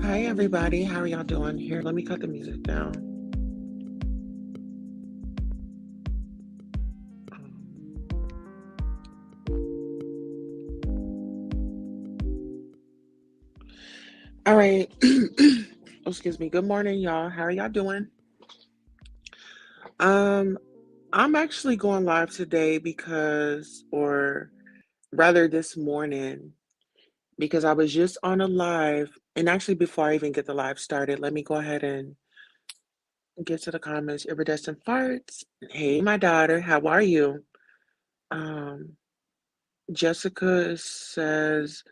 Hi, everybody. How are y'all doing? Here, let me cut the music down. All right. Oh, excuse me. Good morning, y'all. How are y'all doing? Um, I'm actually going live today or rather this morning, because I was just on a live. And actually, before I even get the live started, let me go ahead and get to the comments. Iridescent farts. Hey, my daughter. How are you? Um, Jessica says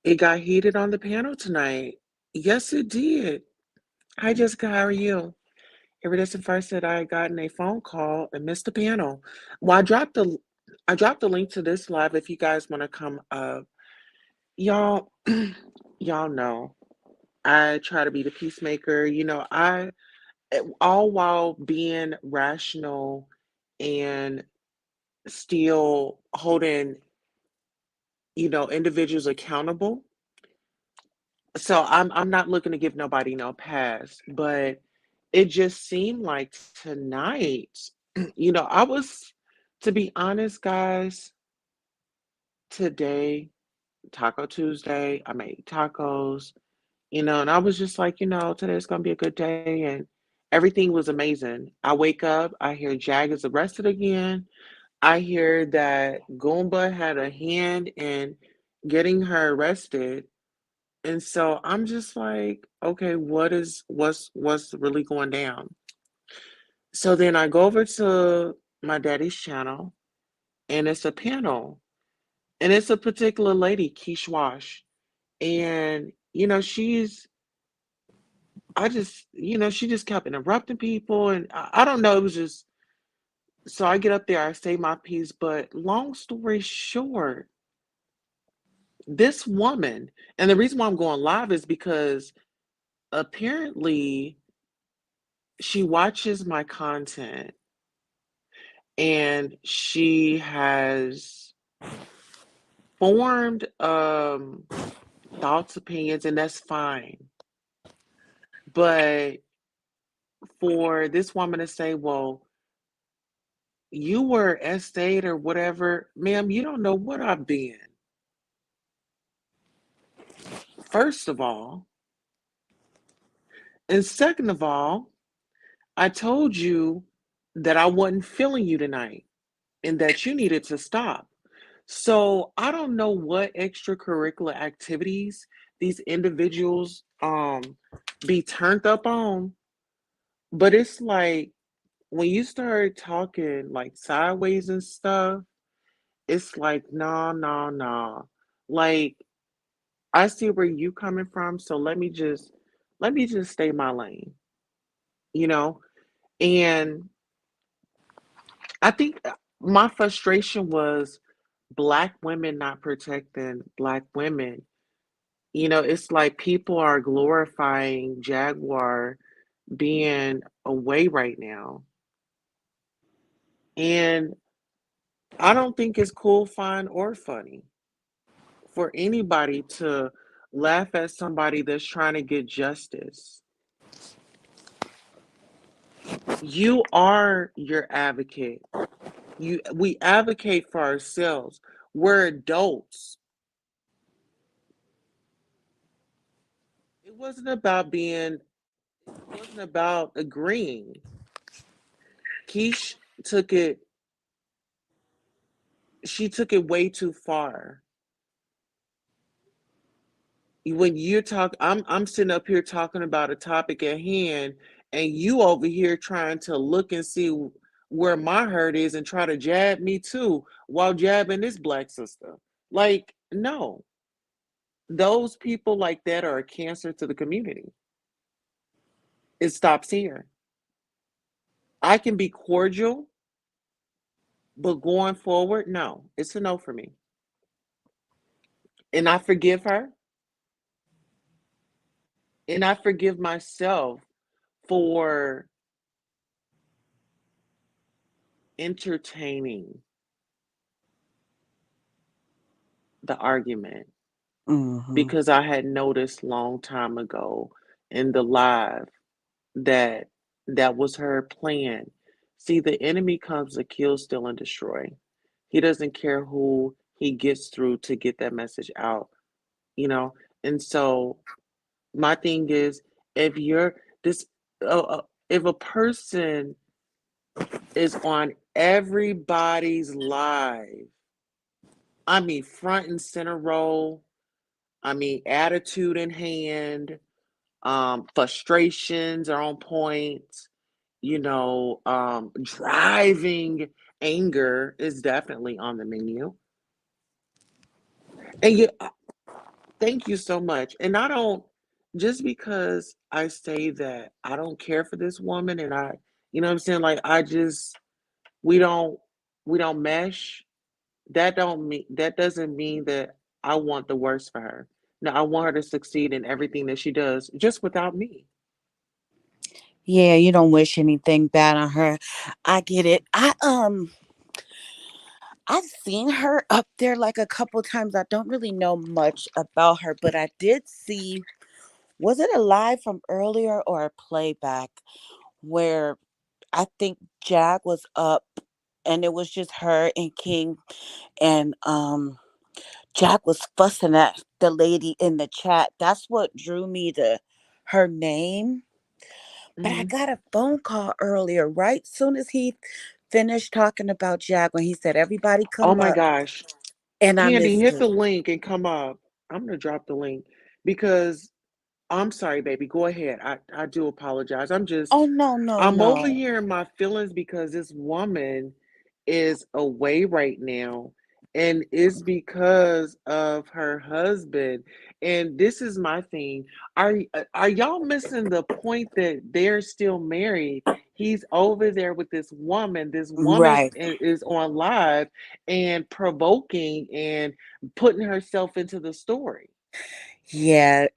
it got heated on the panel tonight. Yes, it did. Hi, Jessica. How are you? Iridescent first said I had gotten a phone call and missed the panel. Well, I dropped the link to this live if you guys want to come up. Y'all, y'all know I try to be the peacemaker. All while being rational and still holding, individuals accountable. So I'm not looking to give nobody no pass, but it just seemed like tonight, I was, to be honest, guys, today, Taco Tuesday, I made tacos, and I was just like, today's gonna be a good day, and everything was amazing. I wake up, I hear Jag is arrested again. I hear that Goomba had a hand in getting her arrested. And so I'm just like, okay, what's really going down? So then I go over to my daddy's channel and it's a panel. And it's a particular lady, Kishwash. And, she just kept interrupting people. And I don't know, it was just, so I get up there, I say my piece. But long story short, this woman, and the reason why I'm going live is because apparently she watches my content and she has formed thoughts, opinions, and that's fine. But for this woman to say, well, you were estate or whatever, ma'am, you don't know what I've been. First of all, and second of all, I told you that I wasn't feeling you tonight and that you needed to stop. So I don't know what extracurricular activities these individuals be turned up on, but it's like when you start talking like sideways and stuff, it's like nah, nah, nah. Like I see where you coming from, so let me just stay my lane, you know? And I think my frustration was Black women not protecting Black women. It's like people are glorifying Jaguar being away right now. And I don't think it's cool, fine, or funny for anybody to laugh at somebody that's trying to get justice. You are your advocate. We advocate for ourselves. We're adults. It wasn't about it wasn't about agreeing. Keish took it she took it way too far. When you're talking, I'm sitting up here talking about a topic at hand, and you over here trying to look and see where my hurt is and try to jab me too while jabbing this Black sister. Like, no, those people like that are a cancer to the community. It stops here. I can be cordial, but going forward, no, it's a no for me. And I forgive her, and I forgive myself for entertaining. the argument Mhm. because I had noticed long time ago in the live that that was her plan. See, the enemy comes to kill, steal, and destroy. He doesn't care who he gets through to get that message out, you know? And so my thing is, if you're this, if a person is on everybody's live, I mean, front and center role, I mean, attitude in hand, frustrations are on point, driving anger is definitely on the menu. And you, thank you so much. And I don't, just because I say that I don't care for this woman and you know what I'm saying? Like, we don't, we don't mesh. That doesn't mean that I want the worst for her. No, I want her to succeed in everything that she does, just without me. Yeah, you don't wish anything bad on her. I get it. I've seen her up there like a couple times. I don't really know much about her, but I did see, was it a live from earlier or a playback where I think Jag was up and it was just her and King, and Jack was fussing at the lady in the chat. That's what drew me to her name. But I Hmm. got a phone call earlier, right soon as he finished talking about Jack, when he said, "Everybody Oh come my up," gosh. and I Candy, missed hit it. the link and come up. I'm gonna drop the link because I'm sorry, baby. Go ahead. I do apologize. Oh no, no, I'm over no! here in my feelings because this woman is away right now, and it's because of her husband. And this is my thing. Are y'all missing the point that they're still married? He's over there with this woman. This woman Right? is on live and provoking and putting herself into the story. Yeah.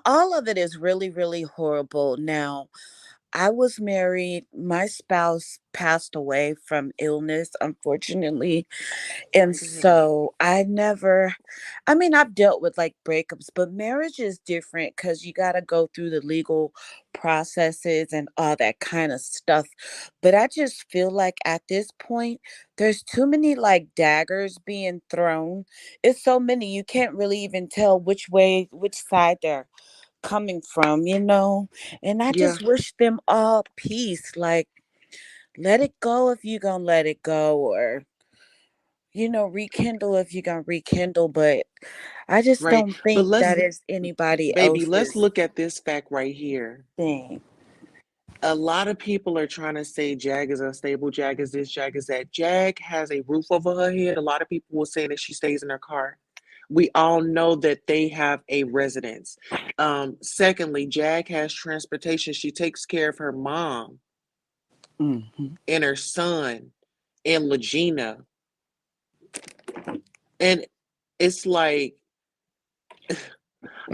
All of it is really, really horrible. Now, I was married. My spouse passed away from illness, unfortunately. And Sorry to hear that. so I never, I mean, I've dealt with like breakups, but marriage is different because you got to go through the legal processes and all that kind of stuff. But I just feel like at this point, there's too many like daggers being thrown. It's so many, you can't really even tell which way, which side they're coming from, you know? And I Yeah, just wish them all peace. Like, let it go if you're going to let it go, or rekindle if you're gonna rekindle, but I just right. don't But think let's, that is anybody baby, let's else's look at this fact right here. thing. A lot of people are trying to say Jag is unstable, Jag is this, Jag is that. Jag has a roof over her head. A lot of people will say that she stays in her car. We all know that they have a residence. Secondly, Jag has transportation. She takes care of her mom Hmm. and her son and Legina. And it's like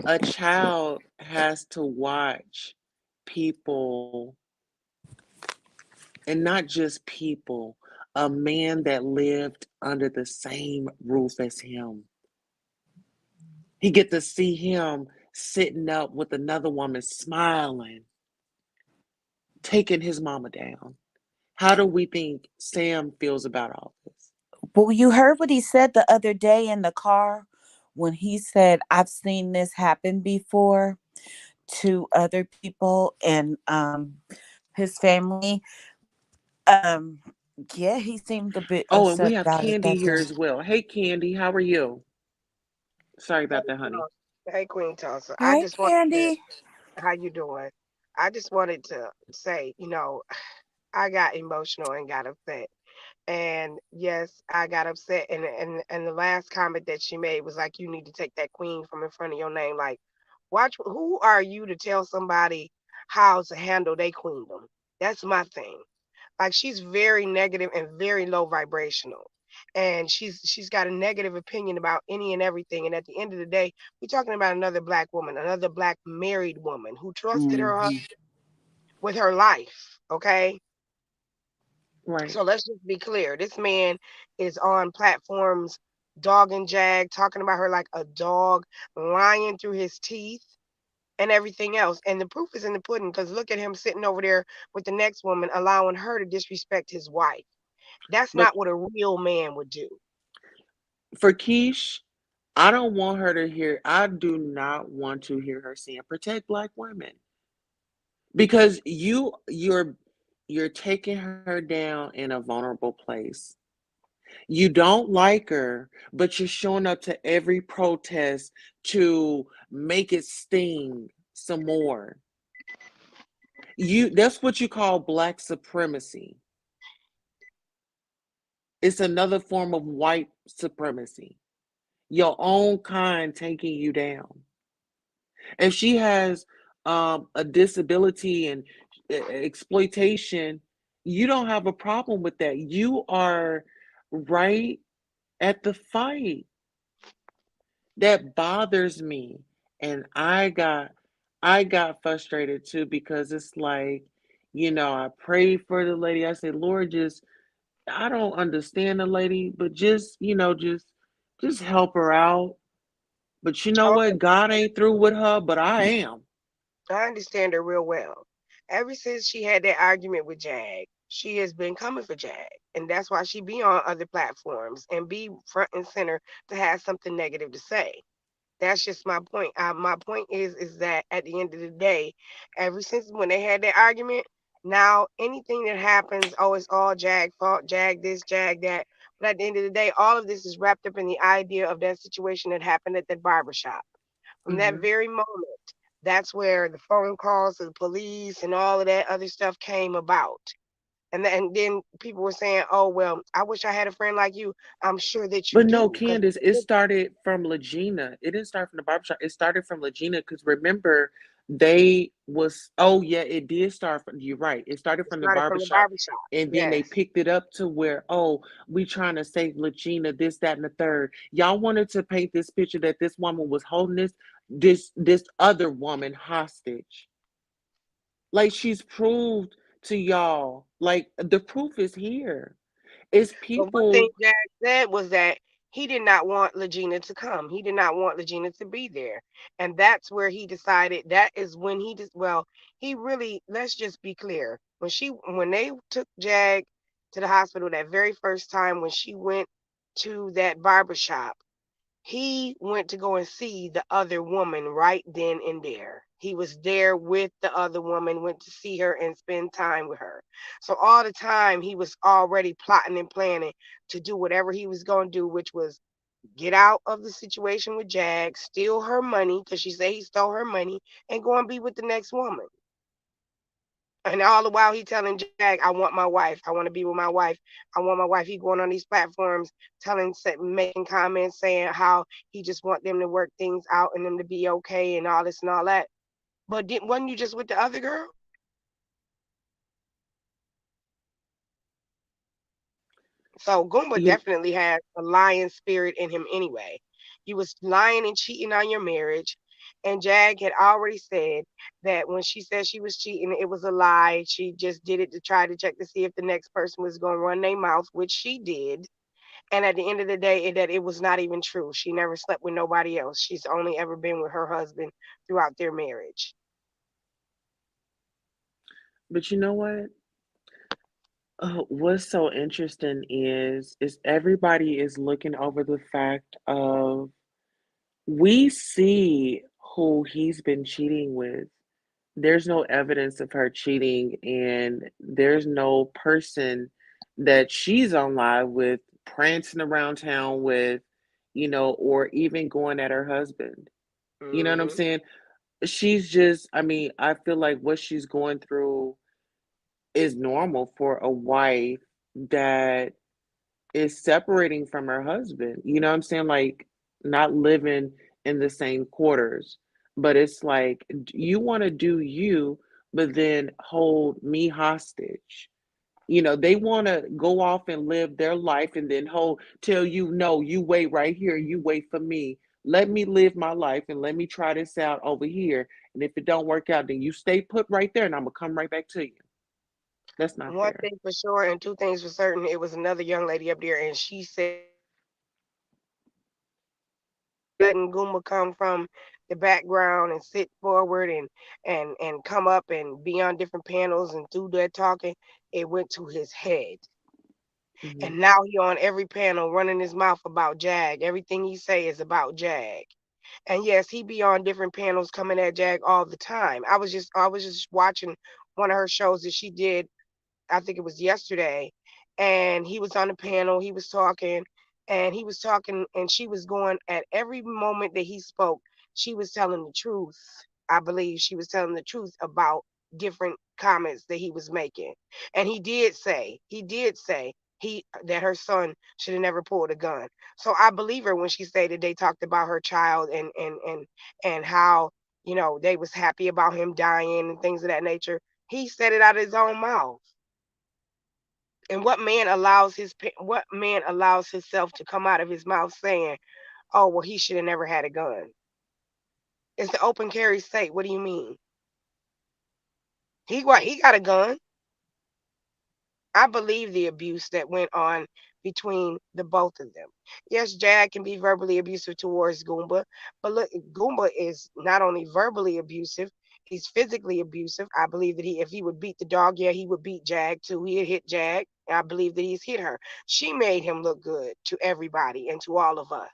a child has to watch people, and not just people, a man that lived under the same roof as him. He get to see him sitting up with another woman smiling, taking his mama down. How do we think Sam feels about all this? Well, you heard what he said the other day in the car when he said, "I've seen this happen before to other people and his family." Um, yeah, he seemed a bit Oh, and we upset have about it Candy that here day. as well. Hey, Candy, how are you? Sorry Hey, about that, honey. Tulsa. Hey, Queen Tulsa. I Hi, just wanted to, Candy. how you doing? I just wanted to say, I got emotional and got upset. And yes, I got upset. And the last comment that she made was like, you need to take that queen from in front of your name. Like, watch, who are you to tell somebody how to handle their queendom? That's my thing. Like she's very negative and very low vibrational. And she's got a negative opinion about any and everything. And at the end of the day, we're talking about another black woman, another black married woman who trusted her husband Hmm. with her life. Okay. Right. So let's just be clear. This man is on platforms. dogging Jag, talking about her like a dog, lying through his teeth and everything else. And the proof is in the pudding because look at him sitting over there with the next woman, allowing her to disrespect his wife. That's But not what a real man would do. for Keish, I don't want her to hear, I do not want to hear her saying protect black women because you're taking her down in a vulnerable place. You don't like her, but you're showing up to every protest to make it sting some more. That's what you call black supremacy. It's another form of white supremacy. Your own kind taking you down. If she has a disability and exploitation, you don't have a problem with that. You are right at the fight. That bothers me. And I got frustrated too because it's like, I prayed for the lady. I said, Lord, just I don't understand the lady, but just help her out. But you know Oh, what? God ain't through with her, but I am. I understand her real well. Ever since she had that argument with Jag, she has been coming for Jag. And that's why she be on other platforms and be front and center to have something negative to say. That's just my point. My point is that at the end of the day, ever since when they had that argument, now anything that happens, oh, it's all Jag fault, Jag this, Jag that. But at the end of the day, all of this is wrapped up in the idea of that situation that happened at that barbershop. From that Hmm. very moment, that's where the phone calls to the police and all of that other stuff came about. And then people were saying, "Oh well, I wish I had a friend like you." I'm sure that you But no, do, because Candace, it started from Legina. It didn't start from the barbershop. It started from Legina because remember, they was oh yeah, it did start from you're right. It started it from the started from the barbershop. barbershop. And then they Yes. picked it up to where, oh, we trying to save Legina, this, that, and the third. Y'all wanted to paint this picture that this woman was holding this other woman hostage. Like she's proved to y'all. Like the proof is here. It's But one thing people. Jack said was that he did not want Legina to come. He did not want Legina to be there. And that's where he decided that is when he just well, he really let's just be clear. When they took Jag to the hospital that very first time when she went to that barber shop, he went to go and see the other woman right then and there. He was there with the other woman, went to see her and spend time with her. So all the time he was already plotting and planning to do whatever he was going to do, which was get out of the situation with Jag, steal her money because she said he stole her money, and go and be with the next woman. And all the while he telling Jag, I want my wife. I want to be with my wife. I want my wife. He going on these platforms making comments saying how he just want them to work things out and them to be okay and all this and all that. But wasn't you just with the other girl? So Goomba You definitely has a lion spirit in him anyway. You was lying and cheating on your marriage. And Jag had already said that when she said she was cheating, it was a lie. She just did it to try to check to see if the next person was going to run their mouth, which she did. And at the end of the day, that it was not even true. She never slept with nobody else. She's only ever been with her husband throughout their marriage. but you know what? What's so interesting is everybody is looking over the fact of we see who he's been cheating with. There's no evidence of her cheating, and there's no person that she's on live with prancing around town with, or even going at her husband. You know what I'm Hmm. saying? She's just, I mean, I feel like what she's going through is normal for a wife that is separating from her husband. You know what I'm saying? Like not living in the same quarters. But it's like you want to do you, but then hold me hostage. They want to go off and live their life and then tell you, no, you wait right here, you wait for me. Let me live my life and let me try this out over here. And if it don't work out, then you stay put right there and I'm gonna come right back to you. That's not One fair. thing for sure, and two things for certain, it was another young lady up there, and she said letting Goomba come from the background and sit forward and come up and be on different panels and do that talking, it went to his head. Mhm. And now he on every panel running his mouth about Jag. Everything he say is about Jag. And yes, he be on different panels coming at Jag all the time. I was just watching one of her shows that she did. I think it was yesterday, and he was on the panel. He was talking, and she was going at every moment that he spoke. She was telling the truth. I believe she was telling the truth about different comments that he was making, and he did say he that her son should have never pulled a gun. So I believe her when she stated they talked about her child and how they was happy about him dying and things of that nature. He said it out of his own mouth. And what man allows himself to come out of his mouth saying, "Oh, well, he should have never had a gun." It's the open carry state. What do you mean? He got a gun. I believe the abuse that went on between the both of them. Yes, Jag can be verbally abusive towards Goomba, but look, Goomba is not only verbally abusive, he's physically abusive. I believe that if he would beat the dog, yeah, he would beat Jag too. He'd hit Jag. I believe that he's hit her. She made him look good to everybody and to all of us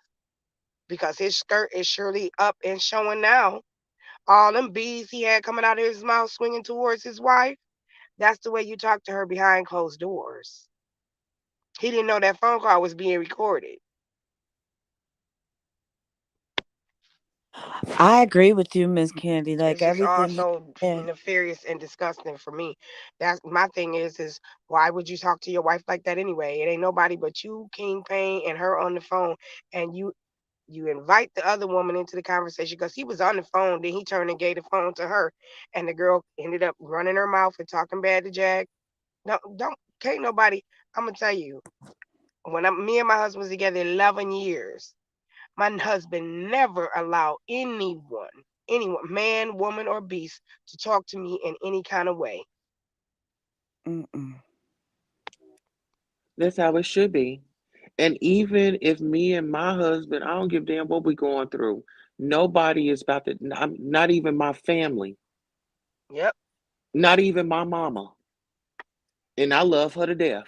because his skirt is surely up and showing now. All them bees he had coming out of his mouth swinging towards his wife. That's the way you talk to her behind closed doors. He didn't know that phone call was being recorded, I agree with you, Miss Candy. Like it's just all everything you so said. nefarious and disgusting for me. That's my thing is why would you talk to your wife like that anyway? It ain't nobody but you, King Payne, and her on the phone, and you invite the other woman into the conversation because he was on the phone. Then he turned and gave the phone to her, and the girl ended up running her mouth and talking bad to Jag. No, don't can't nobody. I'm gonna tell you when me and my husband was together 11 years. My husband never allowed anyone, man, woman, or beast, to talk to me in any kind of way. Mm-mm. That's how it should be. And even if me and my husband, I don't give a damn what we going through. Nobody is about to, not even my family, Yep. not even my mama. And I love her to death.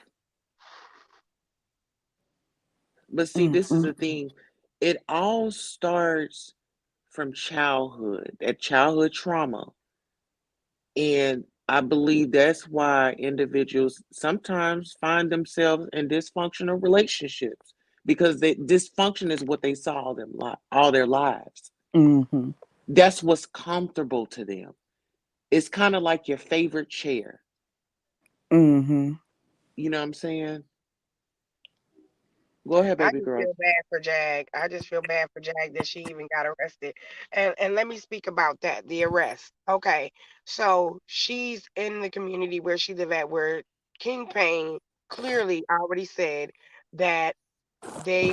But see, this is the Mm-mm. thing. It all starts from childhood, that childhood trauma. And I believe that's why individuals sometimes find themselves in dysfunctional relationships because dysfunction is what they saw all their lives. Mm-hmm. That's what's comfortable to them. It's kind of like your favorite chair. Mm-hmm. You know what I'm saying? Go ahead, I baby just girl. feel bad for Jag. I just feel bad for Jag that she even got arrested. And let me speak about that, the arrest. Okay. So she's in the community where she live at where King Payne clearly already said that they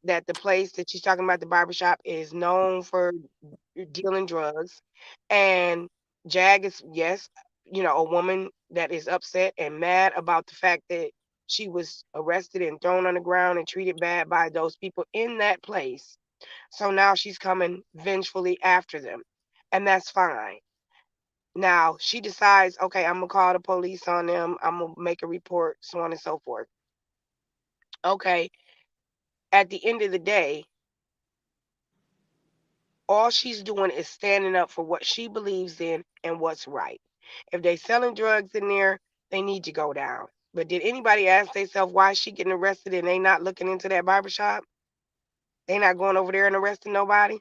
that the place that she's talking about, the barbershop, is known for dealing drugs. And Jag is, yes, a woman that is upset and mad about the fact that she was arrested and thrown on the ground and treated bad by those people in that place. So now she's coming vengefully after them. And that's fine. Now she decides, okay, I'm going to call the police on them. I'm going to make a report, so on and so forth. Okay. At the end of the day, all she's doing is standing up for what she believes in and what's right. If they selling drugs in there, they need to go down. But did anybody ask themselves why is she getting arrested and they not looking into that barbershop? They not going over there and arresting nobody?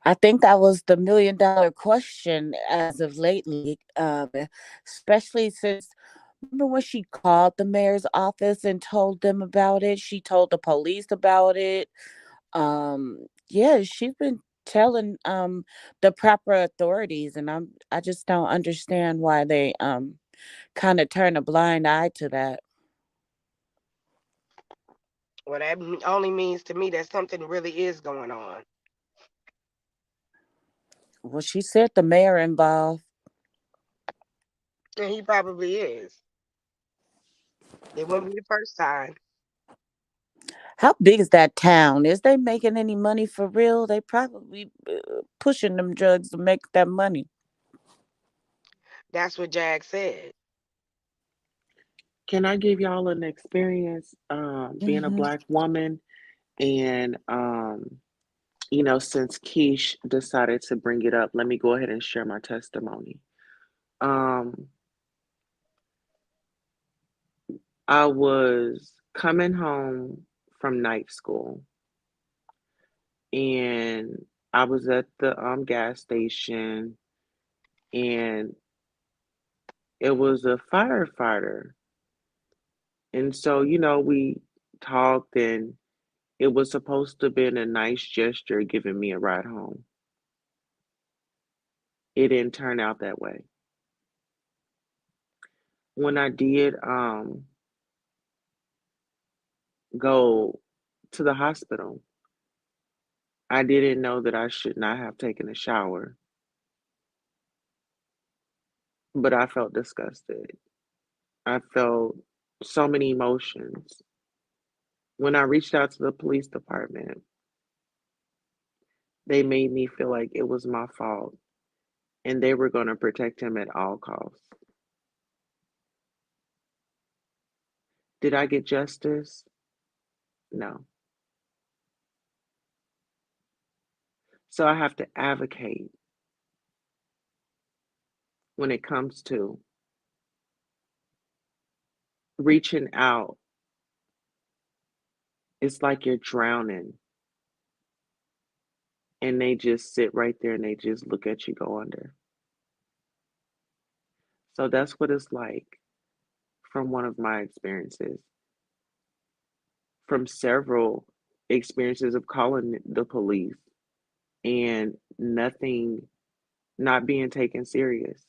I think that was the $1 million question as of lately, especially since remember when she called the mayor's office and told them about it? She told the police about it. Yeah, she's been telling the proper authorities, and I just don't understand why they kind of turn a blind eye to that. Well, that only means to me that something really is going on. Well, she said the mayor involved. And he probably is. It wouldn't be the first time. How big is that town? Is they making any money for real? They probably pushing them drugs to make that money. That's what Jag said. Can I give y'all an experience being a Hmm. black woman? And, since Keish decided to bring it up, let me go ahead and share my testimony. Um, I was coming home from night school and I was at the gas station and it was a firefighter. And so, we talked and it was supposed to have been a nice gesture giving me a ride home. It didn't turn out that way. When I did go to the hospital, I didn't know that I should not have taken a shower, but I felt disgusted. I felt so many emotions. When I reached out to the police department, they made me feel like it was my fault and they were going to protect him at all costs. Did I get justice? No. So I have to advocate when it comes to reaching out. It's like you're drowning and they just sit right there and they just look at you go under. So that's what it's like from one of my experiences, from several experiences of calling the police and nothing, not being taken serious.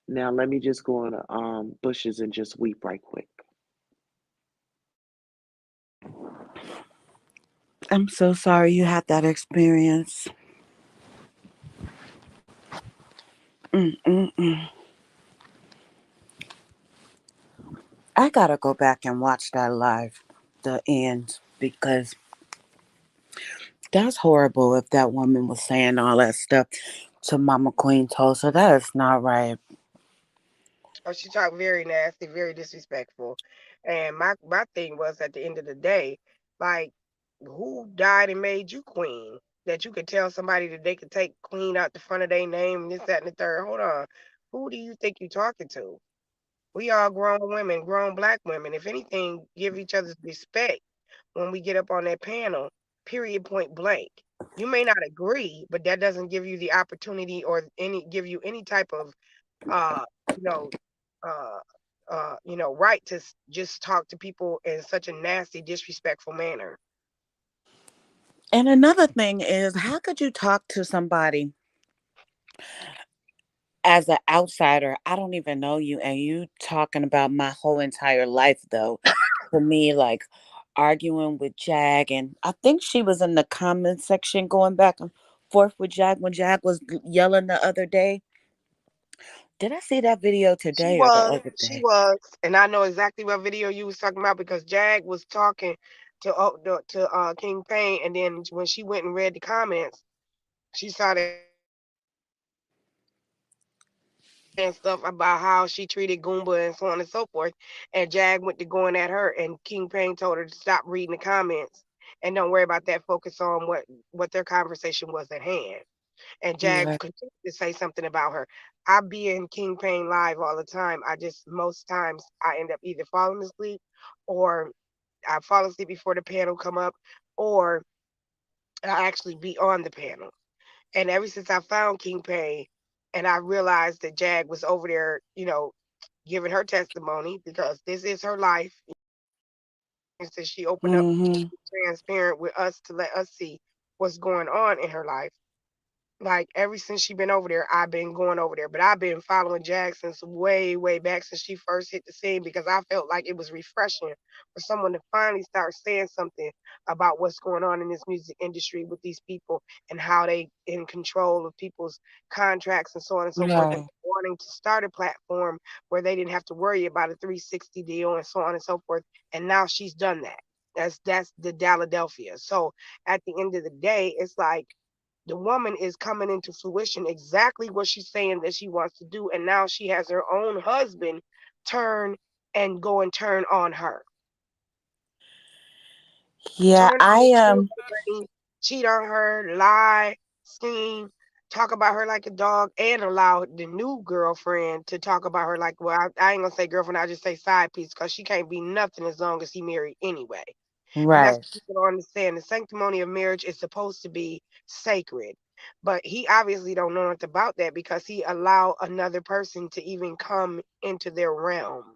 Now let me just go on the bushes and just weep right quick. I'm so sorry you had that experience. Mm-mm-mm. I gotta go back and watch that live, the end, because that's horrible if that woman was saying all that stuff to Mama Queen Tulsa. That is not right. Oh, she talked very nasty, very disrespectful. And my thing was at the end of the day, like, who died and made you queen? That you could tell somebody that they could take queen out the front of their name and this, that, and the third. Hold on. Who do you think you talking to? We all grown women, grown black women. If anything, give each other respect when we get up on that panel, period, point blank. You may not agree, but that doesn't give you the opportunity or any give you any type of uh, you know, uh, right to just talk to people in such a nasty, disrespectful manner. And another thing is, how could you talk to somebody as an outsider? I don't even know you, and you talking about my whole entire life, though. For me, like arguing with Jag, and I think she was in the comment section going back and forth with Jag when Jag was yelling the other day. Did I see that video today or the other She day? was, and I know exactly what video you was talking about because Jag was talking to King Payne, and then when she went and read the comments, she saw that saying stuff about how she treated Goomba and so on and so forth. And Jag went to going at her, and King Payne told her to stop reading the comments and don't worry about that. Focus on what their conversation was at hand. And Jag Right. continued to say something about her. I be in King Payne live all the time. I just most times I end up either falling asleep or I fall asleep before the panel come up, or I actually be on the panel. And ever since I found King Payne and I realized that Jag was over there, giving her testimony because this is her life. And since she opened up Mm-hmm. transparent with us to let us see what's going on in her life, Like ever since she been over there, I've been going over there. But I've been following Jag since way, way back since she first hit the scene because I felt like it was refreshing for someone to finally start saying something about what's going on in this music industry with these people and how they in control of people's contracts and so on and so forth. And Right. wanting to start a platform where they didn't have to worry about a 360 deal and so on and so forth. And now she's done that. That's the Philadelphia. So at the end of the day, it's like the woman is coming into fruition exactly what she's saying that she wants to do. And now she has her own husband turn and go and turn on her. Yeah, Turn on I her, steal her money, cheat on her, lie, scheme, talk about her like a dog, and allow the new girlfriend to talk about her like, well, I ain't gonna say girlfriend, I just say side piece because she can't be nothing as long as he married anyway. And that's right. what people don't understand. The sanctimony of marriage is supposed to be sacred. But he obviously don't know nothing about that because he allowed another person to even come into their realm.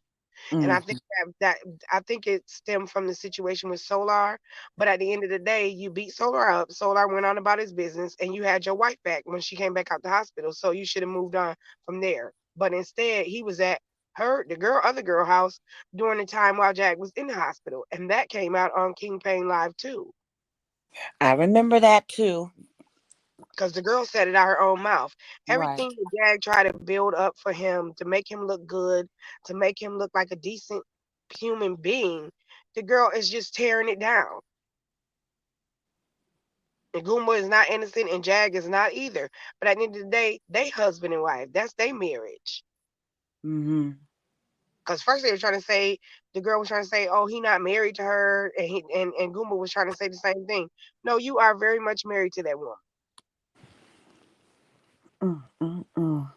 And I think Mm. that I think it stemmed from the situation with Solar. But at the end of the day, you beat Solar up. Solar went on about his business, and you had your wife back when she came back out the hospital. So you should have moved on from there. But instead, he was at other girl house during the time while Jack was in the hospital, and that came out on King Payne Live too. I remember that too. Because the girl said it out her own mouth. Right. Everything that Jag tried to build up for him to make him look good, to make him look like a decent human being, the girl is just tearing it down. And Goomba is not innocent, and Jag is not either. But at the end of the day, they husband and wife. That's their marriage. Mm-hmm. Because first they were trying to say the girl was trying to say, "Oh, he not married to her," and and Goomba was trying to say the same thing. No, you are very much married to that woman. Mm-mm-mm.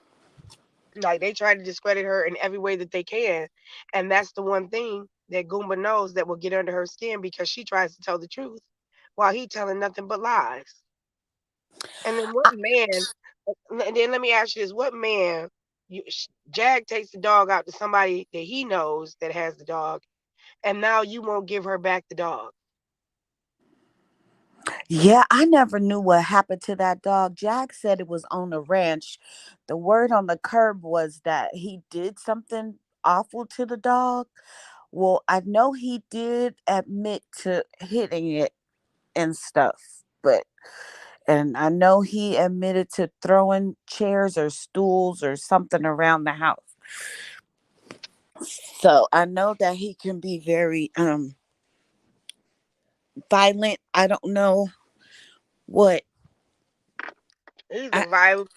Like they try to discredit her in every way that they can, and that's the one thing that Goomba knows that will get under her skin because she tries to tell the truth while he telling nothing but lies. And then what man? And then let me ask you this: what man? Jag takes the dog out to somebody that he knows that has the dog, and now you won't give her back the dog. Yeah, I never knew what happened to that dog. Jack said it was on the ranch. The word on the curb was that he did something awful to the dog. Well, I know he did admit to hitting it and stuff, but and I know he admitted to throwing chairs or stools or something around the house. So I know that he can be very violent. I don't know what He's a I violent,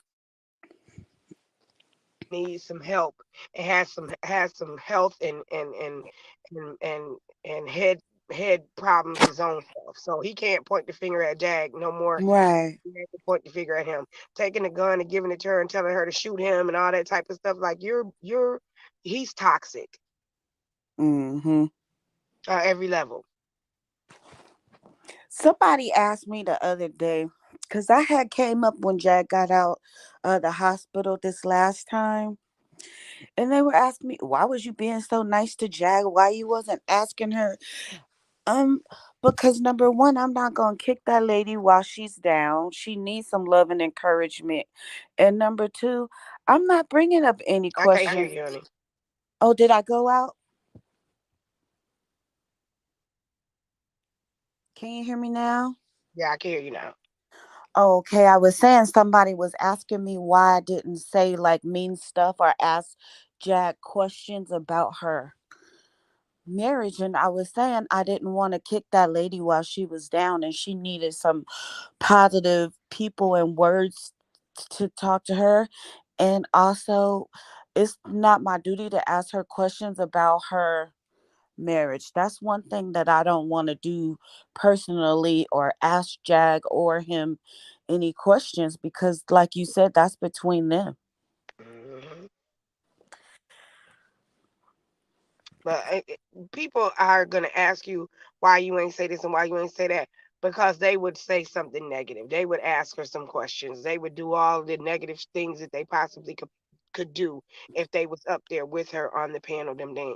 needs some help, and has some health and and and head problems his own self. So he can't point the finger at Jag no more. right. He has to point the finger at him, taking the gun and giving it to her and telling her to shoot him and all that type of stuff. Like he's toxic Mhm. at every level. Somebody asked me the other day cuz I had came up when Jack got out of the hospital this last time, and they were asking me, "Why was you being so nice to Jag? Why you wasn't asking her?" Um, because number one, I'm not gonna kick that lady while she's down. She needs some love and encouragement. And number two, I'm not bringing up any I can't hear questions. you, honey. Oh, did I go out? Can you hear me now? Yeah, I can hear you now. Oh, okay, I was saying somebody was asking me why I didn't say like mean stuff or ask Jack questions about her marriage. And I was saying I didn't want to kick that lady while she was down and she needed some positive people and words to talk to her. And also, it's not my duty to ask her questions about her marriage. That's one thing that I don't want to do personally or ask Jag or him any questions because, like you said, that's between them. Hmm. But people are gonna ask you why you ain't say this and why you ain't say that because they would say something negative. They would ask her some questions. They would do all the negative things that they possibly could do if they was up there with her on the panel.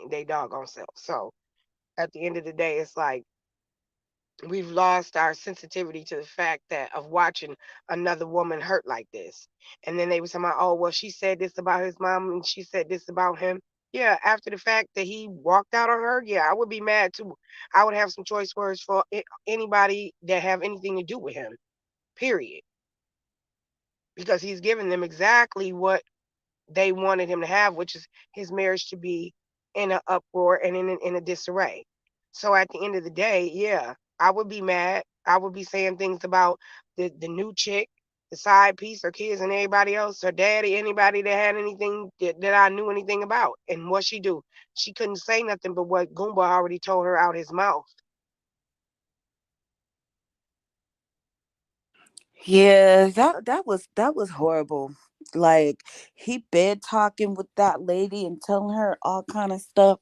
They doggone self. So at the end of the day, it's like we've lost our sensitivity to the fact that of watching another woman hurt like this. And then they were talking about, oh, well, she said this about his mom and she said this about him. Yeah, after the fact that he walked out on her, yeah, I would be mad too. I would have some choice words for anybody that have anything to do with him, period. Because he's giving them exactly what they wanted him to have, which is his marriage to be in an uproar and in a disarray. So at the end of the day, yeah, I would be mad. I would be saying things about the new chick, the side piece, her kids, and everybody else, her daddy, anybody that had anything that I knew anything about. And what she do? She couldn't say nothing but what Goomba already told her out his mouth. Yeah, that was horrible. Like he bed talking with that lady and telling her all kind of stuff.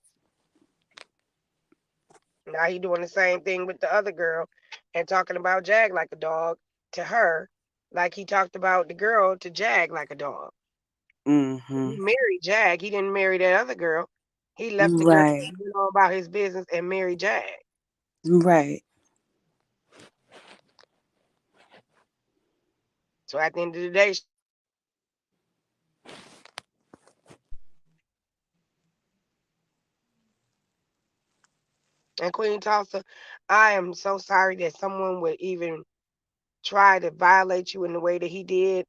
Now he doing the same thing with the other girl and talking about Jag like a dog to her, like he talked about the girl to Jag like a dog. He Mm-hmm. married Jag. He didn't marry that other girl. He left the girl Right. and went on about his business and married Jag. Right. So at the end of the day, and Queen Tulsa, I am so sorry that someone would even try to violate you in the way that he did.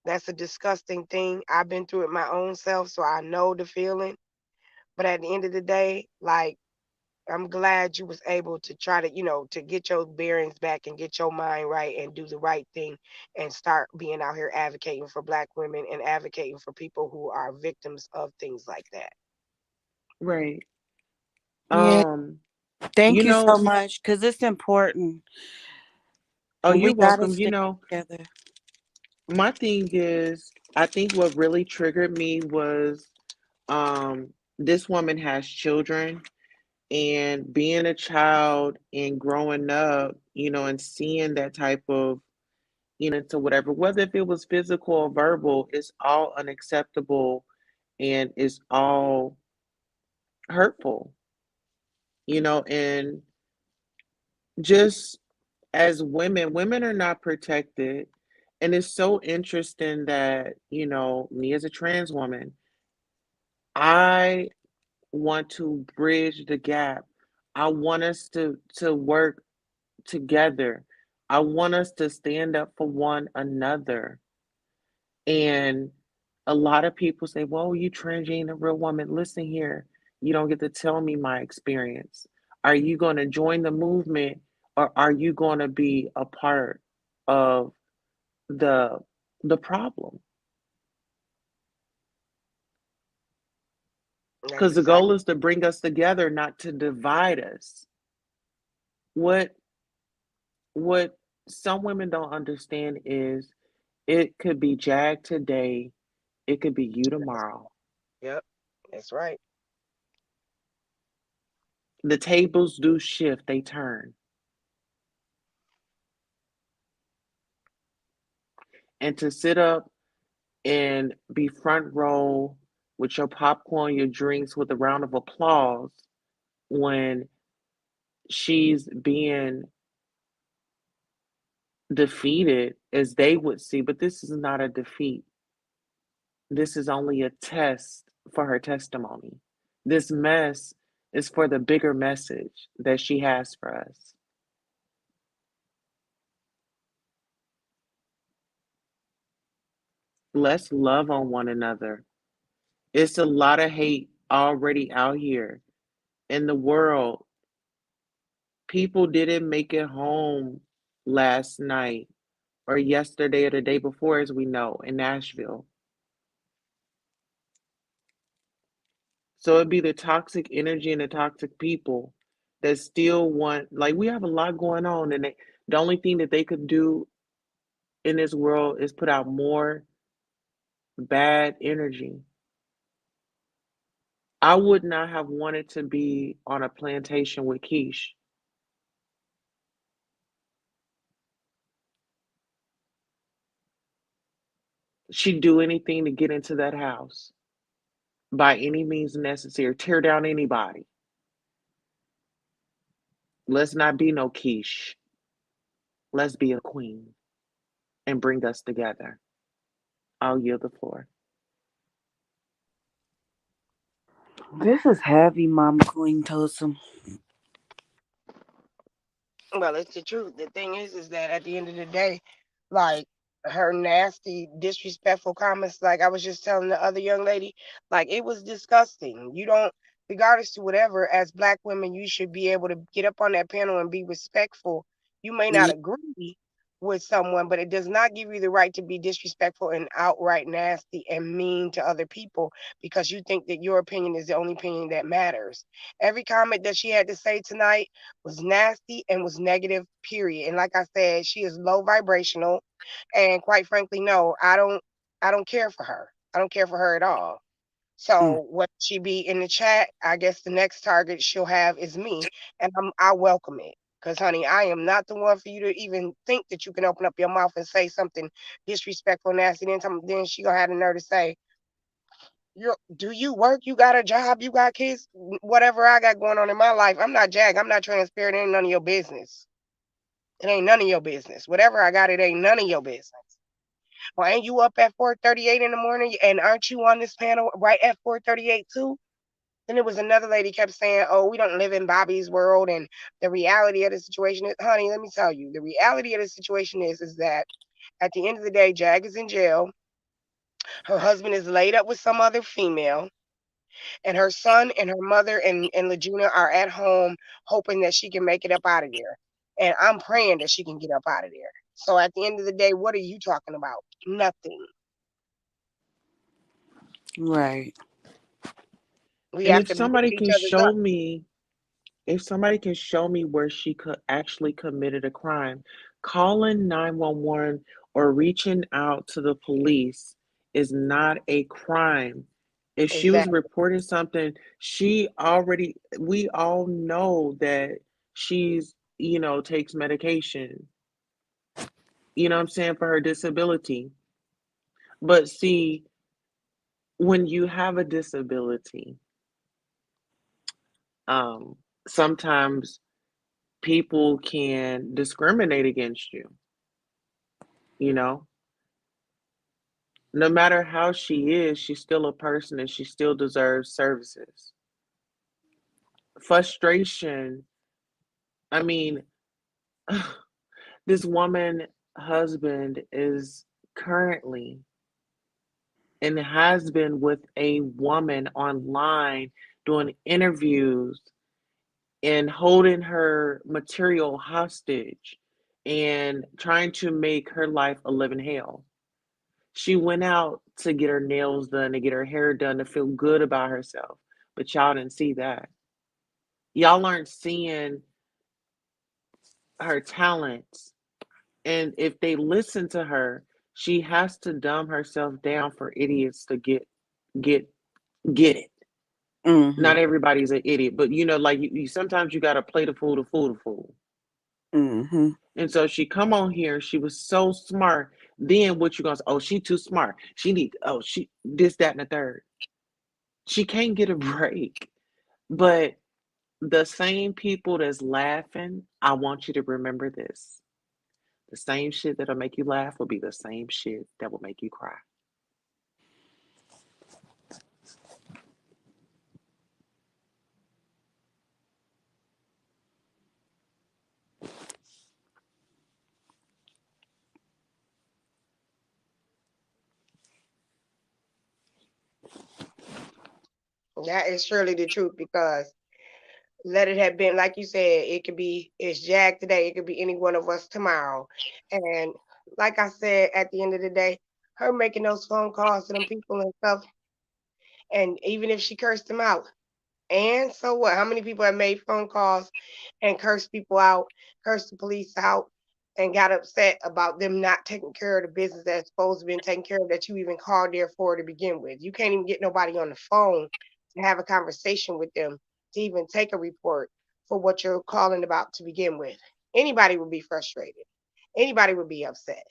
That's a disgusting thing. I've been through it my own self, so I know the feeling. But at the end of the day, like I'm glad you was able to try to, to get your bearings back and get your mind right and do the right thing and start being out here advocating for black women and advocating for people who are victims of things like that. Right. Yeah. Um, you Thank you so know, much because it's important oh, and you're we gotta welcome. stay together. My thing is, I think what really triggered me was this woman has children, and being a child and growing up, and seeing that type of, into whatever, whether if it was physical or verbal, it's all unacceptable and it's all hurtful, and just as women are not protected. And it's so interesting that, me as a trans woman, I want to bridge the gap. I want us to work together. I want us to stand up for one another. And a lot of people say, well, you trans, you ain't a real woman. Listen here, you don't get to tell me my experience. Are you going to join the movement, or are you going to be a part of the the problem? That's Because the goal exactly. is to bring us together, not to divide us. What what some women don't understand is it could be Jag today, it could be you tomorrow. Yep, that's right. The tables do shift, they turn. And to sit up and be front row with your popcorn, your drinks, with a round of applause when she's being defeated, as they would see, but this is not a defeat. This is only a test for her testimony. This mess is for the bigger message that she has for us. Let's love on one another. It's a lot of hate already out here in the world. People didn't make it home last night or yesterday or the day before, as we know, in Nashville. So it'd be the toxic energy and the toxic people that still want, like, we have a lot going on, and the only thing that they could do in this world is put out more bad energy. I would not have wanted to be on a plantation with Keish. She'd do anything to get into that house by any means necessary, tear down anybody. Let's not be no quiche. Let's be a queen and bring us together. I'll yield the floor. This is heavy, Mama Queen Tulsa. Well, it's the truth. The thing is that at the end of the day, like her nasty, disrespectful comments, like I was just telling the other young lady, like it was disgusting. You don't, regardless to whatever, as black women, you should be able to get up on that panel and be respectful. You may not Ye- agree with someone, but it does not give you the right to be disrespectful and outright nasty and mean to other people because you think that your opinion is the only opinion that matters. Every comment that she had to say tonight was nasty and was negative, period. And like I said, she is low vibrational. And quite frankly, no, I don't care for her. I don't care for her at all. mm, So what she be in the chat, I guess the next target she'll have is me. And I welcome it. Because honey, I am not the one for you to even think that you can open up your mouth and say something disrespectful, nasty. Then she gonna have the nerve to say, do you work? You got a job? You got kids? Whatever I got going on in my life, I'm not Jag. I'm not transparent. It ain't none of your business. It ain't none of your business. Whatever I got, it ain't none of your business. Well, ain't you up at 4:38 in the morning? And aren't you on this panel right at 4:38 too? Then there was another lady kept saying, "Oh, we don't live in Bobby's world." And the reality of the situation is, honey, let me tell you, the reality of the situation is that at the end of the day, Jag is in jail. Her husband is laid up with some other female, and her son and her mother and Lajuna are at home hoping that she can make it up out of there. And I'm praying that she can get up out of there. So at the end of the day, what are you talking about? Nothing. right. We And have to lift each other's up. if somebody can show me where she could actually committed a crime, calling 911 or reaching out to the police is not a crime. If she was Exactly. reporting something, we all know that she's, takes medication, what I'm saying, for her disability. But see, when you have a disability, um, sometimes people can discriminate against you, you know? No matter how she is, she's still a person and she still deserves services. Frustration, I mean, this woman husband is currently and has been with a woman online doing interviews and holding her material hostage and trying to make her life a living hell. She went out to get her nails done, to get her hair done, to feel good about herself. But y'all didn't see that. Y'all aren't seeing her talents. And if they listen to her, she has to dumb herself down for idiots to get get it. Mm-hmm. Not everybody's an idiot, but like sometimes you gotta play the fool to fool the fool. Mm-hmm. And so she come on here, she was so smart. Then what you gonna say? Oh, she too smart. She this, that, and the third. She can't get a break. But the same people that's laughing, I want you to remember this. The same shit that'll make you laugh will be the same shit that will make you cry. That is surely the truth because let it have been, like you said, it could be, it's Jag today, it could be any one of us tomorrow. And like I said, at the end of the day, her making those phone calls to them people and stuff, and even if she cursed them out, and so what? How many people have made phone calls and cursed people out, cursed the police out, and got upset about them not taking care of the business that's supposed to be taken care of that you even called there for to begin with? You can't even get nobody on the phone to have a conversation with them to even take a report for what you're calling about to begin with. Anybody would be frustrated. Anybody would be upset.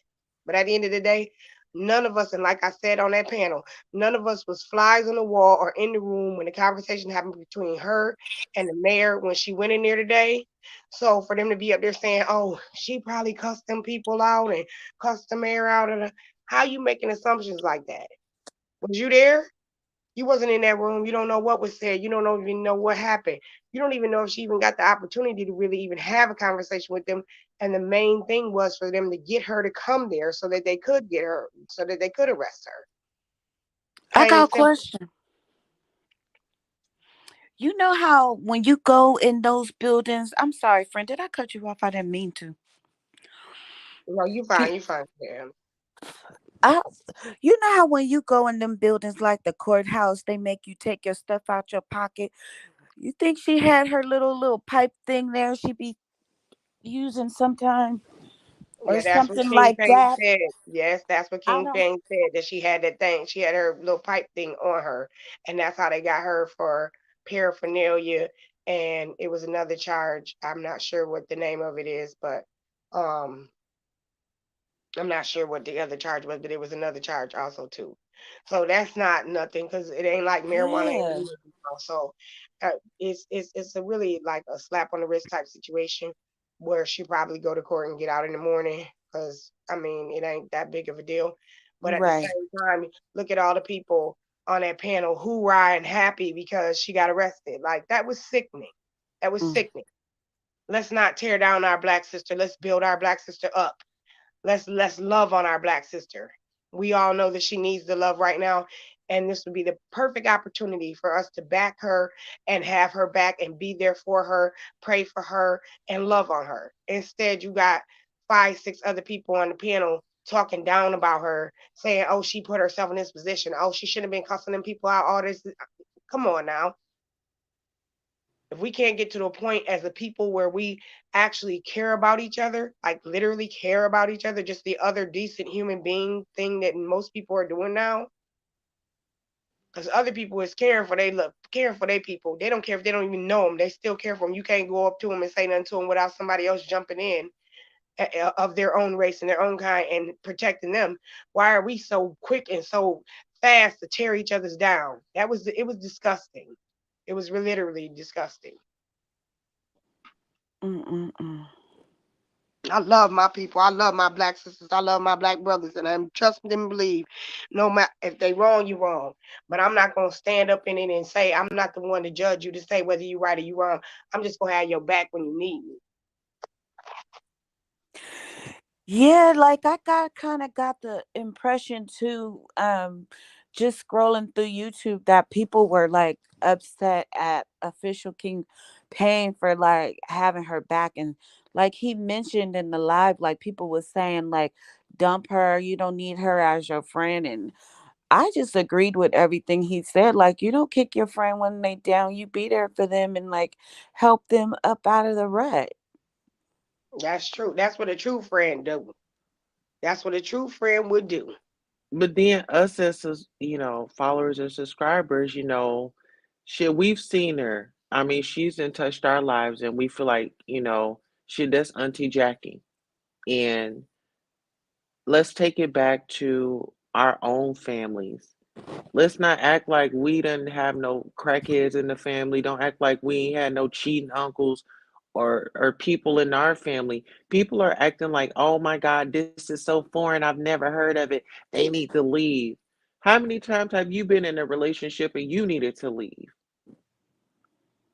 But at the end of the day, None of us, and like I said on that panel, none of us was flies on the wall or in the room when the conversation happened between her and the mayor when she went in there today. So for them to be up there saying, "Oh, she probably cussed them people out and cussed the mayor out," and how you making assumptions like that? Was you there? You wasn't in that room. You don't know what was said. You don't even know what happened. You don't even know if she even got the opportunity to really even have a conversation with them. And the main thing was for them to get her to come there so that they could get her, so that they could arrest her. I Plain got and a simple. question. You know how when you go in those buildings, I'm sorry, friend, did I cut you off? I didn't mean to. No, you You, fine. You fine. Yeah. I, you know how when you go in them buildings like the courthouse, they make you take your stuff out your pocket. You think she had her little pipe thing there? She be using sometime or Yeah, that's what something King like Fang that. said. Yes, that's what I King don't. Fang said, that she had that thing. She had her little pipe thing on her. And that's how they got her for paraphernalia. And it was another charge. I'm not sure what the name of it is, but um I'm not sure what the other charge was, but it was another charge also too. So that's not nothing because it ain't like marijuana ain't Yeah. legal. So it's a really like a slap on the wrist type situation where she probably go to court and get out in the morning because I mean it ain't that big of a deal. But at the Right. same time, look at all the people on that panel hoorah and happy because she got arrested. Like that was sickening. That was Mm. sickening. Let's not tear down our black sister. Let's build our black sister up. Let's love on our black sister. We all know that she needs the love right now, and this would be the perfect opportunity for us to back her and have her back and be there for her, pray for her, and love on her. Instead, you got five, six other people on the panel talking down about her, saying, "Oh, she put herself in this position. Oh, she shouldn't have been cussing them people out. All this. Come on now." If we can't get to a point as a people where we actually care about each other, like literally care about each other, just the other decent human being thing that most people are doing now, because other people is caring for they look, caring for their people. They don't care if they don't even know them. They still care for them. You can't go up to them and say nothing to them without somebody else jumping in of their own race and their own kind and protecting them. Why are we so quick and so fast to tear each other's down? It was disgusting. It was literally disgusting. Mm-mm-mm. I love my people. I love my black sisters. I love my black brothers, and I'm trust them and believe. No matter if they wrong, you wrong. But I'm not gonna stand up in it and say I'm not the one to judge you to say whether you right or you wrong. I'm just gonna have your back when you need me. Yeah, like I got kind of got the impression too, just scrolling through YouTube that people were like upset at official King paying for like having her back, and like he mentioned in the live, like people was saying like dump her, you don't need her as your friend, and I just agreed with everything he said. Like you don't kick your friend when they down, you be there for them and like help them up out of the rut. That's true. That's what a true friend do. That's what a true friend would do. But then us as followers and subscribers, shit, we've seen her. I mean, she's in touched our lives, and we feel like, shit, that's Auntie Jackie. And let's take it back to our own families. Let's not act like we didn't have no crackheads in the family. Don't act like we ain't had no cheating uncles or people in our family. People are acting like, oh my God, this is so foreign. I've never heard of it. They need to leave. How many times have you been in a relationship and you needed to leave?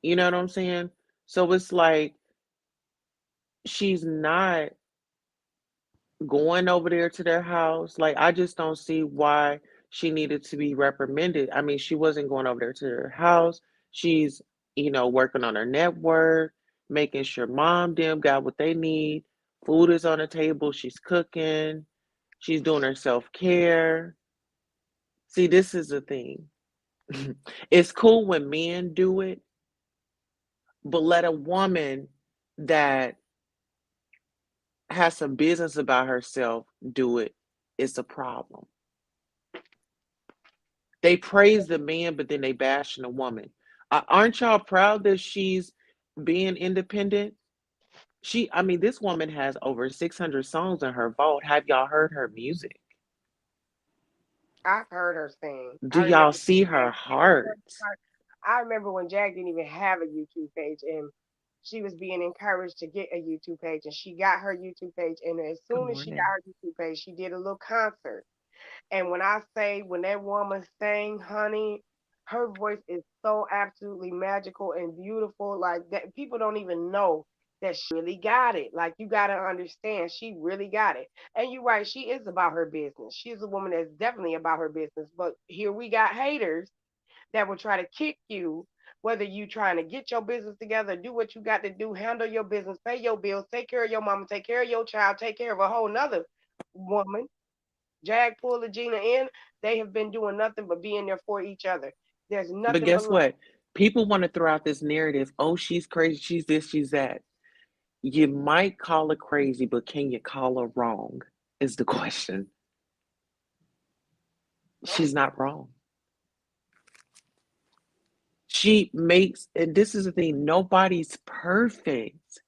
You know what I'm saying? So it's like she's not going over there to their house. Like, I just don't see why she needed to be reprimanded. I mean, she wasn't going over there to their house. She's, working on her network, making sure mom, them got what they need. Food is on the table. She's cooking. She's doing her self care. See, this is the thing. It's cool when men do it, but let a woman that has some business about herself do it. It's a problem. They praise the man, but then they bashing the woman. Aren't y'all proud that she's being independent? I mean, this woman has over 600 songs in her vault. Have y'all heard her music? I've heard her sing. Do y'all see her heart? I remember when Jag didn't even have a YouTube page, and she was being encouraged to get a YouTube page, and she got her YouTube page. And as Good soon as she got morning. her YouTube page, she did a little concert. And when I say when that woman sang, honey, her voice is so absolutely magical and beautiful. Like that, people don't even know that she really got it. Like you gotta understand, she really got it. And you're right, she is about her business. She's a woman that's definitely about her business. But here we got haters that will try to kick you, whether you trying to get your business together, do what you got to do, handle your business, pay your bills, take care of your mama, take care of your child, take care of a whole nother woman. Jag pulled Gina in. They have been doing nothing but being there for each other. There's But nothing but guess love. what? People want to throw out this narrative. Oh, she's crazy. She's this, she's that. You might call her crazy, but can you call her wrong? Is the question. She's not wrong. She makes, and this is the thing, nobody's perfect.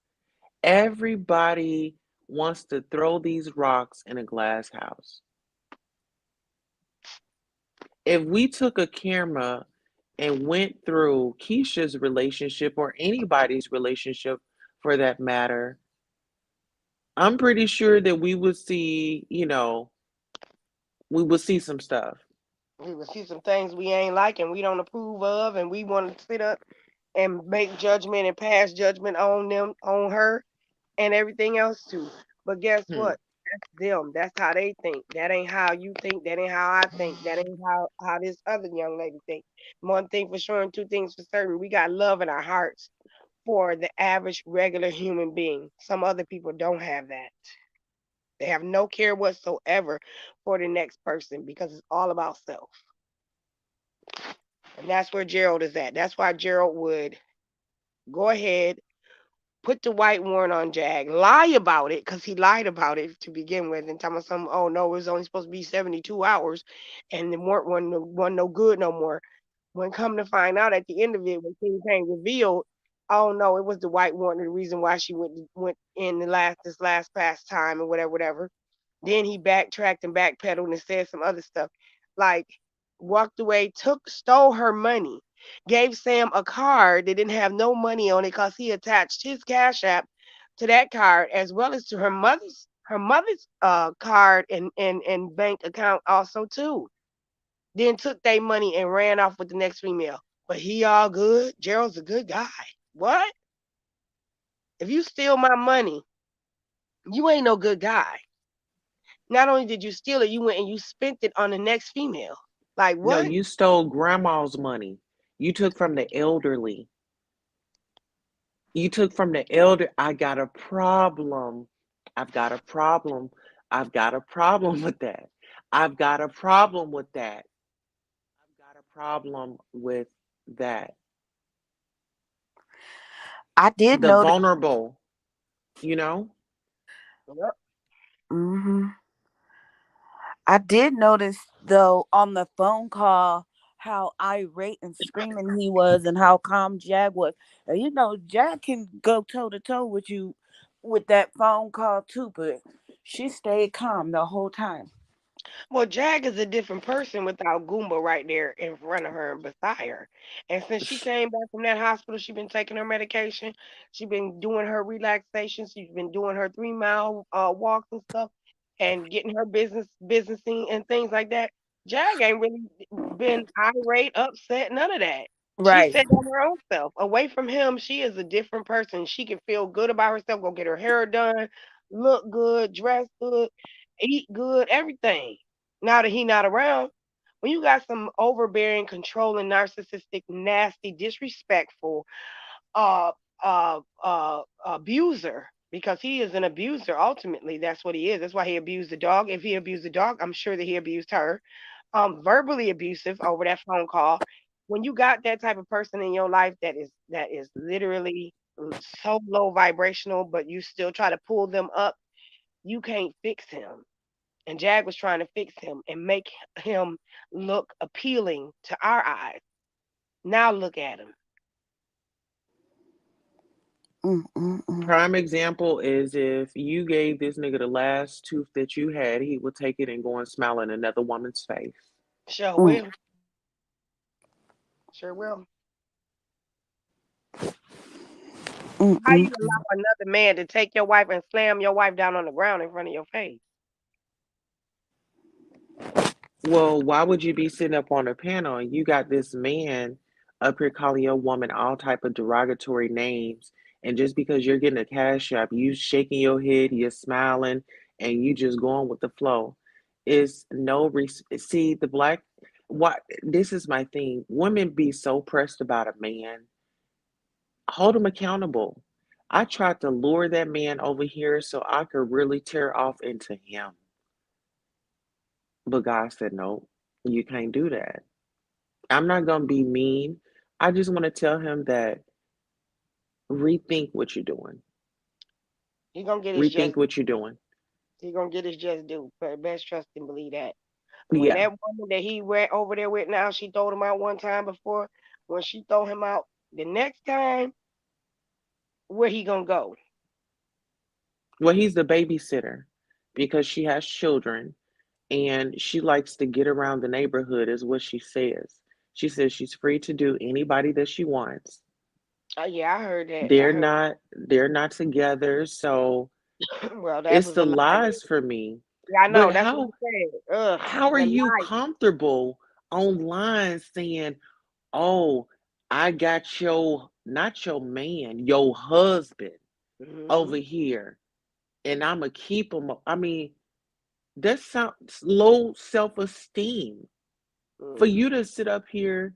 Everybody wants to throw these rocks in a glass house. If we took a camera and went through Keisha's relationship or anybody's relationship for that matter, I'm pretty sure that we would see, we would see some stuff. We will see some things we ain't like and we don't approve of, and we want to sit up and make judgment and pass judgment on them, on her, and everything else too. But guess Hmm. what? That's them. That's how they think. That ain't how you think. That ain't how I think. That ain't how this other young lady think. One thing for sure and two things for certain. We got love in our hearts for the average regular human being. Some other people don't have that. They have no care whatsoever for the next person because it's all about self. And that's where Gerald is at. That's why Gerald would go ahead, put the white warrant on Jag, lie about it, because he lied about it to begin with, and tell me some, oh no, it was only supposed to be 72 hours and the warrant wasn't no good no more. When come to find out at the end of it, when things came revealed, oh no, it was the white warrant, the reason why she went in this last past time and whatever, whatever. Then he backtracked and backpedaled and said some other stuff. Like walked away, stole her money, gave Sam a card that didn't have no money on it because he attached his Cash App to that card as well as to her mother's card and bank account also too. Then took their money and ran off with the next female. But he all good. Gerald's a good guy. What? If you steal my money, you ain't no good guy. Not only did you steal it, you went and you spent it on the next female. Like No, what? you stole grandma's money. You took from the elderly. You took from the elder. I got a problem. I've got a problem. I've got a problem with that. I've got a problem with that. I've got a problem with that. I did The notice. vulnerable, you know? Yep. Hmm. I did notice though on the phone call how irate and screaming he was and how calm Jag was. And Jag can go toe to toe with you with that phone call too, but she stayed calm the whole time. Well, Jag is a different person without Goomba right there in front of her and beside her. And since she came back from that hospital, she been taking her medication. She been doing her relaxation. She's been doing her 3 mile walks and stuff, and getting her businessing and things like that. Jag ain't really been irate, upset, none of that. She Right. said that her own self. Away from him, she is a different person. She can feel good about herself, go get her hair done, look good, dress good, eat good, everything. Now that he not around, when you got some overbearing, controlling, narcissistic, nasty, disrespectful, uh, abuser, because he is an abuser. Ultimately, that's what he is. That's why he abused the dog. If he abused the dog, I'm sure that he abused her. Verbally abusive over that phone call. When you got that type of person in your life that is literally so low vibrational, but you still try to pull them up, you can't fix him. And Jag was trying to fix him and make him look appealing to our eyes. Now look at him. Mm-mm-mm. Prime example is if you gave this nigga the last tooth that you had, he would take it and go and smile in another woman's face. Sure Mm, will. Sure will. How mm, you allow another man to take your wife and slam your wife down on the ground in front of your face? Well, why would you be sitting up on a panel and you got this man up here calling your woman all type of derogatory names, and just because you're getting a cash app, you shaking your head, you're smiling, and you just going with the flow. Is no see the black what this is my thing. Women be so pressed about a man. Hold him accountable. I tried to lure that man over here so I could really tear off into him. But God said, no, you can't do that. I'm not going to be mean. I just want to tell him that rethink what you're doing. He gonna get his Rethink just. what you're doing. He gonna get his just due. Best trust and believe that. When Yeah. that woman that he went over there with now, she throwed him out one time before. When she throw him out the next time, where he gonna go? Well, he's the babysitter because she has children and she likes to get around the neighborhood, is what she says. She says she's free to do anybody that she wants. Yeah, I heard that. I They're heard. not they're not together, so Well, that it's was the a lie. lies for me. Yeah, I But know. That's what he said. Ugh, how are the you lie. comfortable online saying, "Oh, I got your not your man, your husband over Hmm. here, and I'ma keep him." I mean, that sounds low self-esteem for Hmm. you to sit up here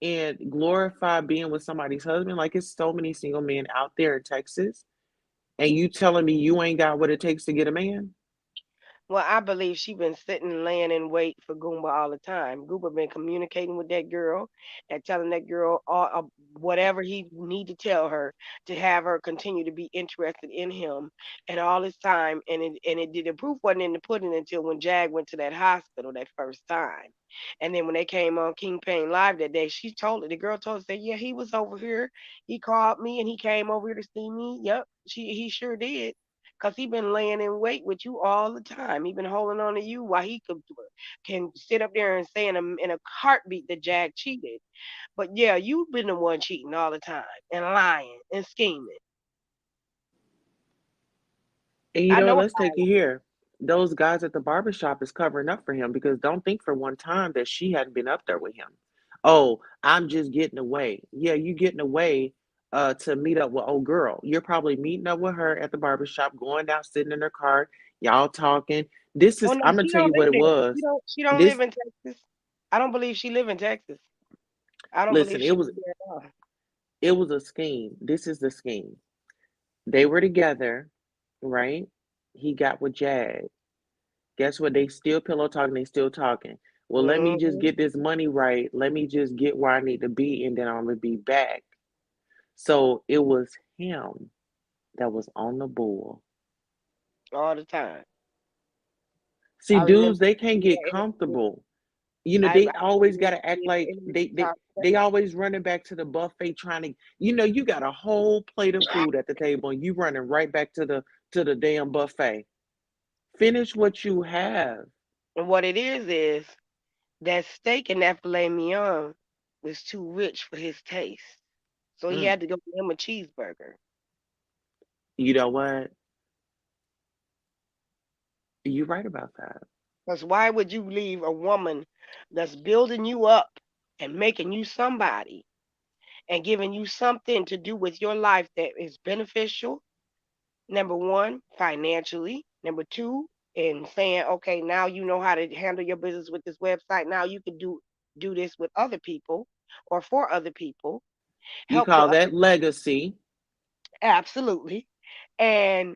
and glorify being with somebody's husband. Like it's so many single men out there in Texas, and you telling me you ain't got what it takes to get a man? Well, I believe she been sitting laying in wait for Goomba all the time. Goomba been communicating with that girl and telling that girl all, whatever he need to tell her to have her continue to be interested in him and all this time. And it did the proof wasn't in the pudding until when Jag went to that hospital that first time. And then when they came on King Payne Live that day, she told her, the girl told her, said, yeah, he was over here. He called me and he came over here to see me. Yep, he sure did. Cause he been laying in wait with you all the time. He been holding on to you while he can sit up there and say in a heartbeat that Jag cheated. But yeah, you've been the one cheating all the time and lying and scheming. And you I know what? know. Let's take it here. Those guys at the barbershop is covering up for him because don't think for one time that she hadn't been up there with him. Oh, I'm just getting away. Yeah, you getting away to meet up with old girl. You're probably meeting up with her at the barbershop, going down, sitting in her car, y'all talking. This Oh is no, I'm gonna she tell don't you live what it there. She was. don't. She don't live This in Texas. I don't believe she live in Texas. I don't believe listen, she live there at all. it was a scheme. This is the scheme. They were together, right? He got with Jag. Guess what? They still pillow talking, they still talking. Well, let me just Hmm. get this money right. Let me just get where I need to be, and then I'm gonna be back. So it was him that was on the bull. All the time. See, I remember dudes, they can't seeing get that interview. comfortable. You know, I they always remember gotta act seeing the like interview they from they top to they bottom. always running back to the buffet trying to, you got a whole plate of food at the table and you running right back to the damn buffet. Finish what you have. And what it is that steak and that filet mignon was too rich for his taste. So he Mm, had to go get him a cheeseburger. you know what? You're right about that. Because why would you leave a woman that's building you up and making you somebody and giving you something to do with your life that is beneficial? Number one, financially. Number two, in saying, okay, now you know how to handle your business with this website. Now you can do this with other people or for other people. You Help the call other. that legacy. Absolutely. And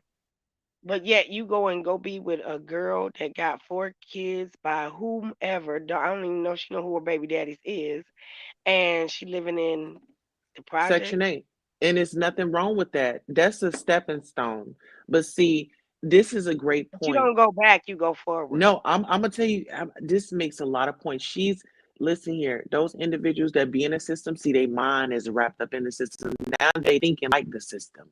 but yet you go be with a girl that got 4 kids by whomever. I don't even know if she know who her baby daddies is, and she living in the project. Section 8. And it's nothing wrong with that. That's a stepping stone. But see, this is a great But you point. don't go back, you go forward. No, I'm gonna tell you, this makes a lot of points. Listen here, those individuals that be in the system, see, their mind is wrapped up in the system. Now they thinking like the system.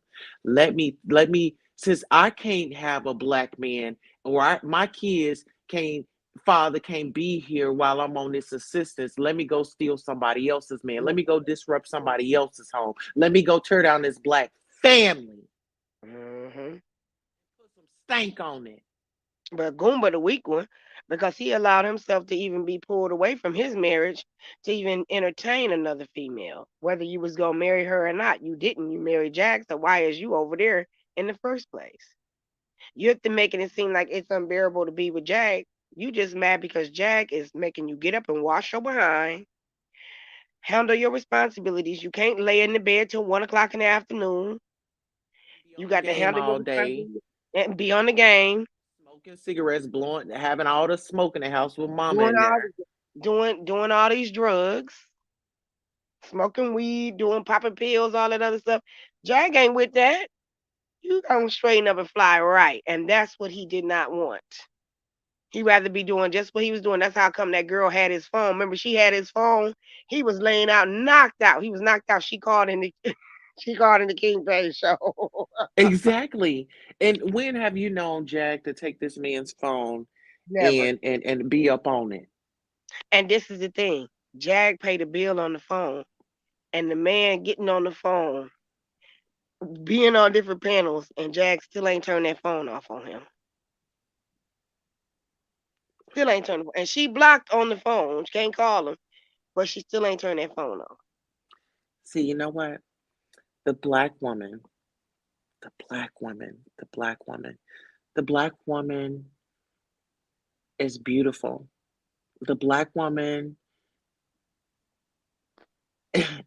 Since I can't have a black man, or my kids can't. father can't be here while I'm on this assistance. Let me go steal somebody else's man. Let me go disrupt somebody else's home. Let me go tear down this black family. Mm-hmm. Put some stank on it. But Goomba the weak one, because he allowed himself to even be pulled away from his marriage to even entertain another female. Whether you was gonna marry her or not, you didn't. You married Jack, so why is you over there in the first place? You have to making it seem like it's unbearable to be with Jack. You just mad because Jack is making you get up and wash your behind, handle your responsibilities. You can't lay in the bed till 1 o'clock in the afternoon. Be You on the got to game handle your all day, responsibilities and be on the game, smoking cigarettes, blowing, having all the smoke in the house with mama doing in all there. doing all these drugs, smoking weed, doing popping pills, all that other stuff. Jack ain't with that. You gonna straighten up and fly right, and that's what he did not want. He rather be doing just what he was doing. That's how come that girl had his phone. Remember, she had his phone. He was laying out, knocked out. He was knocked out. She called in the she called in the King Pay show. Exactly. And when have you known Jack to take this man's phone Never. and be up on it? And this is the thing. Jag paid a bill on the phone, and the man getting on the phone, being on different panels, and Jag still ain't turned that phone off on him. Still ain't turned. And she blocked on the phone. She can't call him, but she still ain't turned that phone off. See, you know what? The black woman, the black woman, the black woman, the black woman is beautiful. The black woman,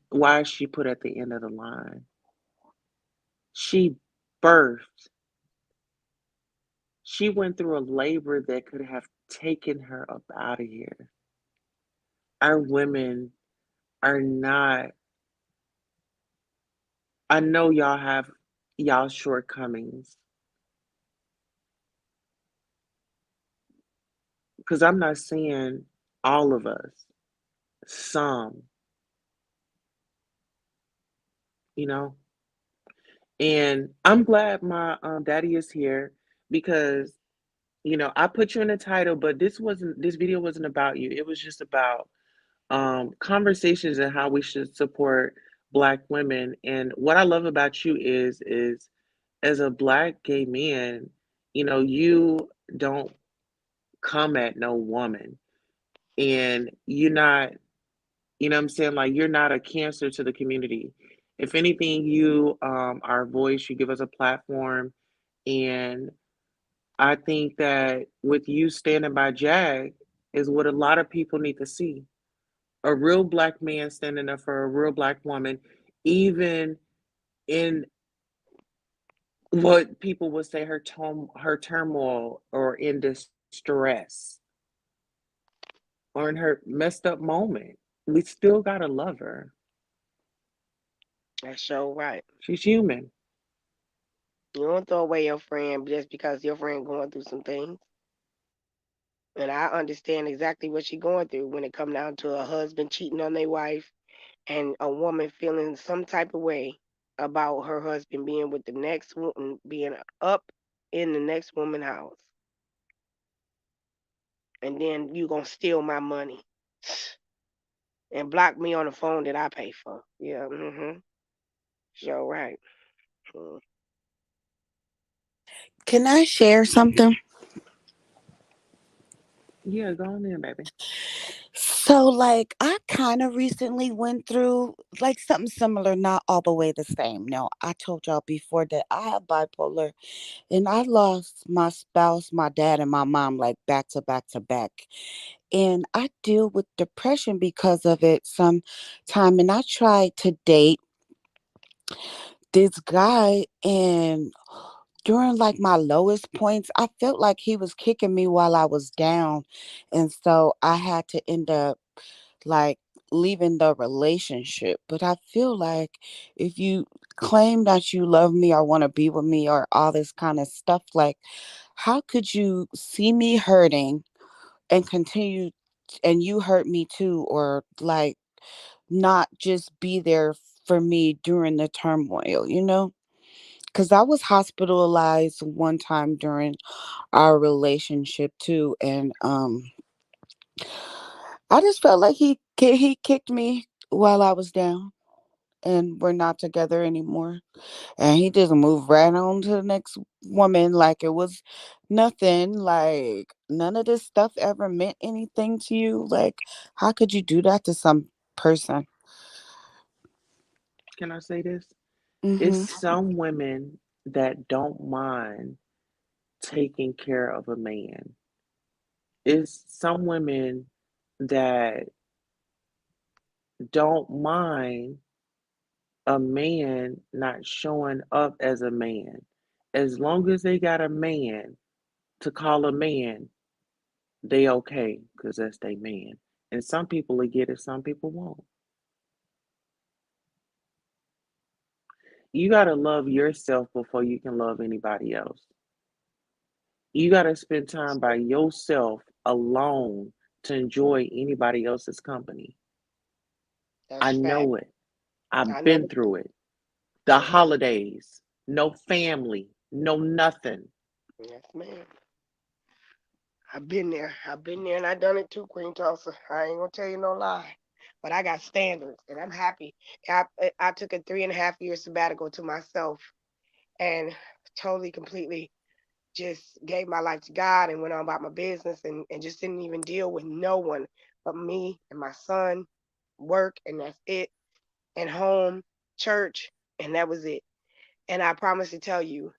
why is she put at the end of the line? She birthed, she went through a labor that could have taken her up out of here. Our women are not, I know y'all have y'all shortcomings, because I'm not saying all of us, some, you know. And I'm glad my daddy is here because I put you in the title, but this video wasn't about you. It was just about conversations and how we should support Black women. And what I love about you is as a Black gay man, you don't come at no woman, and you're not, what I'm saying, like, you're not a cancer to the community. If anything, you are a voice. You give us a platform, and I think that with you standing by Jag is what a lot of people need to see. A real Black man standing up for a real Black woman, even in what people would say her turmoil, or in distress, or in her messed up moment. We still gotta love her. That's so right. She's human. You don't throw away your friend just because your friend going through some things. And I understand exactly what she's going through when it come down to a husband cheating on their wife and a woman feeling some type of way about her husband being with the next woman, being up in the next woman's house, and then you gonna steal my money and block me on the phone that I pay for. Yeah, sure right. Mm. Can I share something? Yeah, go on in, baby. So, like, I kind of recently went through like something similar, not all the way the same. Now, I told y'all before that I have bipolar, and I lost my spouse, my dad, and my mom like back to back to back. And I deal with depression because of it sometime. And I tried to date this guy, and during like my lowest points, I felt like he was kicking me while I was down. And so I had to end up like leaving the relationship. But I feel like if you claim that you love me or want to be with me or all this kind of stuff, like, how could you see me hurting and continue and you hurt me too, or like not just be there for me during the turmoil, you know? Because I was hospitalized one time during our relationship too. And I just felt like he kicked me while I was down, and we're not together anymore. And he just moved right on to the next woman like it was nothing. Like none of this stuff ever meant anything to you. Like how could you do that to some person? Can I say this? It's Mhm. some women that don't mind taking care of a man. It's some women that don't mind a man not showing up as a man. As long as they got a man to call a man, they okay, because that's their man. And some people will get it, some people won't. You got to love yourself before you can love anybody else. You got to spend time by yourself alone to enjoy anybody else's company. I That's fact. know it. I've I know been the through it. The yes, holidays, no family, no nothing. yes, ma'am. I've been there. I've been there and I done it too, Queen Tulsa. I ain't gonna tell you no lie. But I got standards and I'm happy. I took a 3.5 year sabbatical to myself and totally, completely just gave my life to God and went on about my business and just didn't even deal with no one but me and my son, work, and that's it, and home, church, and that was it. And I promise to tell you,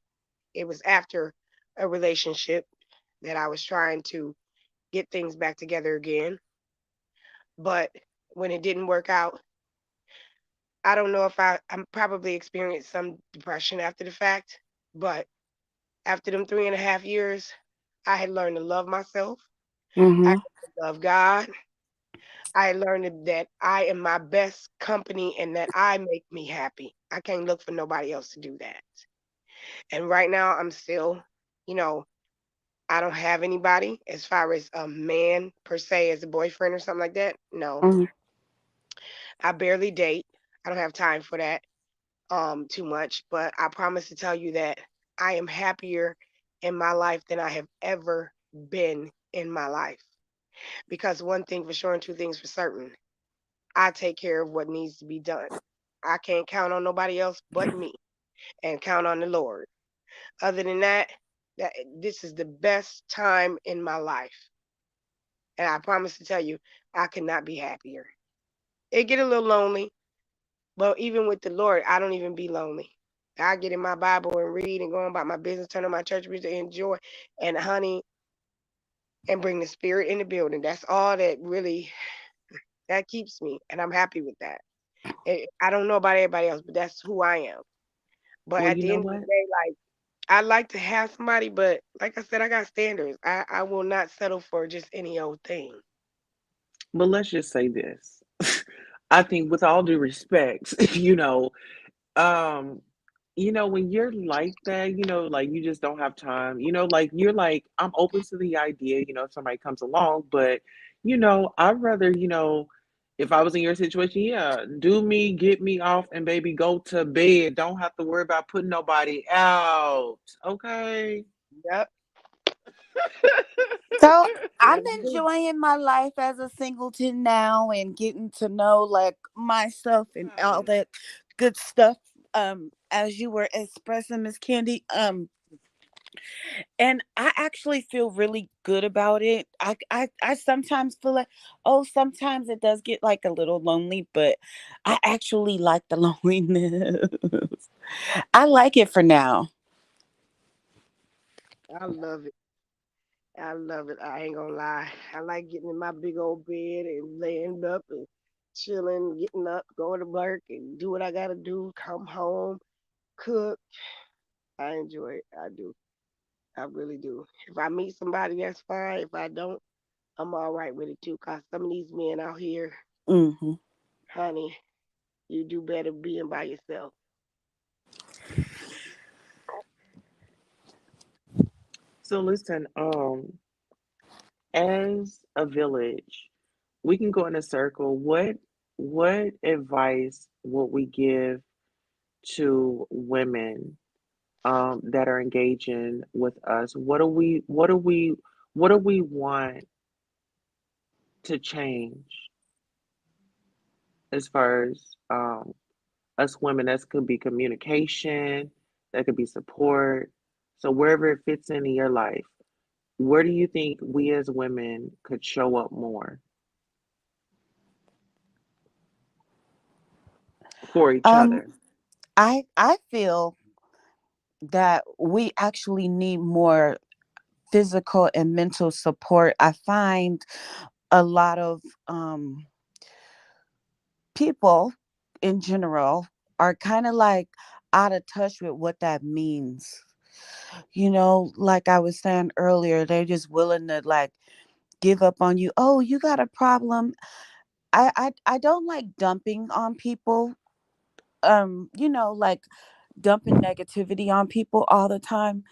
it was after a relationship that I was trying to get things back together again. But when it didn't work out, I don't know if I'm probably experienced some depression after the fact. But after them 3.5 years, I had learned to love myself. I Mhm. love God. I learned that I am my best company and that I make me happy. I can't look for nobody else to do that. And right now, I'm still, you know, I don't have anybody as far as a man per se as a boyfriend or something like that. No, Mhm. I barely date. I don't have time for that too much. But I promise to tell you that I am happier in my life than I have ever been in my life. Because one thing for sure and two things for certain, I take care of what needs to be done. I can't count on nobody else but me and count on the Lord. Other than that, this is the best time in my life. And I promise to tell you, I could not be happier. It get a little lonely, but even with the Lord, I don't even be lonely. I get in my Bible and read and go on about my business, turn on my church music, enjoy, and honey, and bring the spirit in the building. That's all that really that keeps me, and I'm happy with that. I don't know about everybody else, but that's who I am. But Well, at you the know end of the what? day, like I like to have somebody, but like I said, I got standards. I will not settle for just any old thing. But let's just say this. I think with all due respect, um, when you're like that, like you just don't have time, like you're like, I'm open to the idea, if somebody comes along, but I'd rather, if I was in your situation, yeah, do me, get me off, and baby, go to bed. Don't have to worry about putting nobody out. Okay. Yep, So I'm yes, do. enjoying my life as a singleton now and getting to know like myself and all Right. that good stuff. As you were expressing, Miss Candy. And I actually feel really good about it. I sometimes feel like, oh, sometimes it does get like a little lonely, but I actually like the loneliness. I like it for now. I love it. I love it. I ain't gonna lie. I like getting in my big old bed and laying up and chilling, getting up, going to work and do what I gotta do, come home, cook. I enjoy it. I do. I really do. If I meet somebody, that's fine. If I don't, I'm all right with it too. Cause some of these men out here, Hmm. honey, you do better being by yourself. So listen, as a village, we can go in a circle. What advice would we give to women that are engaging with us? What do we want to change as far as us women? That could be communication, that could be support. So wherever it fits in your life, where do you think we as women could show up more for each Um, other? I feel that we actually need more physical and mental support. I find a lot of people in general are kind of like out of touch with what that means. You know, like I was saying earlier, they're just willing to like give up on you. Oh, you got a problem. I don't like dumping on people. Like dumping negativity on people all the time.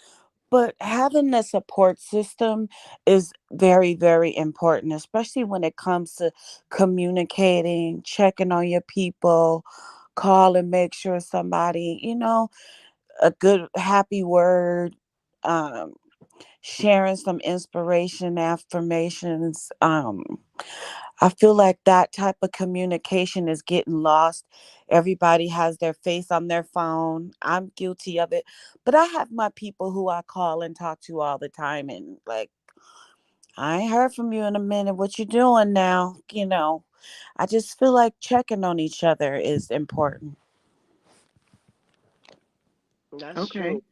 But having a support system is very, very important, especially when it comes to communicating, checking on your people, call and make sure somebody, a good, happy word, um, sharing some inspiration, affirmations. I feel like that type of communication is getting lost. Everybody has their face on their phone. I'm guilty of it. But I have my people who I call and talk to all the time and like, I ain't heard from you in a minute. What you doing now? I just feel like checking on each other is important. That's Okay. true.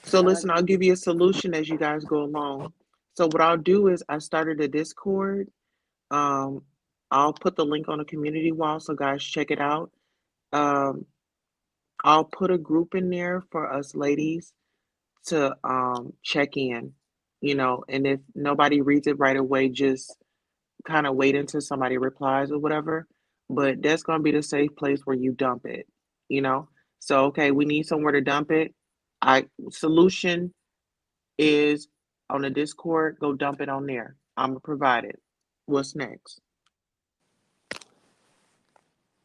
So I, listen, I'll give you a solution as you guys go along. So what I'll do is I started a Discord. Um, I'll put the link on the community wall so guys check it out. Um, I'll put a group in there for us ladies to check in, and if nobody reads it right away, just kind of wait until somebody replies or whatever. But that's gonna be the safe place where you dump it, you know. So okay, we need somewhere to dump it. I solution is on the Discord, go dump it on there. I'm gonna provide it. What's next?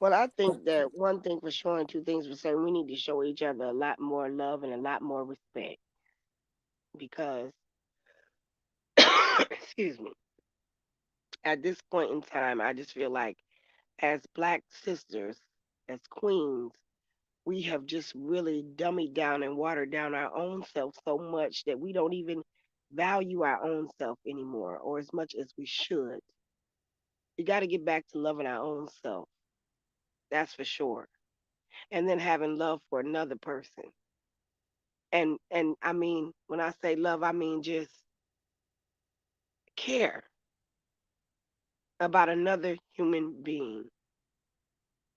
well, I think that one thing for sure and two things for certain, we need to show each other a lot more love and a lot more respect because, excuse me, at this point in time, I just feel like as Black sisters, as queens, we have just really dummied down and watered down our own self so much that we don't even value our own self anymore or as much as we should. We got to get back to loving our own self. That's for sure. And then having love for another person. And I mean, when I say love, I mean just care about another human being.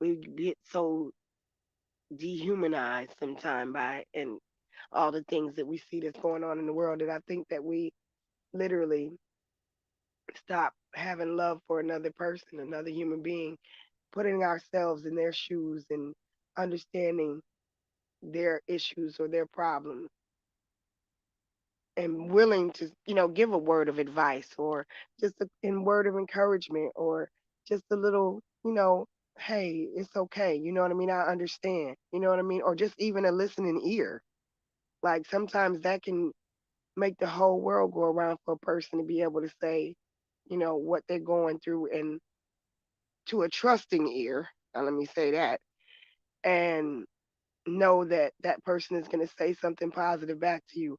We get so dehumanized sometimes by and all the things that we see that's going on in the world that I think that we literally stop having love for another person, another human being, putting ourselves in their shoes and understanding their issues or their problems and willing to, give a word of advice or just in word of encouragement or just a little, hey, it's okay. You know what I mean? I understand. You know what I mean? Or just even a listening ear. Like sometimes that can make the whole world go around for a person to be able to say, what they're going through and to a trusting ear. Let me say that. And know that that person is going to say something positive back to you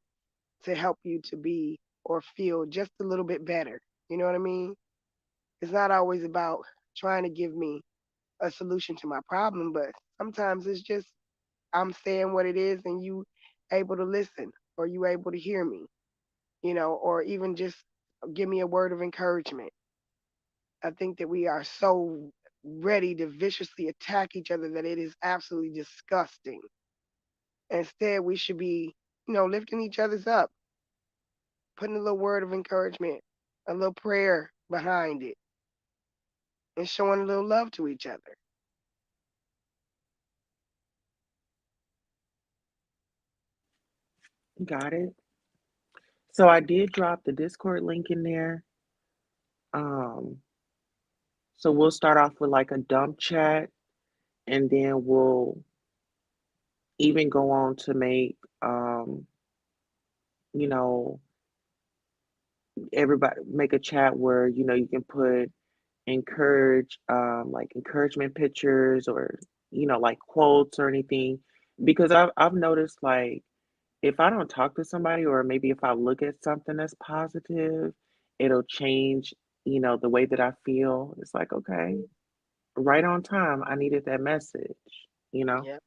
to help you to be or feel just a little bit better. You know what I mean? It's not always about trying to give me a solution to my problem, but sometimes it's just I'm saying what it is and you able to listen or you able to hear me, or even just give me a word of encouragement. I think that we are so ready to viciously attack each other that it is absolutely disgusting. Instead, we should be, lifting each other's up, putting a little word of encouragement, a little prayer behind it, and showing a little love to each other. Got it. So I did drop the Discord link in there. Um, so we'll start off with like a dump chat, and then we'll even go on to make you know, everybody make a chat where you can put encourage like encouragement pictures or like quotes or anything because I've noticed like if I don't talk to somebody or maybe if I look at something that's positive, it'll change, the way that I feel. It's like, okay, Mhm. right on time. I needed that message, you know? Yep.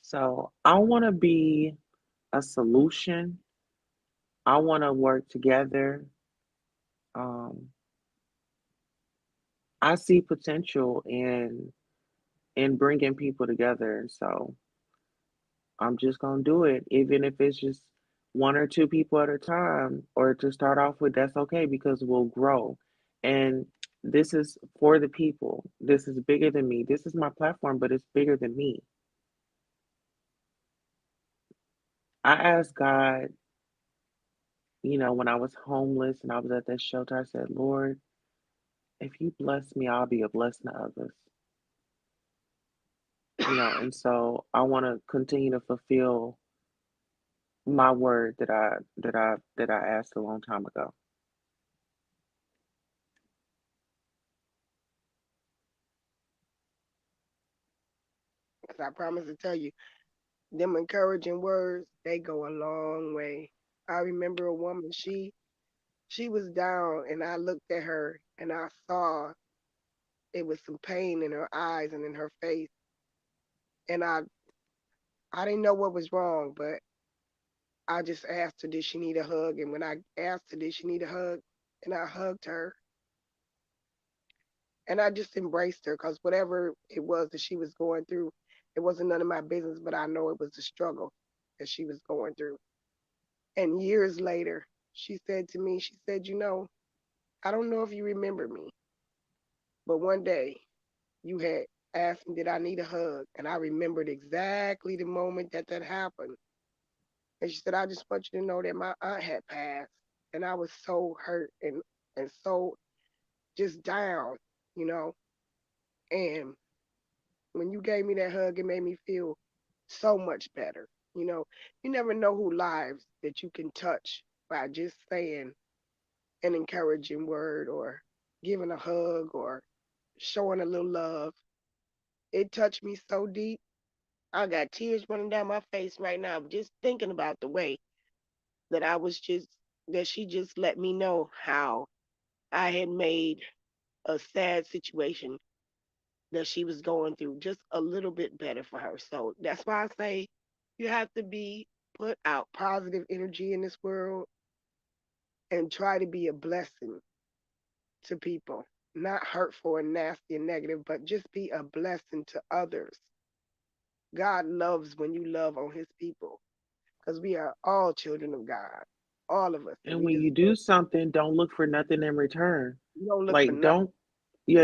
So I want to be a solution. I want to work together. Um, I see potential in bringing people together. So I'm just gonna do it, even if it's just one or two people at a time, or to start off with. That's okay because we'll grow. And this is for the people. This is bigger than me. This is my platform, but it's bigger than me. I asked God, when I was homeless and I was at that shelter, I said, Lord, if you bless me, I'll be a blessing to others. And so I want to continue to fulfill my word that I asked a long time ago. 'Cause I promise to tell you, them encouraging words, they go a long way. I remember a woman, she was down and I looked at her and I saw it was some pain in her eyes and in her face. And I didn't know what was wrong, but I just asked her did she need a hug, and when I asked her did she need a hug and I hugged her and I just embraced her because whatever it was that she was going through, it wasn't none of my business, but I know it was a struggle that she was going through. And years later, she said to me, she said, I don't know if you remember me, but one day you had asked me, did I need a hug? And I remembered exactly the moment that that happened. And she said, I just want you to know that my aunt had passed. And I was so hurt and so just down, you know. And when you gave me that hug, it made me feel so much better. You know, you never know who lives that you can touch by just saying an encouraging word or giving a hug or showing a little love. It touched me so deep. I got tears running down my face right now just thinking about the way that I was just, that she just let me know how I had made a sad situation that she was going through just a little bit better for her. So that's why I say you have to put out positive energy in this world and try to be a blessing to people. Not hurtful and nasty and negative, but just be a blessing to others. God loves when you love on his people because we are all children of God, all of us. And And we when you deserve, do something, don't look for nothing in return. we don't look for Like, nothing.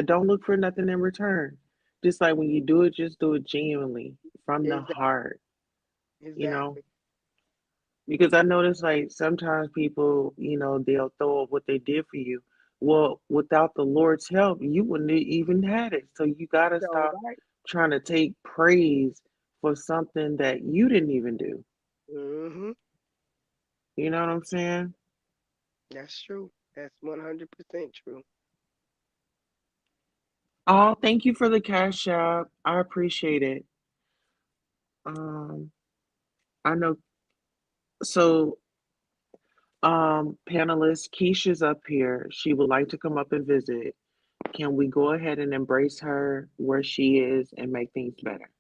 don't look for nothing in return. Just like when you do it, just do it genuinely from the Exactly. heart, you know? Exactly. Because I notice like sometimes people, they'll throw up what they did for you. Well, without the Lord's help, you wouldn't have even had it. So you got to So, stop right. trying to take praise for something that you didn't even do. Hmm. You know what I'm saying? That's true. That's 100% true. Oh, thank you for the cash app. I appreciate it. Um, I know. So, panelist Keisha's up here. She would like to come up and visit. Can we go ahead and embrace her where she is and make things better?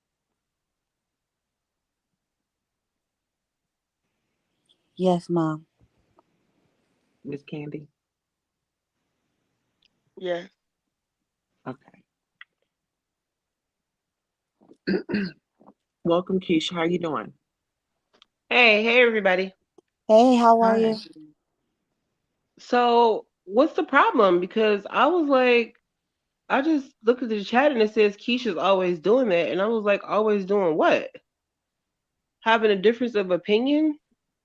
Yes, Mom. Miss Candy? Yeah. Okay. Welcome, Keisha. How you doing? Hey, everybody. Hey, how are Hi. you? So, what's the problem? Because I was like, I just looked at the chat and it says Keisha's always doing that, and I was like, always doing what? Having a difference of opinion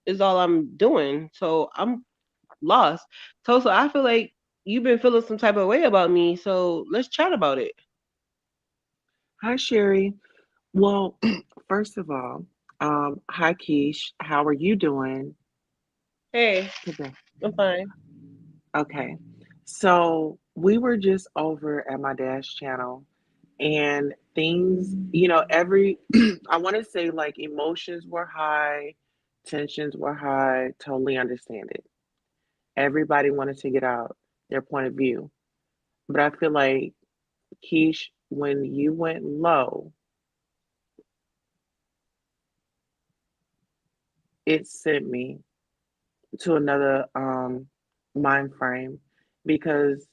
is all I'm doing. So I'm lost. So I feel like you've been feeling some type of way about me. So let's chat about it. Hi, Sherry. Well, first of all, hi, Keish. How are you doing Hey, today? I'm fine. Okay. So we were just over at my dad's channel, and things, every, I want to say like emotions were high, tensions were high, totally understand it. Everybody wanted to get out their point of view. But I feel like, Keish, when you went low, it sent me to another mind frame, because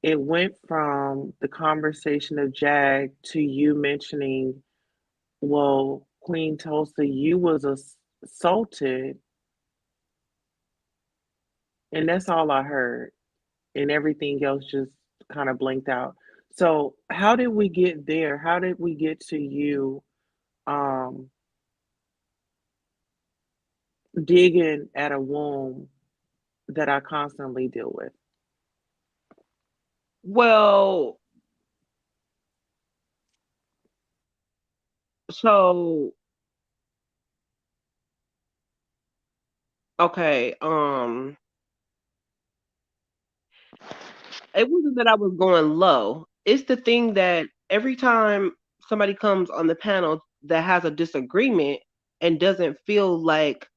it went from the conversation of Jag to you mentioning, well, Queen Tulsa, you was assaulted, and that's all I heard, and everything else just kind of blinked out. So how did we get there? How did we get to you um digging at a womb that I constantly deal with? Well, so okay, it wasn't that I was going low. It's the thing that every time somebody comes on the panel that has a disagreement and doesn't feel like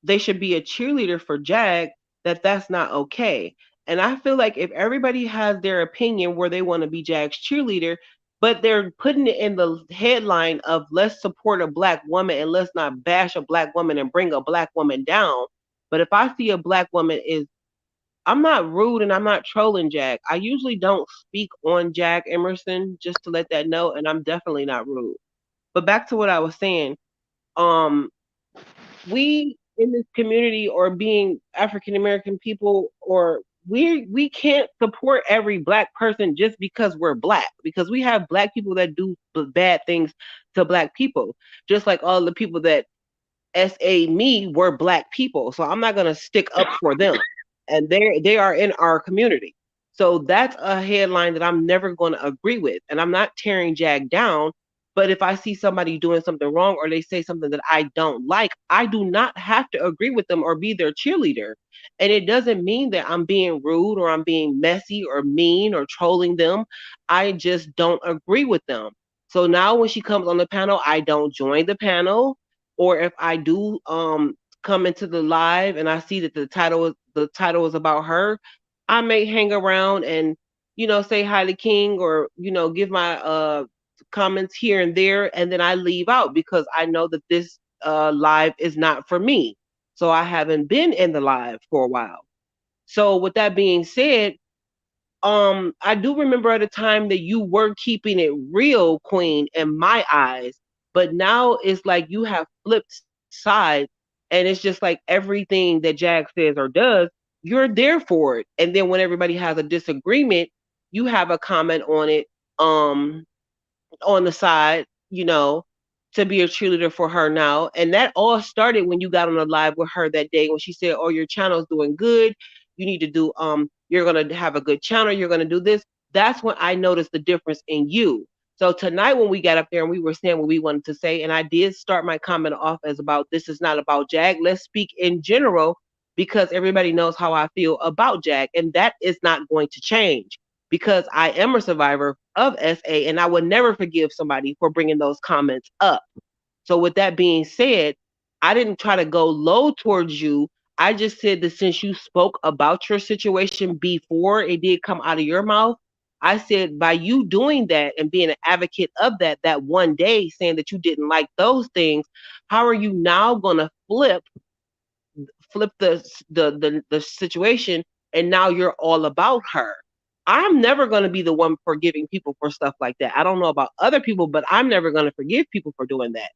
they should be a cheerleader for Jag, that's not okay. And I feel like if everybody has their opinion where they want to be Jag's cheerleader, but they're putting it in the headline of let's support a black woman and let's not bash a black woman and bring a black woman down. But if I see a black woman is, I'm not rude and I'm not trolling Jag. I usually don't speak on Jag Emerson, just to let that know, and I'm definitely not rude. But back to what I was saying, um, we in this community, or being African American people, or we can't support every black person just because we're black, because we have black people that do bad things to black people, just like all the people that SA me were black people. So I'm not gonna stick up for them. And they are in our community. So that's a headline that I'm never gonna agree with. And I'm not tearing Jag down. But if I see somebody doing something wrong or they say something that I don't like, I do not have to agree with them or be their cheerleader. And it doesn't mean that I'm being rude or I'm being messy or mean or trolling them. I just don't agree with them. So now when she comes on the panel, I don't join the panel, or if I do come into the live and I see that the title is about her, I may hang around and say hi to King, or give my comments here and there, and then I leave out because I know that this live is not for me. So I haven't been in the live for a while. So with that being said, I do remember at a time that you were keeping it real, Queen, in my eyes, but now it's like you have flipped sides, and it's just like everything that Jag says or does, you're there for it. And then when everybody has a disagreement, you have a comment on it. On the side, to be a cheerleader for her now. And that all started when you got on the live with her that day when she said, "Oh, your channel's doing good. You need to do you're gonna have a good channel, you're gonna do this." That's when I noticed the difference in you. So tonight when we got up there and we were saying what we wanted to say, and I did start my comment off as about this is not about Jag. Let's speak in general because everybody knows how I feel about Jag, and that is not going to change because I am a survivor of SA and I would never forgive somebody for bringing those comments up. So, with that being said, I didn't try to go low towards you. I just said that since you spoke about your situation before it did come out of your mouth, I said by you doing that and being an advocate of that one day saying that you didn't like those things, how are you now going to flip the situation, and now you're all about her? I'm never going to be the one forgiving people for stuff like that. I don't know about other people, but I'm never going to forgive people for doing that.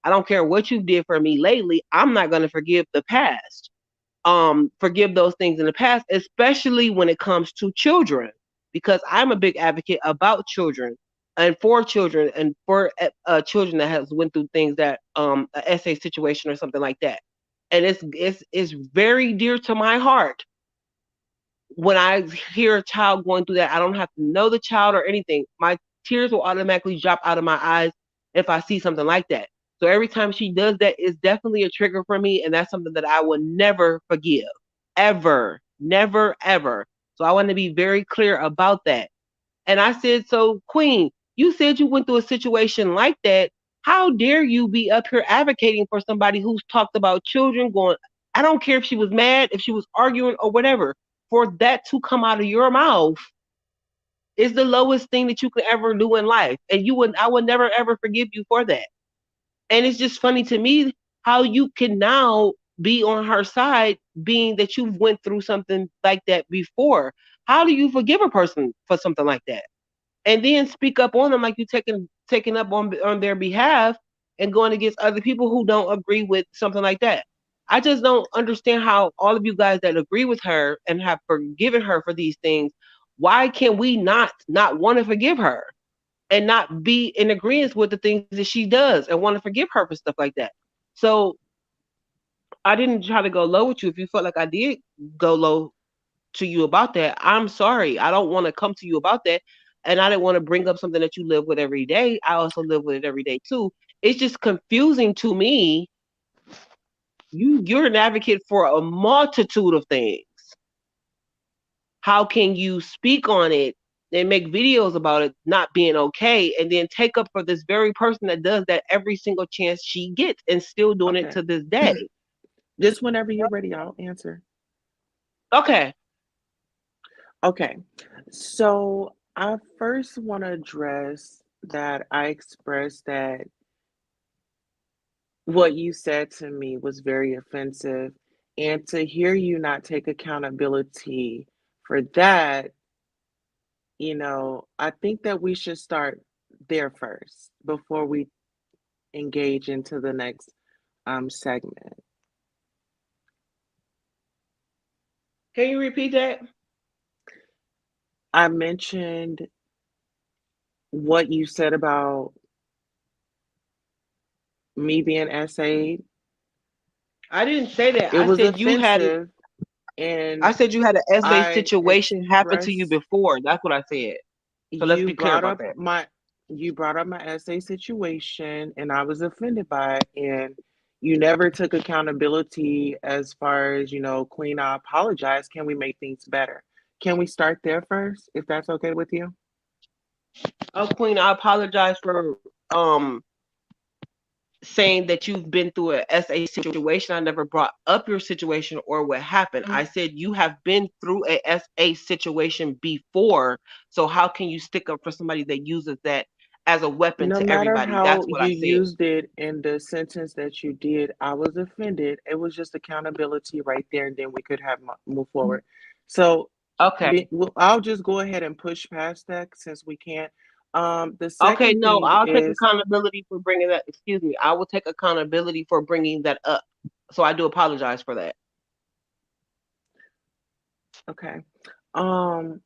I don't care what you did for me lately. I'm not going to forgive the past. Forgive those things in the past, especially when it comes to children, because I'm a big advocate about children and for children that has went through things that a essay situation or something like that. And it's very dear to my heart when I hear a child going through that. I don't have to know the child or anything. My tears will automatically drop out of my eyes if I see something like that. So every time she does that, it's definitely a trigger for me, and that's something that I will never forgive, ever, never, ever. So I want to be very clear about that. And I said, so Queen, you said you went through a situation like that. How dare you be up here advocating for somebody who's talked about children going, I don't care if she was mad, if she was arguing or whatever, for that to come out of your mouth is the lowest thing that you could ever do in life. And I would never ever forgive you for that. And it's just funny to me how you can now be on her side, being that you've went through something like that before. How do you forgive a person for something like that? And then speak up on them like you taking up on their behalf and going against other people who don't agree with something like that. I just don't understand how all of you guys that agree with her and have forgiven her for these things, why can we not want to forgive her and not be in agreement with the things that she does and want to forgive her for stuff like that? So I didn't try to go low with you. If you felt like I did go low to you about that, I'm sorry. I don't want to come to you about that. And I didn't want to bring up something that you live with every day. I also live with it every day too. It's just confusing to me. You're an advocate for a multitude of things. How can you speak on it and make videos about it not being okay and then take up for this very person that does that every single chance she gets and still doing it Okay. to this day? Just whenever you're ready, I'll answer. Okay. Okay. So I first want to address that I expressed that what you said to me was very offensive. And to hear you not take accountability for that, I think that we should start there first before we engage into the next segment. Can you repeat that? I mentioned what you said about me being essayed. I didn't say that. It was offensive, and I said you had an essay I situation happen to you expressed before. That's what I said. So let's you be clear brought about up that. my you brought up my essay situation, and I was offended by it, and you never took accountability as far as, Queen, I apologize. Can we make things better? Can we start there first, if that's okay with you? Oh, Queen, I apologize for saying that you've been through an SA situation. I never brought up your situation or what happened. I said you have been through a SA situation before. So how can you stick up for somebody that uses that as a weapon No to matter everybody? That's how what I you said. used it in the sentence that you did, I was offended. It was just accountability right there, and then we could have move forward. So Okay. well, I'll just go ahead and push past that since we can't. The Okay, second no, thing I'll take is, accountability for bringing that. Excuse me. I will take accountability for bringing that up. So I do apologize for that. okay. Um,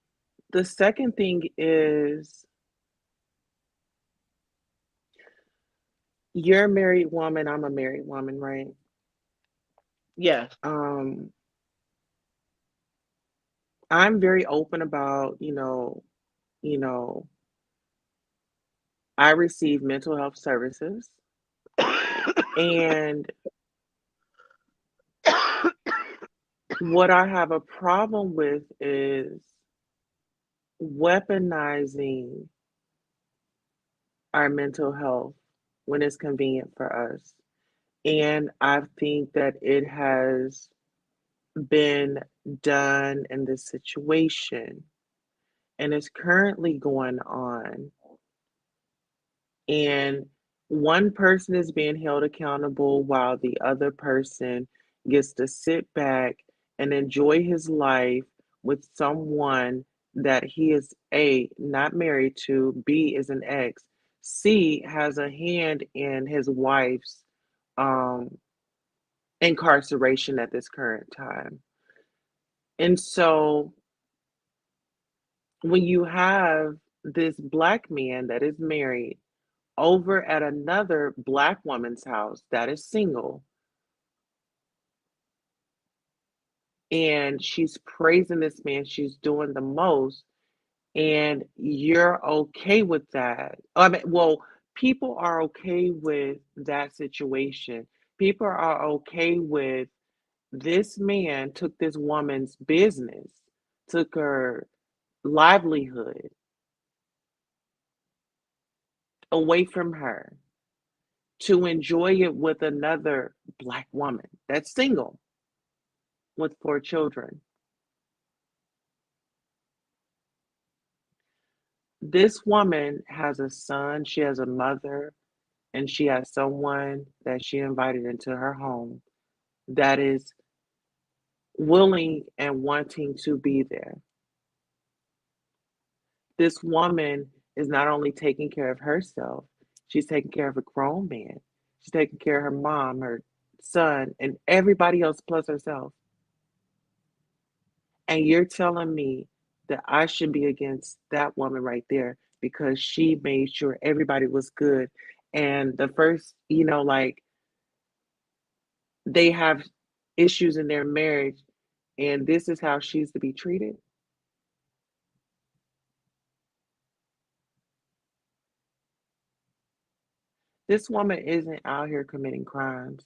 the second thing is, you're a married woman, I'm a married woman, right? Yes. Um, I'm very open about, you know, I receive mental health services, and what I have a problem with is weaponizing our mental health when it's convenient for us. And I think that it has been done in this situation and is currently going on. And one person is being held accountable while the other person gets to sit back and enjoy his life with someone that he is A, not married to, B, is an ex, C, has a hand in his wife's um, incarceration at this current time. And so when you have this black man that is married over at another black woman's house that is single, and she's praising this man, she's doing the most, and you're okay with that. I mean, well, people are okay with that situation. People are okay with this man took this woman's business took her livelihood away from her to enjoy it with another black woman that's single with 4 children. This woman has a son, she has a mother, and she has someone that she invited into her home that is willing and wanting to be there. This woman is not only taking care of herself, she's taking care of a grown man. She's taking care of her mom, her son, and everybody else plus herself. And you're telling me that I should be against that woman right there because she made sure everybody was good. And the first, like they have issues in their marriage, and this is how she's to be treated. This woman isn't out here committing crimes.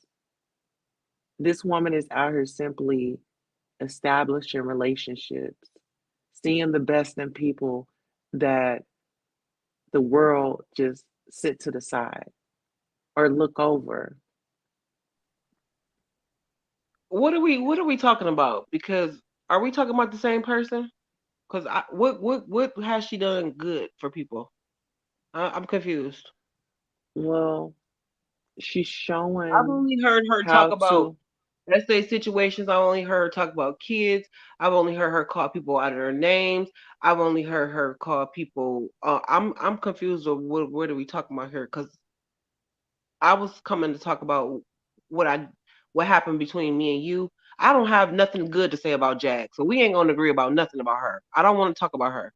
This woman is out here simply establishing relationships, seeing the best in people that the world just sit to the side or look over. What are we talking about? Because are we talking about the same person? Because what has she done good for people? I'm confused. Well, she's I've showing only heard her talk how about, to, let's say, situations. I've only heard her talk about kids. I've only heard her call people out of their names. I've only heard her call people. I'm confused of what are we talking about here? Because I was coming to talk about what I what happened between me and you. I don't have nothing good to say about Jag, so we ain't gonna agree about nothing about her. I don't want to talk about her.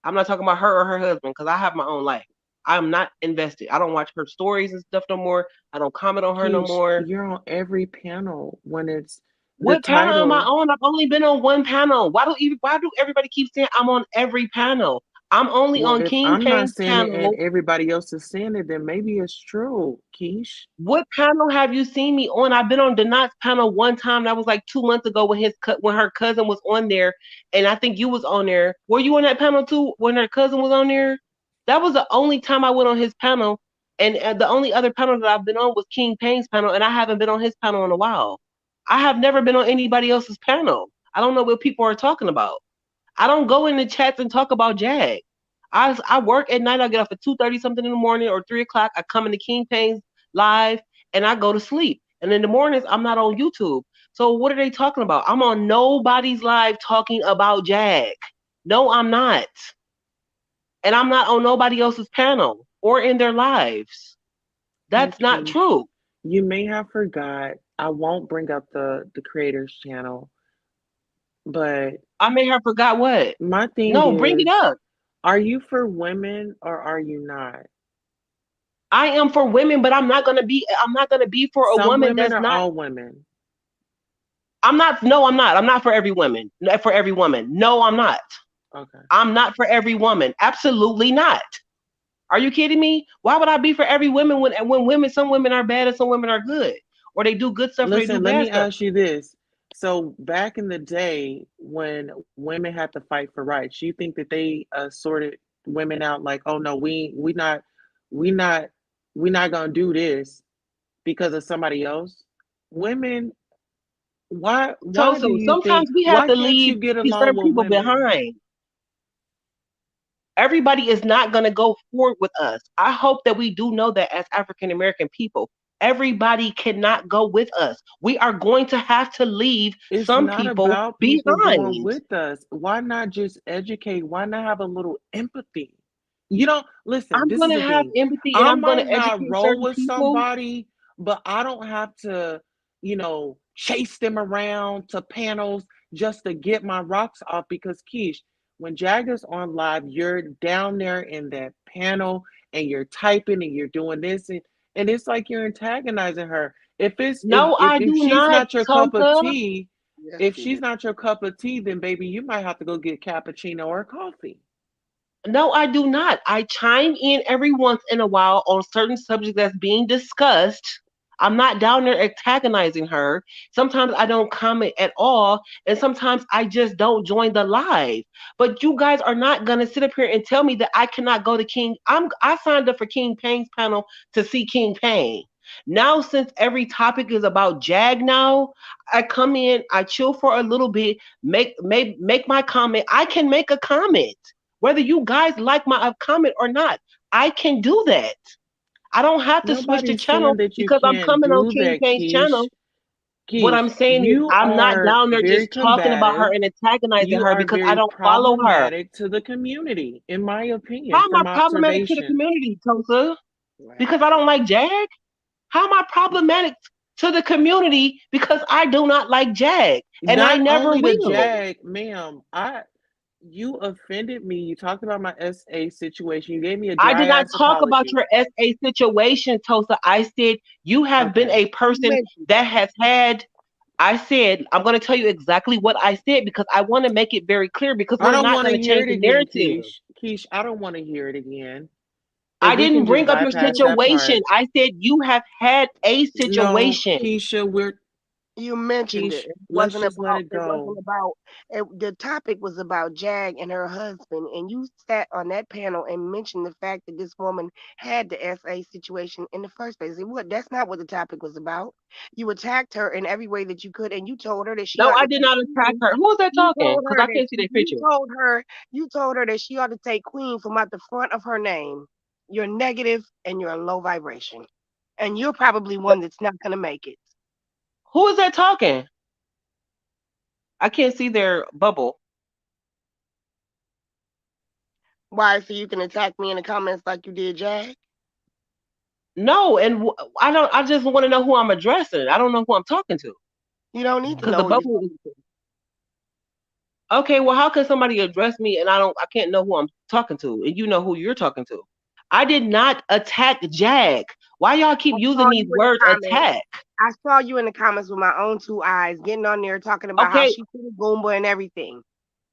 I'm not talking about her or her husband because I have my own life. I'm not invested. I don't watch her stories and stuff no more. I don't comment on her no Keish, more. you're on every panel when it's the What panel am I title. on? I've only been on one panel. Why do everybody keep saying I'm on every panel? I'm only Well, on if King I'm not Payne's saying it and panel. everybody else is saying it, then maybe it's true, Keish. What panel have you seen me on? I've been on Donat's panel one time. That was like 2 months ago when her cousin was on there, and I think you was on there. Were you on that panel too when her cousin was on there? That was the only time I went on his panel, and the only other panel that I've been on was King Payne's panel, and I haven't been on his panel in a while. I have never been on anybody else's panel. I don't know what people are talking about. I don't go in the chats and talk about Jag. I work at night. I get off at 2:30 something in the morning or 3 o'clock. I come into King Payne's live and I go to sleep. And in the mornings, I'm not on YouTube. So what are they talking about? I'm on nobody's live talking about Jag. No, I'm not. And I'm not on nobody else's panel or in their lives. Well, That's not Keish, true. you may have forgot. I won't bring up the creators channel, but I may have forgot what. my thing No, bring it is, up. are you for women or are you not? I am for women, but I'm not gonna be for a Some woman women that's or not. all women? I'm not. No, I'm not. I'm not for every woman. For every woman. No, I'm not. Okay. I'm not for every woman. Absolutely not. Are you kidding me? Why would I be for every woman when women, some women are bad and some women are good, or they do good stuff or they do Listen, let bad me stuff? ask you this. So back in the day when women had to fight for rights, you think that they sorted women out like, oh no, we not we not gonna do this because of somebody else? Women, why do So you think sometimes we have why to can't leave you get these along certain with people women? behind. Everybody is not going to go forward with us. I hope that we do know that as African American people, everybody cannot go with us. We are going to have to leave It's some not people about people going behind. with us. Why not just educate? Why not have a little empathy? You don't listen, I'm this going is to the have thing. empathy and I I'm going might to not educate roll certain with people. somebody, but I don't have to, chase them around to panels just to get my rocks off because Keish, when Jagger's on live, you're down there in that panel and you're typing and you're doing this and it's like you're antagonizing her. If it's No, I if do she's not, not your cup of Tulsa. tea, Yes, if he she's did. not your cup of tea, then baby, you might have to go get cappuccino or coffee. No, I do not. I chime in every once in a while on certain subjects that's being discussed. I'm not down there antagonizing her. Sometimes I don't comment at all, and sometimes I just don't join the live. But you guys are not gonna sit up here and tell me that I cannot go to King. I signed up for King Payne's panel to see King Payne. Now, since every topic is about Jag now, I come in, I chill for a little bit, make my comment. I can make a comment. Whether you guys like my comment or not, I can do that. I don't have to switch the Nobody's channel saying that you because I'm can't coming on do King that, Payne's channel. Keish. What I'm Keish, saying is you I'm not are down there very just talking about her combative. and antagonizing You her are because I very don't follow her. problematic to the community, in my How opinion, am I from problematic to the observations. community, Tulsa? Because I Wow. don't like Jag? How am I problematic to the community because I do not like Jag and I Not never only the will? Jag, ma'am, you offended me. You talked about my SA situation. You gave me a I dry did not ass talk about apology. your SA situation, Tulsa. I said you have been Okay. a You person mentioned that has had. I said, I'm going to tell you exactly what I said because I want to make it very clear because I we're don't not want going to to hear change it the again, narrative. Keish. Keish, I don't want to hear it again. If I we can didn't just bring up your bypass that situation. part. I said you have had a No, situation. Keisha, you mentioned it. Keish, let's just let it It wasn't go. about the topic was about Jag and her husband, and you sat on that panel and mentioned the fact that this woman had the SA situation in the first place. That's not what the topic was about. You attacked her in every way that you could, and you told her that she No, ought I to did take not attack Queen. her. Who was that You talking? told Because her I that can't see their picture. you told her that she ought to take Queen from out the front of her name. You're negative and you're a low vibration, and you're probably one that's not gonna make it. Who is that talking? I can't see their bubble. Why? So you can attack me in the comments like you did, Jag? No, and I don't. I just want to know who I'm addressing. I don't know who I'm talking to You don't need to because the know who you're bubble is talking to. okay. Well, how can somebody address me and I don't? I can't know who I'm talking to, and you know who you're talking to. I did not attack Jag. Why y'all keep I using saw these you in the words comments. attack? I saw you in the comments with my own two eyes, getting on there talking about how Okay, she treated Goomba and everything.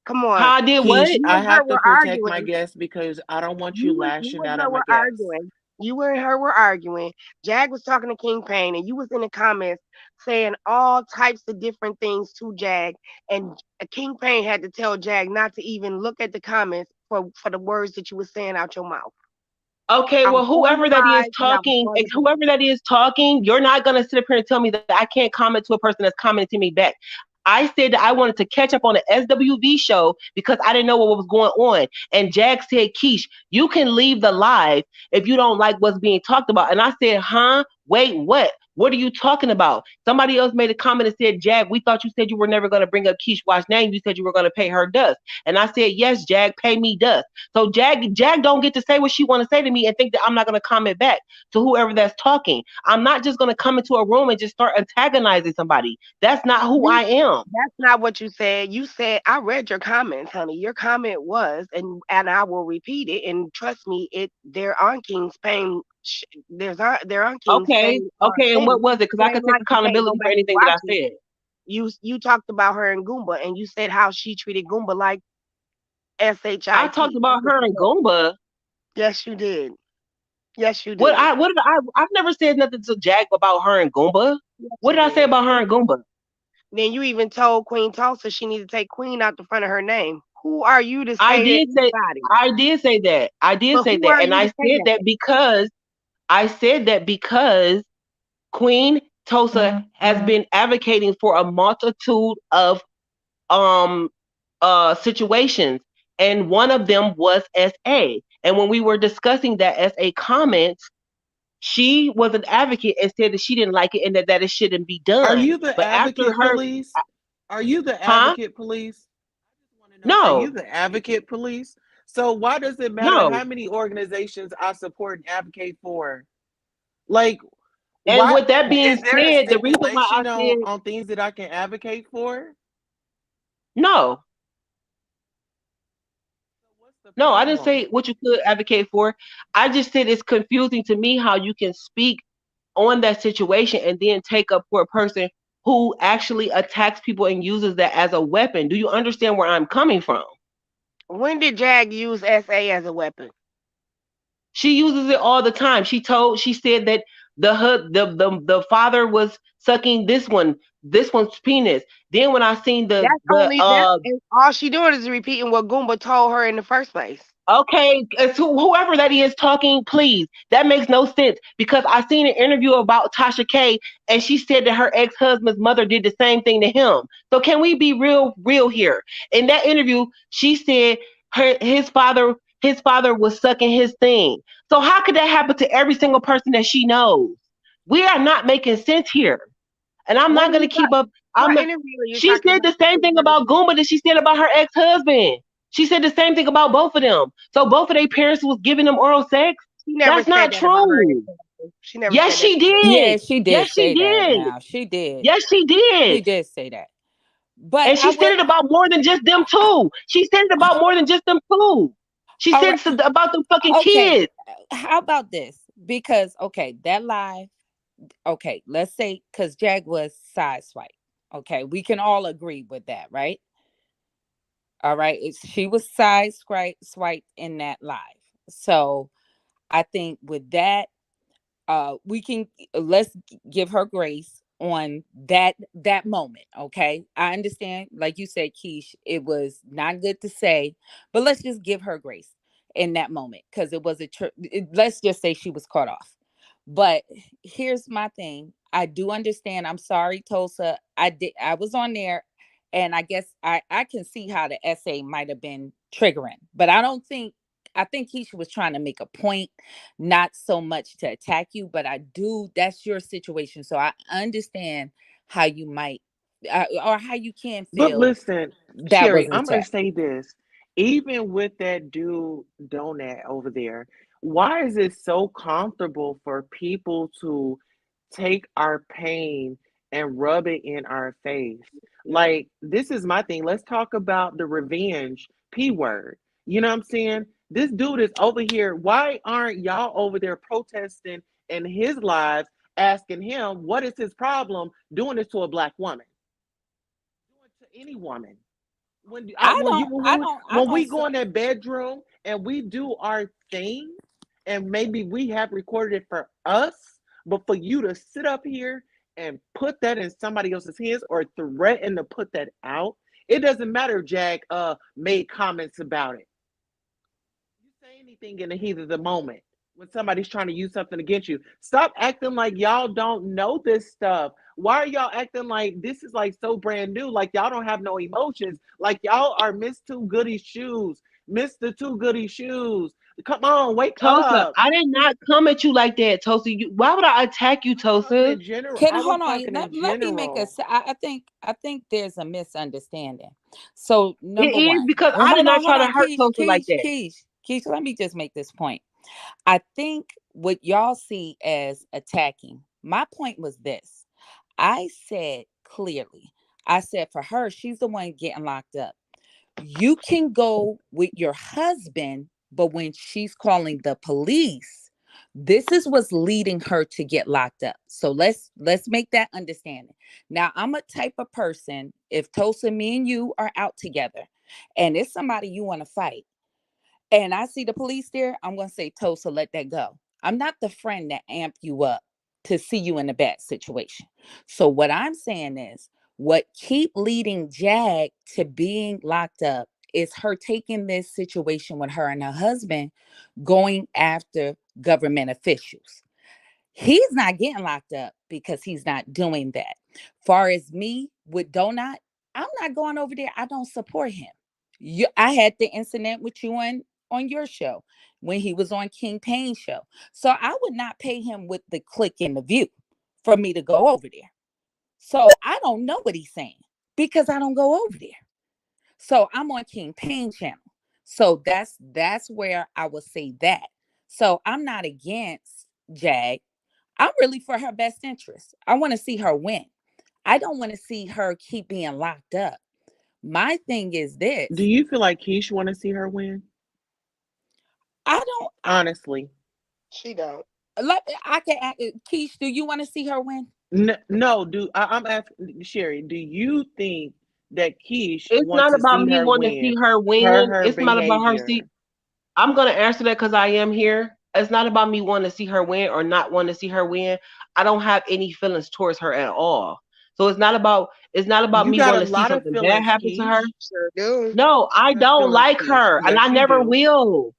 Come on. how I did Keish, what? You I and her have to were protect my arguing. guests because I don't want you You lashing and out her at my were guests. arguing. You and her were arguing. Jag was talking to King Payne, and you was in the comments saying all types of different things to Jag. And King Payne had to tell Jag not to even look at the comments for the words that you were saying out your mouth. Okay, I was well, on the whoever that is live and I was talking, on the panel. whoever that is talking, you're not gonna sit up here and tell me that I can't comment to a person that's commenting to me back. I said that I wanted to catch up on the SWV show because I didn't know what was going on. And Jag said, Keish, you can leave the live if you don't like what's being talked about. And I said, huh? Wait, what? What are you talking about? Somebody else made a comment and said, Jag, we thought you said you were never going to bring up Keish Watts' name. You said you were going to pay her dust. And I said, yes, Jag, pay me dust. So Jag don't get to say what she want to say to me and think that I'm not going to comment back to whoever that's talking. I'm not just going to come into a room and just start antagonizing somebody. That's not who You I am. That's not what you said. You said I read your comments, honey. Your comment was, and I will repeat it. And trust me, they're on King's Pain. They're on King's Okay, Pain okay, and what thing. was it? Because You I could ain't take like you can't go accountability for back and anything that watch I it. said. You talked about her and Goomba, and you said how she treated Goomba like I talked shit. That's about what her you and said. Goomba. Yes, you did. Yes, you What did. I what did I've never said nothing to Jag about her and Goomba. Yes, What you did I say did. about her and Goomba? Then you even told Queen Tulsa she needed to take Queen out the front of her name. Who are you to I say to did say anybody? I did say that. I did But say who that. are And you I to say said that? that because Queen Tulsa has been advocating for a multitude of um situations, and one of them was SA. And when we were discussing that SA comment, she was an advocate and said that she didn't like it and that it shouldn't be Are done. you the But after advocate her, police? Are you the huh? advocate police? I just want to know, are you No, the advocate police? So why does it matter no. how many organizations I support and advocate for? Like, And why with that being is there a said, the reason why I stipulation said on things that I can advocate for? no, So what's the no, I didn't problem? say what you could advocate for. I just said it's confusing to me how you can speak on that situation and then take up for a person who actually attacks people and uses that as a weapon. Do you understand where I'm coming from? When did Jag use SA as a weapon? She uses it all the time. She said that The father was sucking this one's penis. Then when I seen That's and all she doing is repeating what Goomba told her in the first place. okay, it's whoever that is talking, please. That makes no sense because I seen an interview about Tasha K, and she said that her ex husband's mother did the same thing to him. So can we be real here? In that interview, she said his father was sucking his thing. So how could that happen to every single person that she knows? We are not making sense here, and I'm What not are going you to keep up. I'm what not. interview are you She talking said about? the same thing about Goomba that she said about her ex husband. She said the same thing about both of them. So both of their parents was giving them oral sex. She never That's said not that about her true. ex-husband. She never Yes, said that she about her. Yeah, did. she Yes, did she say that. did. Now she did. Yes, she She did. did say that. But And I she said would. it about more than just them two. She said it about more than just them two. She All said right. about them fucking Okay. kids. How about this? Because okay, that lie. Okay, let's say because Jag was side swipe. Okay, we can all agree with that, right? All right, she was side swiped in that live. So I think with that, we can let's give her grace on that moment. Okay, I understand, like you said, Keish, it was not good to say, but let's just give her grace in that moment because it was let's just say she was caught off. But here's my thing, I do understand. I'm sorry, Tulsa, I was on there, and I guess I can see how the essay might have been triggering, but I think Keisha was trying to make a point, not so much to attack you, but I do. That's your situation, so I understand how you might, or how you can But feel listen, that Sherry, was an I'm gonna attack. say this. Even with that dude donut over there, why is it so comfortable for people to take our pain and rub it in our face? Like, this is my thing. Let's talk about the revenge P word. You know what I'm saying? This dude is over here. Why aren't y'all over there protesting in his lives, asking him what is his problem doing this to a black woman? Do it to any woman. I When don't we go in that bedroom and we do our thing, and maybe we have recorded it for us, but for you to sit up here and put that in somebody else's hands or threaten to put that out, it doesn't matter. Jag made comments about it. You say anything in the heat of the moment when somebody's trying to use something against you. Stop acting like y'all don't know this stuff. Why are y'all acting like this is like so brand new? Like y'all don't have no emotions. Like y'all are Miss Two Goody Shoes. Mr. Two Goody Shoes. Come on, wake Tulsa, up. I did not come at you like that, Tulsa. Why would I attack you, I'm talking Tulsa? in general. can I was hold on. talking in Let me make general. I think there's a misunderstanding. So It number is one, because I did not try hold to on, hurt Tulsa like that. Keish. Let me just make this point. I think what y'all see as attacking, my point was this. I said clearly, I said for her, she's the one getting locked up. You can go with your husband, but when she's calling the police, this is what's leading her to get locked up. So let's make that understanding. Now, I'm a type of person, if Tosa, me and you are out together and it's somebody you want to fight, and I see the police there, I'm going to say, Tosa, let that go. I'm not the friend that amp you up to see you in a bad situation. So what I'm saying is, what keep leading Jag to being locked up is her taking this situation with her and her husband going after government officials. He's not getting locked up because he's not doing that. Far as me with Donut, I'm not going over there. I don't support him. I had the incident with you on your show when he was on King Payne's show. So I would not pay him with the click and the view for me to go over there. So I don't know what he's saying because I don't go over there. So I'm on King Payne channel. So that's where I would say that. So I'm not against Jag. I'm really for her best interest. I want to see her win. I don't want to see her keep being locked up. My thing is Do this. you feel like Keish want to see her win? I don't. Honestly. She don't. I can ask Keish. Do you want to see her win? No, I'm asking Sherry, do you think that Keish It's wants not to about see me her wanting to see win her per win. her It's not about her see. behavior? I'm gonna answer that because I am here. It's not about me wanting to see her win or not wanting to see her win. I don't have any feelings towards her at all. So it's not about You me got a wanting to see lot of something bad feelings, happen to her. Keish. Sure do. No, I You have don't feelings, like Keish. her, and I Yes, you never do. will.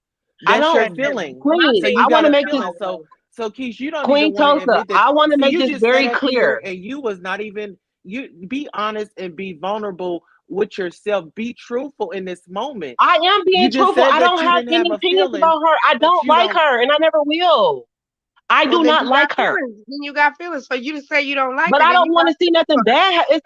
I That's your don't, feeling. My So Queen. you I thing got want a to is, make this feeling. So Keish, you don't even Queen want to Tulsa. admit that. I want to See, make you this just sat very up here clear. and you was not even you be honest and be vulnerable with yourself. Be truthful in this moment. I am You being just truthful. said I that don't you have didn't have any a opinions feeling, about her. I but don't you like don't her, and I never will. I well, do then not you got like her. feelings. Then you got feelings. For you to say you don't like But her, I then don't you want got to see feelings nothing for her. bad. It's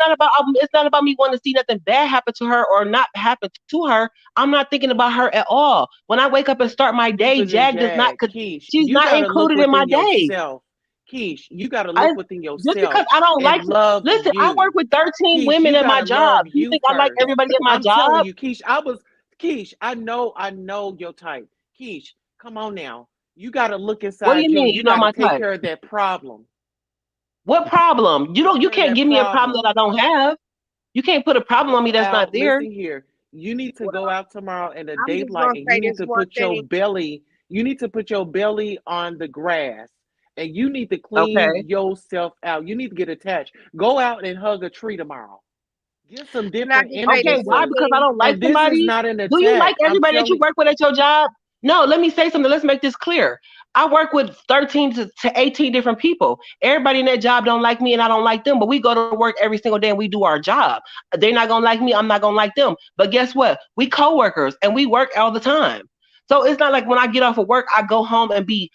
not about me wanting to see nothing bad happen to her or not happen to her. I'm not thinking about her at all. When I wake up and start my day, deeper than Jag does not. Jag. Keish, She's you not got to look included in my within day. yourself. Keish, you got to I look within just because yourself I don't and like. love Listen, I work you. with 13 Keish, women you at my gotta job. love You you think I like first. everybody at my I'm telling job? you, Keish, I know your type. Keish, come on now. You gotta look What do inside you you. mean? You You know gotta my take type. care of that problem. What problem? You Take don't. You care of can't that give me a problem problem. that I don't have. You can't put a problem on me Go that's not out, there. listen here. You need to go Well, out tomorrow in the I'm just daylight gonna and say this one thing. you need to put your belly on the grass and you need to clean Okay. yourself out. You need to get attached. Go out and hug a tree tomorrow. Get some Can I different just say Okay, this energies why? one in. Because I thing? don't like And this is somebody? not an Do you like attack. I'm everybody that you telling work with at your job? No, let me say something. Let's make this clear. I work with 13 to 18 different people. Everybody in that job don't like me and I don't like them, but we go to work every single day and we do our job. They're not gonna like me, I'm not gonna like them. But guess what? We co-workers and we work all the time. So it's not like when I get off of work, I go home and be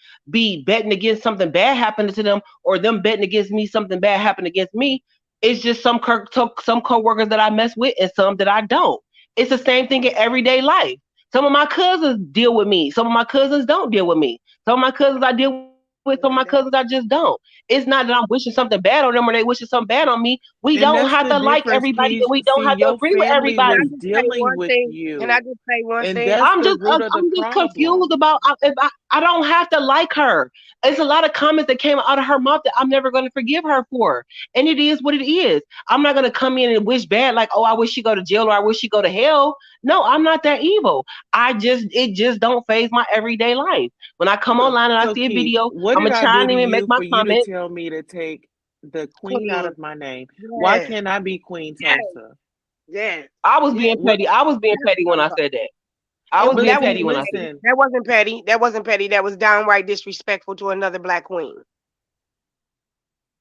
betting against something bad happening to them or them betting against me, something bad happening against me. It's just some coworkers that I mess with and some that I don't. It's the same thing in everyday life. Some of my cousins deal with me. Some of my cousins don't deal with me. Some of my cousins I deal with. Some of my cousins I just don't. It's not that I'm wishing something bad on them or they wishing something bad on me. We don't have and to that's like the everybody and difference, we don't have Keish. to agree See, with your everybody. family Can I was just say dealing one with thing? Can I you. just say one And thing? that's the root of the I'm just confused problem. about if I don't have to like her. It's a lot of comments that came out of her mouth that I'm never going to forgive her for, and it is what it is. I'm not going to come in and wish bad like, oh, I wish she go to jail or I wish she go to hell. No, I'm not that evil. It just don't phase my everyday life. When I come online and I So, see a Keish, video, what I'm did gonna I do chime to in and make you my for you to comment. tell me to take the queen out Queen. of my name? Why Yes. can't I be Queen Yes. Tulsa? Yes. I was Yes. being What? petty. I was being That's petty what when I'm I talking said that. I about. was being But That see, petty when wasn't I said petty. listen. That wasn't petty. That wasn't petty. That was downright disrespectful to another black queen.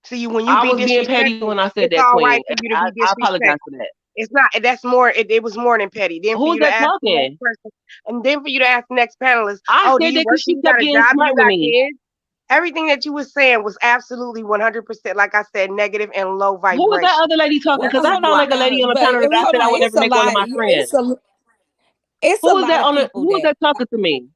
See, when you I be was being petty when disrespectful, I said it's that, all Queen. right for you to be I apologize for disrespectful. that. It's not. That's more. It was more than petty. Then Who for was you to that ask the next talking? person, and then for you to ask the next panelist, I "Oh, do said you that work? because Do she you got kept a getting job? Do you smart with got me. kids?" Everything that you was saying was absolutely 100%, like I said, negative and low Who was that vibration. other lady talking? Well, Because I hold sound on like a now, lady on the but panel that I hold said I on. would never make one of my friends. It's a Who was lot that of on the? people Who was that that talking to me?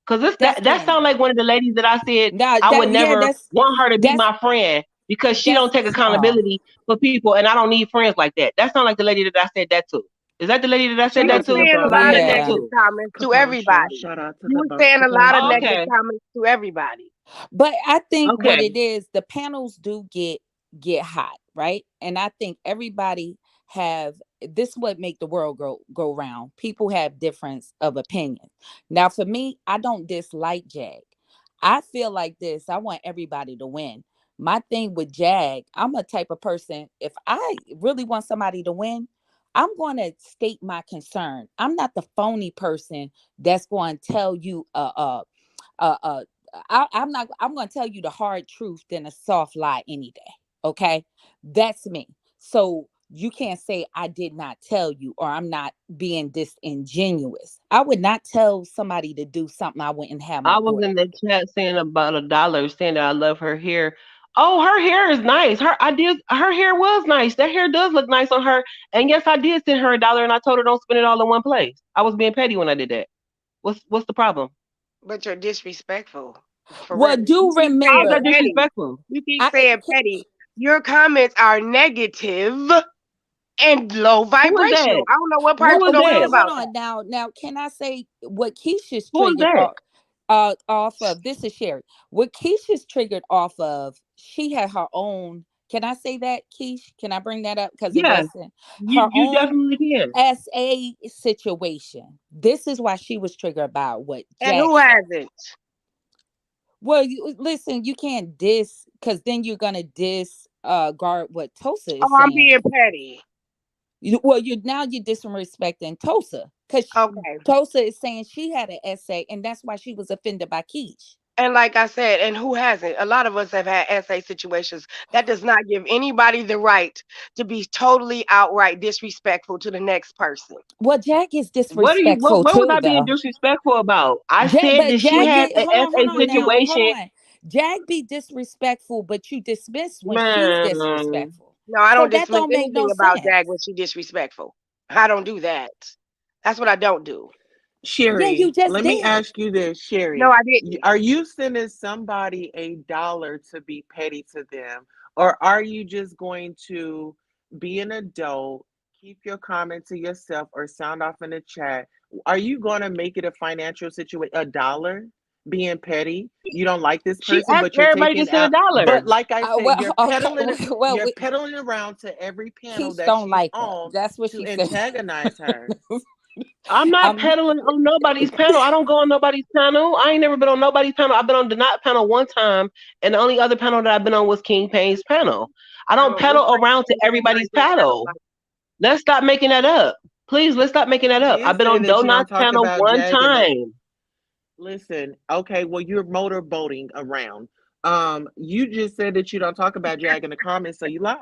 Because that's that plenty. sounds like one of the ladies that I said Now I would that yeah, never want her to be that's my friend because she that's don't take oh. accountability for people, and I don't need friends like that. That sounds like the lady that I said that to. Is that the lady that I You said Shout were out that to the to? saying a Because I lot of said that Yeah. negative too. comments to Caposha. everybody. Shout out to You the were saying a lot of Caposha. negative Okay, comments to everybody. But I think what okay. it is, the panels do get hot, right? And I think everybody have this what make the world go round. People have difference of opinion. Now for me, I don't dislike Jag. I feel like this. I want everybody to win. My thing with Jag, I'm a type of person, if I really want somebody to win, I'm going to state my concern. I'm not the phony person that's going to tell you uh, uh I'm not I'm gonna tell you the hard truth than a soft lie any day. Okay. That's me. So you can't say I did not tell you or I'm not being disingenuous. I would not tell somebody to do something I wouldn't have my I was daughter in do. the chat saying about $1, saying that I love her hair. Oh, her hair is nice. Her hair was nice. That hair does look nice on her. And yes, I did send her $1 and I told her don't spend it all in one place. I was being petty when I did that. What's the problem? But you're disrespectful. For Well, real. do You keep How's saying that remember petty. disrespectful? You keep I saying petty. Your comments are negative and low Who is vibrational. that? I don't know what part Who you is don't feel that? well, hold about that. on now. Can I say what Keisha's Who is triggered that? off of? This is Sherry. What Keisha's triggered off of, she had her own. Can I say that, Keish? Can I bring that up? Because it Yeah, wasn't her you own definitely can. SA situation. This is why she was triggered by what And Jack who said. hasn't? Well, listen, you can't diss because then you're gonna diss guard what Tulsa Oh, is I'm saying. being petty. Well, you're disrespecting Tulsa because Okay. Tulsa is saying she had an essay and that's why she was offended by Keish. And like I said, and who hasn't? A lot of us have had essay situations. That does not give anybody the right to be totally outright disrespectful to the next person. Well, Jack is What are you? disrespectful What was too, I being though. disrespectful about? I Jack, said but that she Jack had be an hold essay on now, hold situation. on. Jack be disrespectful, but you dismiss when she's Man, disrespectful. No, I So don't that dismiss don't make no anything about sense. Jag when she disrespectful. I don't do that. That's what I don't do. Yeah, you Sherry, just let me did. ask you this, No, Sherry. I didn't. Are you sending somebody $1 to be petty to them? Or are you just going to be an adult, keep your comment to yourself, or sound off in the chat? Are you going to make it a financial situation? $1 being petty? You don't like this she person, asked but you're everybody to taking send a out. dollar. But like I said, Well, okay. Well, you're peddling around to every panel Keish that don't she's like her. on That's what to she said. antagonize her. I'm not um, peddling on nobody's panel. I don't go on nobody's panel. I ain't never been on nobody's panel. I've been on the not panel one time, and the only other panel that I've been on was King Payne's panel. I don't Oh, looks pedal like around to you don't everybody's mind your panel. panel. Let's stop making that up. Please, let's stop making that You up. I've did been say on that you don't Donut's talk panel about one Jag and the time. listen. Okay, well you're motorboating around. You just said that you don't talk about Jag in the comments, so you lied.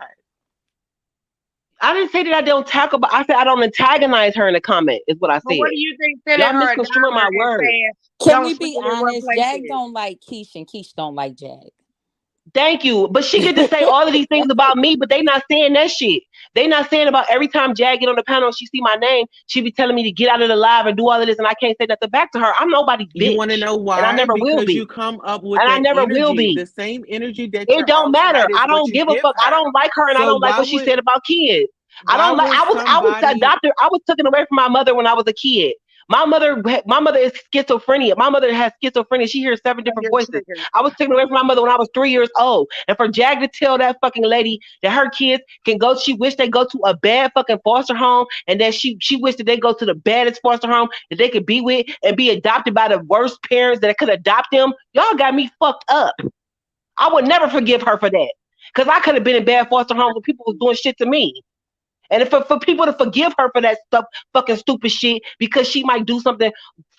I didn't say that I don't talk about. I said I don't antagonize her in the comment. Is what I But said. what do you think sending Y'all her a misconstruing dollar my and words. saying can don't we spend be it in one honest? place Jag is? don't like Keish, and Keish don't like Jag. Thank you. But she get to say all of these things about me, but they not saying that shit. They not saying about every time Jag get on the panel and she see my name, she be telling me to get out of the live and do all of this, and I can't say nothing back to her. I'm nobody's You want to bitch, know and I why? never will Because be, you come up with and I that never will energy. be. The same energy that It you're don't on matter. tonight is I what don't you give a give fuck. I her. don't like her, and I So don't like what she said about kids. I why don't like. would I was somebody adopted. I was taken away from my mother when I was a kid. My mother is schizophrenia. My mother has schizophrenia. She hears seven So different you're voices. triggered. I was taken away from my mother when I was 3 years old. And for Jag to tell that fucking lady that her kids can go, she wished they go to a bad fucking foster home, and that she wished that they go to the baddest foster home that they could be with and be adopted by the worst parents that could adopt them. Y'all got me fucked up. I would never forgive her for that. Because I could have been in bad foster homes when people was doing shit to me. And if for people to forgive her for that stuff, fucking stupid shit, because she might do something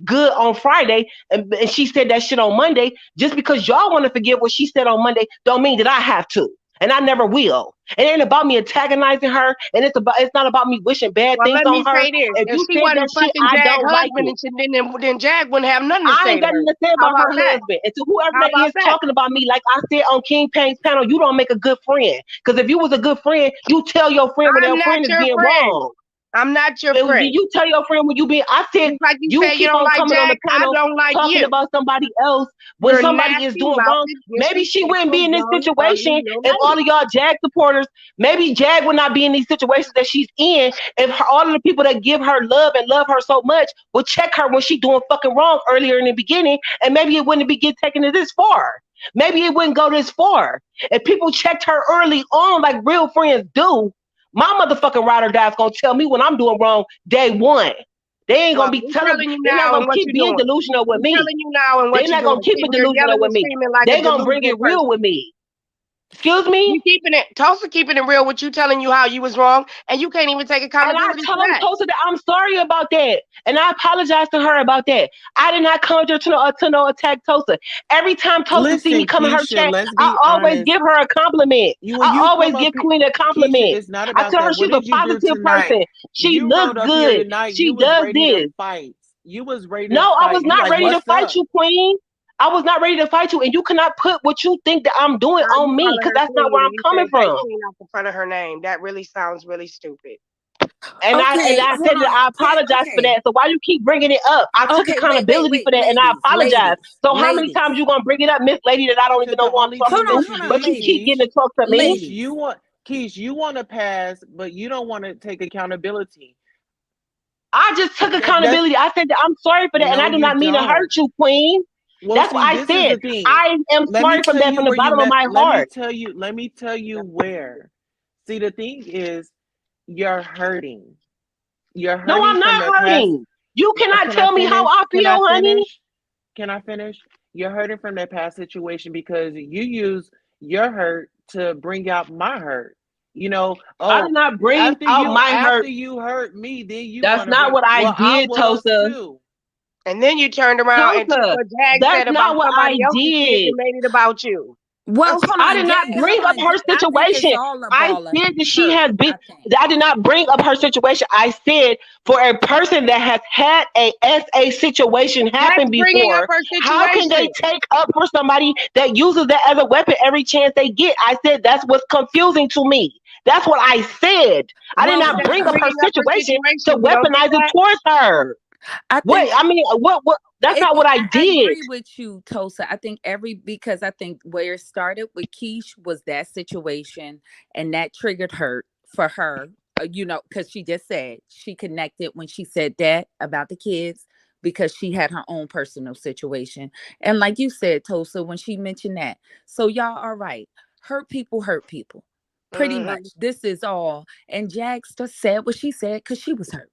good on Friday and she said that shit on Monday, just because y'all want to forgive what she said on Monday, don't mean that I have to. And I never will. It ain't about me antagonizing her, and it's not about me wishing bad Well, things let on me her. say this: If if you she said that wasn't shit, fucking I Jag don't like husband, it. and then Jag wouldn't have nothing to I say ain't to got her. nothing to say How about about her that? husband. And to whoever How that about is that? talking about me, like I said on King Payne's panel, you don't make a good friend. Because if you was a good friend, you tell your friend when I'm their not friend is your being friend. wrong. I'm not your And friend. you tell your friend when you being. I said Just like you you say you keep don't on like coming on the Jag, I panel don't like talking you. about somebody else when You're somebody is nasty doing wrong. mouthed, Maybe she wouldn't be disrespectful, in this young, ugly, situation no if all lady. of y'all Jag supporters. Maybe Jag would not be in these situations that she's in if all of the people that give her love and love her so much would check her when she doing fucking wrong earlier in the beginning, and maybe it wouldn't be get taken to this far. Maybe it wouldn't go this far if people checked her early on like real friends do. My motherfucking ride or die is gonna tell me when I'm doing wrong day one. They ain't Well, gonna be we telling. telling you They're not now and gonna what keep you're being doing. delusional with We me. telling you now and what They're you're not doing. gonna keep Sitting it there delusional yelling with and me. screaming like a They gonna bring delusional it real person. with me. Excuse me. You keeping it, Tulsa keeping it real with you, telling you how you was wrong, and you can't even take And I accountability tell for them that. Tulsa that I'm sorry about that, and I apologize to her about that. I did not come here to no attack Tulsa. Every time Tulsa see me listen, come in her Keisha, chat, let's I be always honest. give her a compliment. You when I you always come up give here, Queen a Keisha, compliment. it's not I about tell her that. What she's a did you do positive tonight? person. She You looks rode up here good. tonight. You She was does ready to this. fight. You was ready No, to I was fight. You not like, ready to what's fight up? you, Queen. I was not ready to fight you, and you cannot put what you think that I'm doing Now you on me, calling because her that's not queen where and I'm you coming said take from. queen off the front of her name. That really sounds really stupid. And Okay, I hold said that on. I apologize for Okay, that. So why you keep bringing it up? I took okay. Wait, wait, accountability wait, for that, and I ladies, apologize. ladies, So how many times ladies. you gonna bring it up, Miss Lady, that I don't even Because know the who I'm only talking thing to? that you Hold on, But you did, keep ladies, getting to talk to me. ladies. Keish, you want to pass, but you don't want to take accountability. I just took That's accountability. I said that I'm sorry for that, and no, I do you not mean to don't. hurt you, Queen. Well, That's what see, I this is said. the thing. I am Let me sorry from tell that you from the where you bottom of met. my heart. Let me tell you where. See, the thing is, you're hurting. You're No, hurting I'm from not the past. hurting. You cannot Can I tell me how finish? I Can I feel, honey. finish? Can I finish? You're hurting from that past situation because you use your hurt to bring out my hurt. You know, I did oh, not bring out my after hurt. you hurt me, then you That's want to not bring, what I well, I did, was Tulsa. too. And then you turned around and took Tulsa, what Jag that's said about not what I somebody else's kids did. and made it about you. Well, hold I on, did not Jag. bring Hold up on. her I think it's situation. all a I ball of said that she hurt. has been. I think. I did not bring up her situation. I said for a person that has had a SA situation That's happen bringing up before, her how can they situation. take up for somebody that uses that as a weapon every chance they get? I said that's what's confusing to me. That's what I said. I did Well, But not that's bring up her bringing up her situation to situation. You don't get weaponize it that? towards her. I What? think I mean, what? What? That's not what I I did. agree with you, Tosa. I think because I think where it started with Keish was that situation, and that triggered hurt for her. Because she just said she connected when she said that about the kids because she had her own personal situation, and like you said, Tosa, when she mentioned that, so y'all are right. Hurt people. Pretty Hmm. much, this is all. And Jagster said what she said because she was hurt.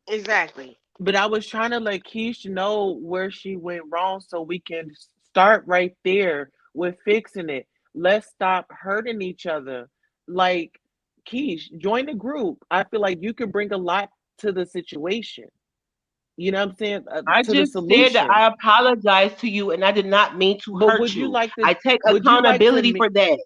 Exactly. But I was trying to let Keish know where she went wrong so we can start right there with fixing it. Let's stop hurting each other. Like, Keish, join the group. I feel like you could bring a lot to the situation. You know what I'm saying? I To the just said that solution. I apologize to you and I did not mean to But hurt would you you. like to? I take Would you like to? accountability for that.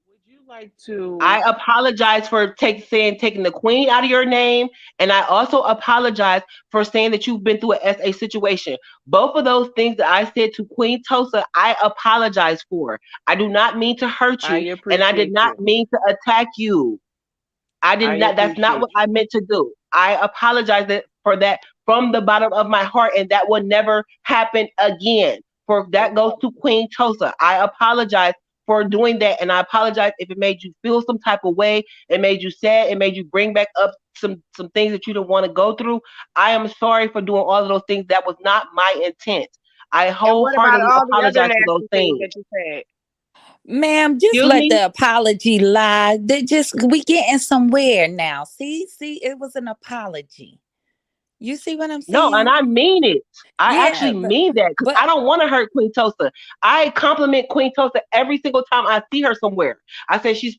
Would you like to? I apologize for taking the queen out of your name, and I also apologize for saying that you've been through an SA situation. Both of those things that I said to Queen Tosa, I apologize for. I do not mean to hurt I you, and I did appreciate not you. mean to attack you. I did I not. That's not what appreciate I you. meant to do. I apologize for that from the bottom of my heart, and that will never happen again. For that goes Okay. to Queen Tosa. I apologize for doing that, and I apologize if it made you feel some type of way. It made you sad. It made you bring back up some things that you didn't want to go through. I am sorry for doing all of those things. That was not my intent. I And what about wholeheartedly all the other apologize for those nasty things things. that you said? Ma'am, just Excuse let me. the apology lie. They just we getting somewhere now. See, it was an apology. You see what I'm No, and saying? I mean it. I Yeah, actually mean that because but I don't want to hurt Queen Tosa. I compliment Queen Tosa every single time I see her somewhere. I say she's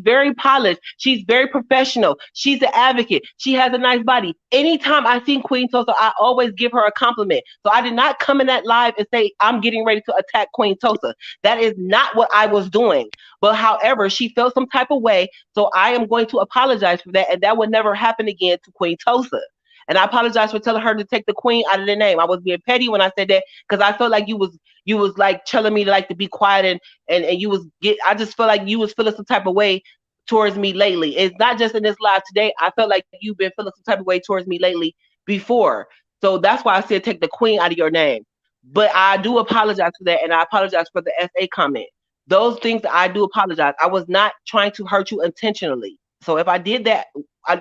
very polished. She's very professional. She's an advocate. She has a nice body. Anytime I see Queen Tosa, I always give her a compliment. So I did not come in that live and say I'm getting ready to attack Queen Tosa. That is not what I was doing. But however, she felt some type of way, so I am going to apologize for that, and that would never happen again to Queen Tosa. And I apologize for telling her to take the queen out of the name. I was being petty when I said that because I felt like you was like telling me to be quiet and you was get. I just felt like you was feeling some type of way towards me lately. It's not just in this live today. I felt like you've been feeling some type of way towards me lately before. So that's why I said take the queen out of your name. But I do apologize for that, and I apologize for the SA comment. Those things I do apologize. I was not trying to hurt you intentionally. So if I did that,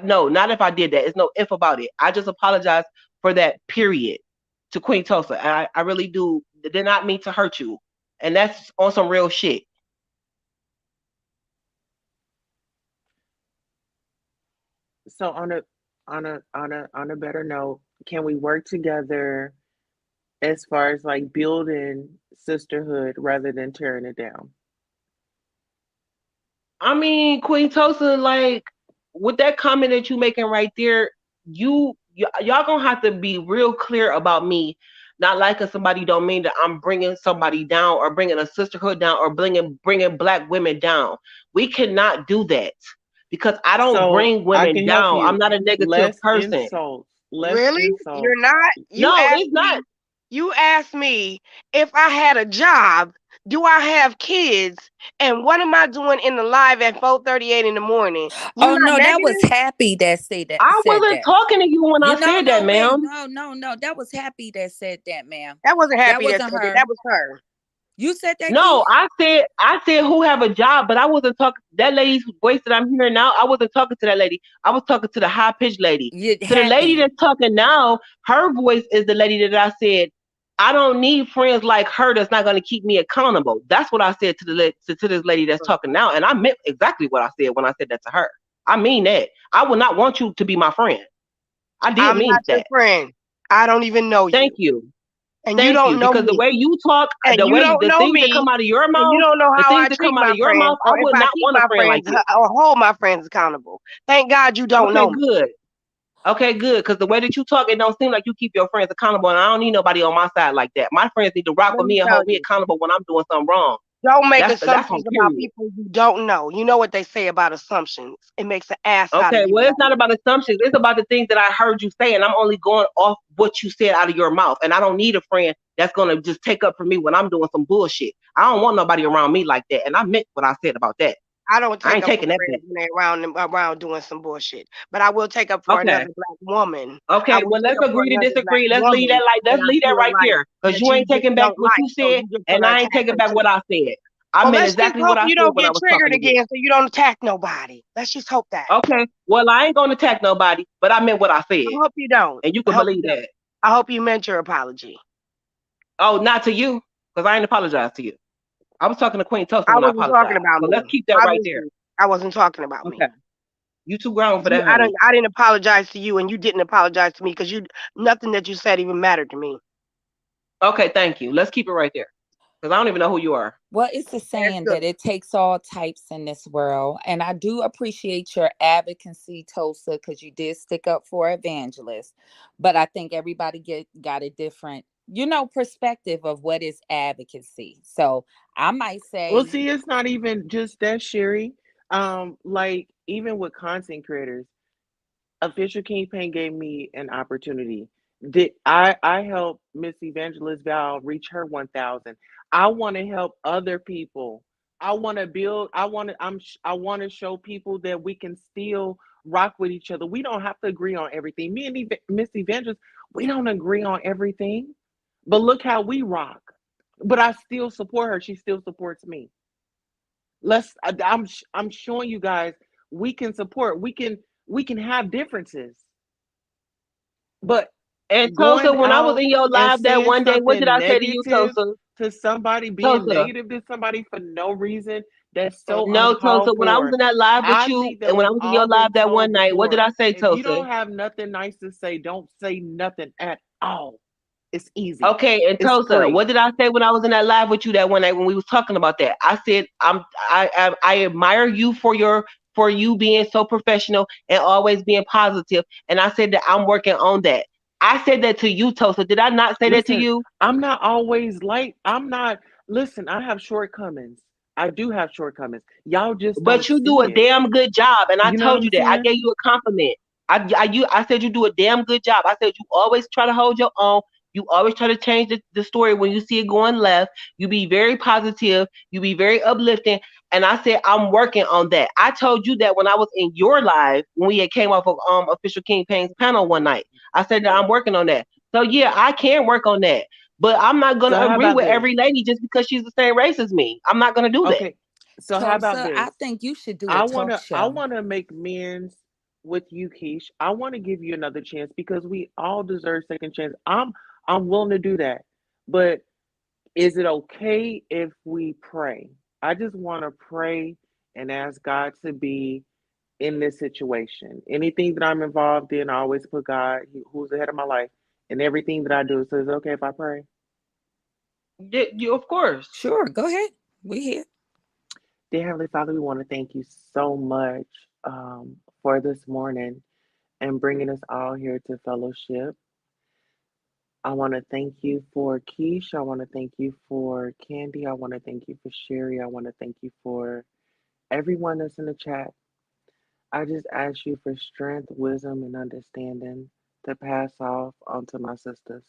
no, not if I did that. It's no if about it. I just apologize for that period to Queen Tosa. I really do. Did not mean to hurt you. And that's on some real shit. So on a better note, can we work together as far as like building sisterhood rather than tearing it down? I mean, Queen Tosa, like with that comment that you making right there, y'all gonna have to be real clear about me. Not liking somebody don't mean that I'm bringing somebody down or bringing a sisterhood down or bringing black women down. We cannot do that because I don't So bring I women can help down. I'm you. not a negative Less person. insults. Less Really? You're insults. not? No, it's not. You asked me if I had a job, do I have kids, and what am I doing in the live at 4:38 in the morning? You oh not no, that was negative? Happy that I said wasn't that. talking to you when I You know, said that, no, wait, ma'am. no. That was Happy that said that, ma'am. That wasn't That happy that wasn't said it. her. That was her. You said that, No, Keish? I said who have a job, but I wasn't talking that lady's voice that I'm hearing now. I wasn't talking to that lady. I was talking to the high pitched lady. You To the lady Happy. that's talking now, her voice is the lady that I said I don't need friends like her that's not going to keep me accountable. That's what I said to to this lady that's talking now, and I meant exactly what I said when I said that to her. I mean that. I would not want you to be my friend. I did I'm mean not your that. friend. I don't even know Thank you. you. And you Thank don't you. know Because the me. way you talk, And you don't the know things that me. come out of your And you mouth, don't know the how things I that treat come out my of your friends, mouth, I or if would I not keep want a my friend friends like you. or hold my friends accountable. Thank God you don't Okay, know me. good. Okay, good. Because the way that you talk, it don't seem like you keep your friends accountable, and I don't need nobody on my side like that. My friends need to rock Let with me me and tell hold me you. accountable when I'm doing something wrong. Don't make That's on assumptions about period. people you don't know. You know what they say about assumptions. It makes an ass out of Okay, you, well, it's not right? about assumptions. It's about the things that I heard you say, and I'm only going off what you said out of your mouth. And I don't need a friend that's gonna just take up for me when I'm doing some bullshit. I don't want nobody around me like that. And I meant what I said about that. I don't I take ain't up for taking that back. friends when they're around doing some bullshit. But I will take up for Okay. another black woman. I Okay. will Well, take let's up for agree to another black disagree. woman that Let's I leave that feel right like there. Because that you you ain't just taking back don't what like. you So said, you just and gonna I ain't attack taking her back too. what I said. I Well, meant let's just exactly what hope I you said don't when I get was talking triggered to you. again so you don't attack nobody. Let's just hope that. Okay. Well, I ain't gonna attack nobody, but I meant what I I said, hope you don't. and you I can hope you believe don't. that. I hope you meant your apology. Oh, not to you, because I ain't apologized to you. I was talking to Queen Tulsa I when I wasn't talking apologized. about So let's me. keep that right there. Obviously, I wasn't talking about me. Okay. You too grown for You, that, honey. I didn't apologize to you, and you didn't apologize to me because you nothing that you said even mattered to me. Okay, thank you. Let's keep it right there. Because I don't even know who you are. Well, it's a That's saying good. that it takes all types in this world. And I do appreciate your advocacy, Tulsa, because you did stick up for evangelists. But I think everybody got a different, perspective of what is advocacy. So I might Well, say, see, it's not even just that, Sherry. Like even with content creators, Official Kingpin gave me an opportunity. Did I help Miss Evangelist Val reach her 1,000? I want to help other people. I want to build. I want to show people that we can still rock with each other. We don't have to agree on everything. Me and Miss Evangelist, we don't agree on everything, but look how we rock. But I still support her. She still supports me. I'm showing you guys we can support. We can have differences, but And Tulsa, going when I was out in your and live that saying one day, what did something I say to you, negative Tulsa? to somebody, being Tulsa. negative to somebody for no reason, that's so No, uncalled Tulsa, when I was for. in that live with I you, think that and when I we've was in your all live been that one told night, what did before, I say, if you Tulsa? don't have nothing nice to say, don't say nothing at all. It's easy. Okay, and It's Tulsa, free. what did I say when I was in that live with you that one night when we was talking about that? I said I admire you for you being so professional and always being positive, and I said that I'm working on that. I said that to you, Tulsa. Did I not say that to Listen, you? I'm not always like, I'm not, listen, I have shortcomings. I do have shortcomings. Y'all just don't But you do see a it. damn good job, and I You know what told I'm you that. I saying? gave you a compliment. I said you do a damn good job. I said you always try to hold your own. You always try to change the story when you see it going left. You be very positive. You be very uplifting. And I said I'm working on that. I told you that when I was in your live when we had came off of Official King Payne's panel one night. I said that I'm working on that. So yeah, I can work on that. But I'm not So gonna how agree about with this? every lady just because she's the same race as me. I'm not gonna do that. Okay. So how about Tulsa, I this? think you should do a I talk wanna I show. wanna make amends with you, Keish. I want to give you another chance because we all deserve second chance. I'm willing to do that. But is it okay if we pray? I just want to pray and ask God to be in this situation. Anything that I'm involved in, I always put God, who's ahead of my life, and everything that I do. So it's okay if I pray. Yeah, you, of course. Sure, go ahead. We here. Dear Heavenly Father, we want to thank you so much for this morning and bringing us all here to fellowship. I want to thank you for Keish. I want to thank you for Candy. I want to thank you for Sherry. I want to thank you for everyone that's in the chat. I just ask you for strength, wisdom, and understanding to pass off onto my sisters.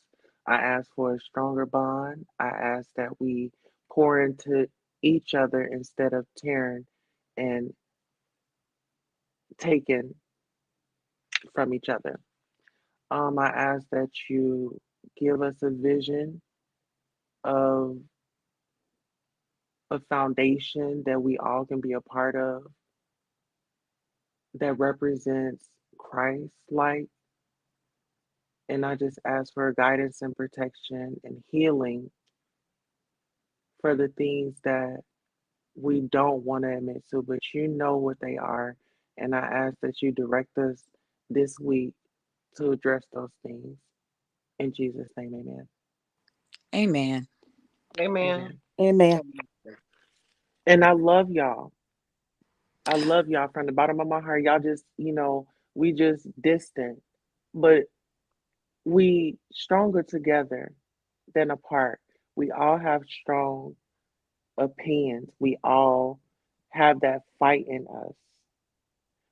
I ask for a stronger bond. I ask that we pour into each other instead of tearing and taking from each other. I ask that you give us a vision of a foundation that we all can be a part of that represents Christ like. And I just ask for guidance and protection and healing for the things that we don't want to admit to, but you know what they are. And I ask that you direct us this week to address those things. In Jesus' name, amen. Amen. Amen. Amen. Amen. And I love y'all. I love y'all from the bottom of my heart. Y'all just, we just distant, but we stronger together than apart. We all have strong opinions. We all have that fight in us.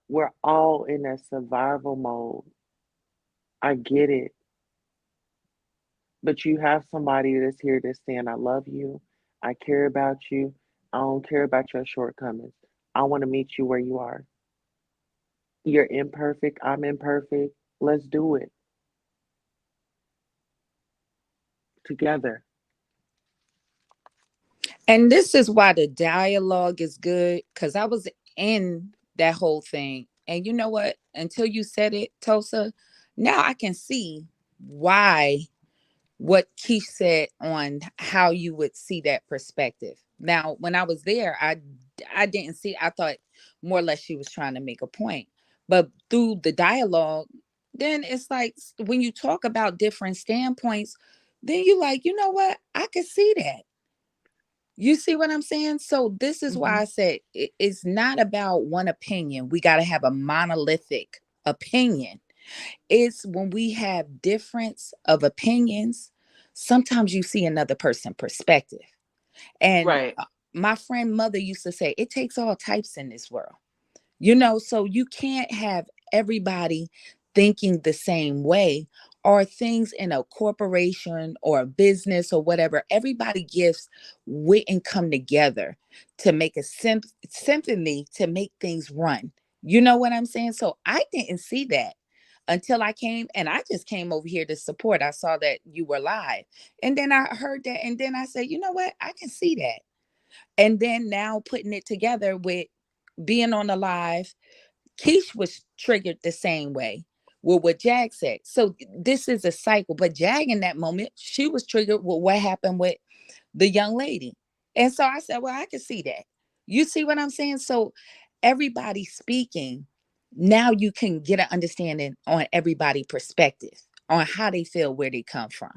We're all in that survival mode. I get it. But you have somebody that's here that's saying, I love you. I care about you. I don't care about your shortcomings. I want to meet you where you are. You're imperfect. I'm imperfect. Let's do it together. And this is why the dialogue is good, because I was in that whole thing. And you know what? Until you said it, Tosa, now I can see why what Keish said on how you would see that perspective. Now, when I was there, I didn't see, I thought more or less she was trying to make a point. But through the dialogue, then it's like when you talk about different standpoints, then you like, you know what? I could see that. You see what I'm saying? So this is why Hmm. I said it's not about one opinion. We got to have a monolithic opinion. It's when we have difference of opinions, sometimes you see another person perspective. And Right. my friend mother used to say, it takes all types in this world. So you can't have everybody thinking the same way, or things in a corporation or a business or whatever. Everybody gives wit and come together to make a symphony to make things run. You know what I'm saying? So I didn't see that until I came, and I just came over here to support. I saw that you were live, and then I heard that, and then I said, you know what? I can see that. And then now putting it together with being on the live, Keish was triggered the same way with what Jag said. So this is a cycle. But Jag in that moment, she was triggered with what happened with the young lady. And so I said, well, I can see that. You see what I'm saying? So everybody speaking, now you can get an understanding on everybody' perspective on how they feel, where they come from.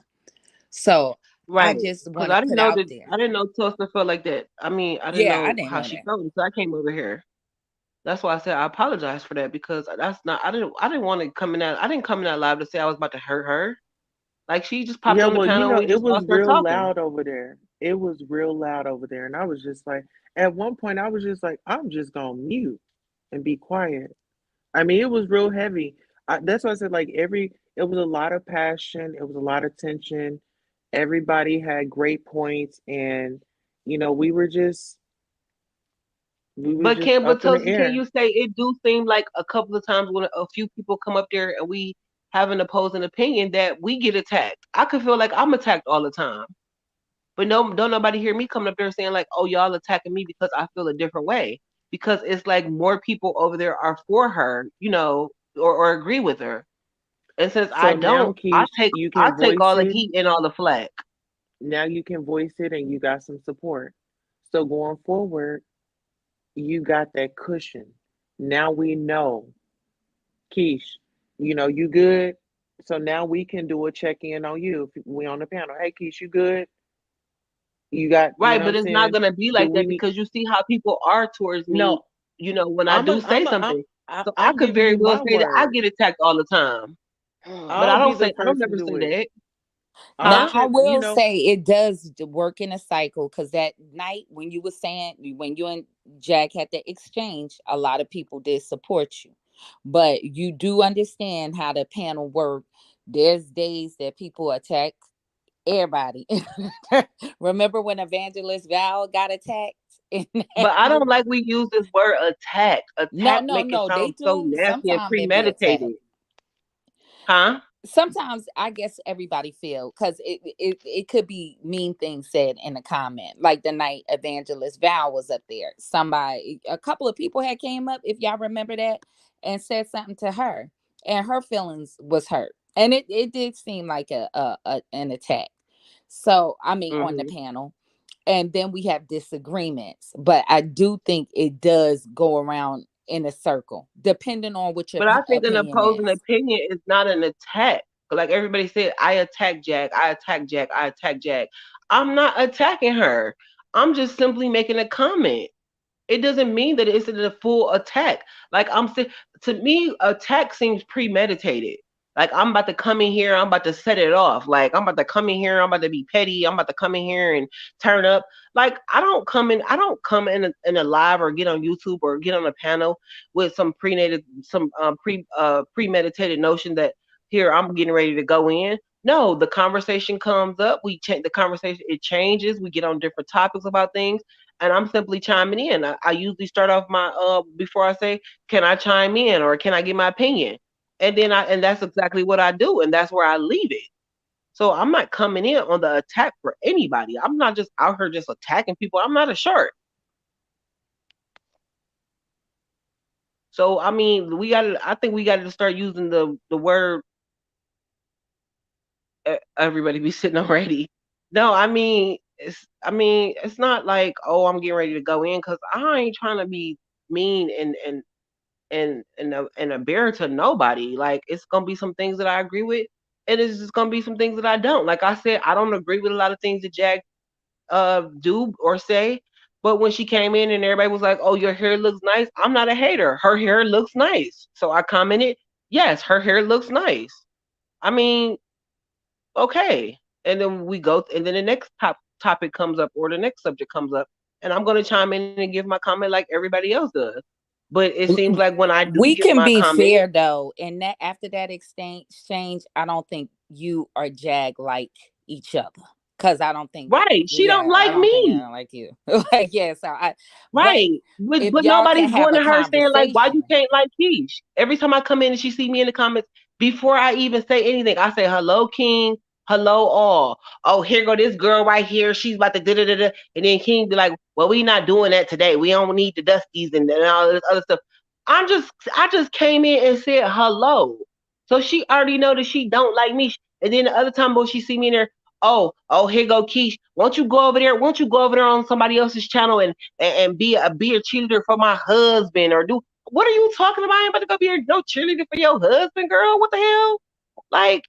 So I Right. just Because want to I didn't put know out that. there. I didn't know Tulsa felt like that. I mean, I didn't Yeah, I know didn't how know she that. felt until I came over here. That's why I said I apologize for that because that's not. I didn't want to come in that. I didn't come in that live to say I was about to hurt her. Like she just popped Yeah, on the well, panel and we it just all was started real talking. loud over there. It was real loud over there. And I was just like, at one point, I was just like, I'm just going to mute and be quiet. I mean, it was real heavy. That's why I said, like, it was a lot of passion, it was a lot of tension. Everybody had great points. And, we were But just can but up in the Tulsa, can air. you say it do seem like a couple of times when a few people come up there and we have an opposing opinion that we get attacked? I could feel like I'm attacked all the time. But no, don't nobody hear me coming up there saying like, "Oh, y'all attacking me because I feel a different way." Because it's like more people over there are for her, or agree with her. And since I So now, don't, I Keish, take you I can take voice all the it. heat and all the flack. Now you can voice it and you got some support. So going forward, you got that cushion. Now we know, Keish, you good. So now we can do a check in on you if we on the panel. Hey, Keish, you good? You got, Right, what but I'm it's not saying? gonna be Do like we that need? because you see how people are towards me, No, when I do say something. So I I'm could giving very you well my say that I word. get attacked all the time. But I'll be the I don't first to never do say it. that. I'll Now Huh? I check. will say it does work in a cycle, because that night when you were saying, when you and Jack had the exchange, a lot of people did support you, but you do understand how the panel work. There's days that people attack everybody. Remember when Evangelist Val got attacked? In that But I don't group? like we use this word attack. No, Attack no, make it no. They sound so do. nasty and Sometimes it be attacked. premeditated. Huh? Sometimes I guess everybody feel, because it could be mean things said in a comment, like the night Evangelist Val was up there. Somebody, a couple of people had came up, if y'all remember that, and said something to her, and her feelings was hurt, and it did seem like an attack. So I mean, on the Hmm. panel, and then we have disagreements, but I do think it does go around in a circle depending on what your But I think an opinion opposing is. opinion is not an attack. Like everybody said, I attack Jack, I attack Jack, I attack Jack. I'm not attacking her. I'm just simply making a comment. It doesn't mean that it's a full attack. Like I'm saying, to me, attack seems premeditated. Like I'm about to come in here, I'm about to set it off. Like I'm about to come in here, I'm about to be petty, I'm about to come in here and turn up. Like I don't come in a live or get on YouTube or get on a panel with some premeditated notion that here I'm getting ready to go in. No, the conversation comes up. We change the conversation. It changes. We get on different topics about things, and I'm simply chiming in. I usually start off my before I say, "Can I chime in?" or "Can I give my opinion?" And that's exactly what I do, and that's where I leave it. So I'm not coming in on the attack for anybody. I'm not just out here just attacking people. I'm not a shark. So I mean, we got to. I think we got to start using the word. Everybody be sitting already. No, it's not like, oh, I'm getting ready to go in because I ain't trying to be mean and a bear to nobody. Like it's gonna be some things that I agree with, and it's just gonna be some things that I don't. Like I said, I don't agree with a lot of things that Jack do or say. But when she came in and everybody was like, "Oh, your hair looks nice," I'm not a hater. Her hair looks nice, so I commented, "Yes, her hair looks nice." I mean, okay. And then we go, and then the next topic comes up or the next subject comes up, and I'm going to chime in and give my comment like everybody else does. But it seems like when I do We give can my be comment, fair though, and that after that exchange, I don't think you or Jag like each other. Cause I don't think, right, she don't yeah, I like don't think me. I like you. Like, yeah, so but Right. if But y'all can nobody's have going a to her saying like, why you conversation, can't like Keish? Every time I come in and she see me in the comments, before I even say anything, I say, hello, King. Hello, all. Oh, here go this girl right here. She's about to da da da da. And then King be like, well, we not doing that today. We don't need the dusties and all this other stuff. I just came in and said hello. So she already know that she don't like me. And then the other time when she see me in there, oh, here go Keish. Won't you go over there? Won't you go over there on somebody else's channel and be a cheerleader for my husband or do what are you talking about? I ain't about to go be no cheerleader for your husband, girl. What the hell? Like,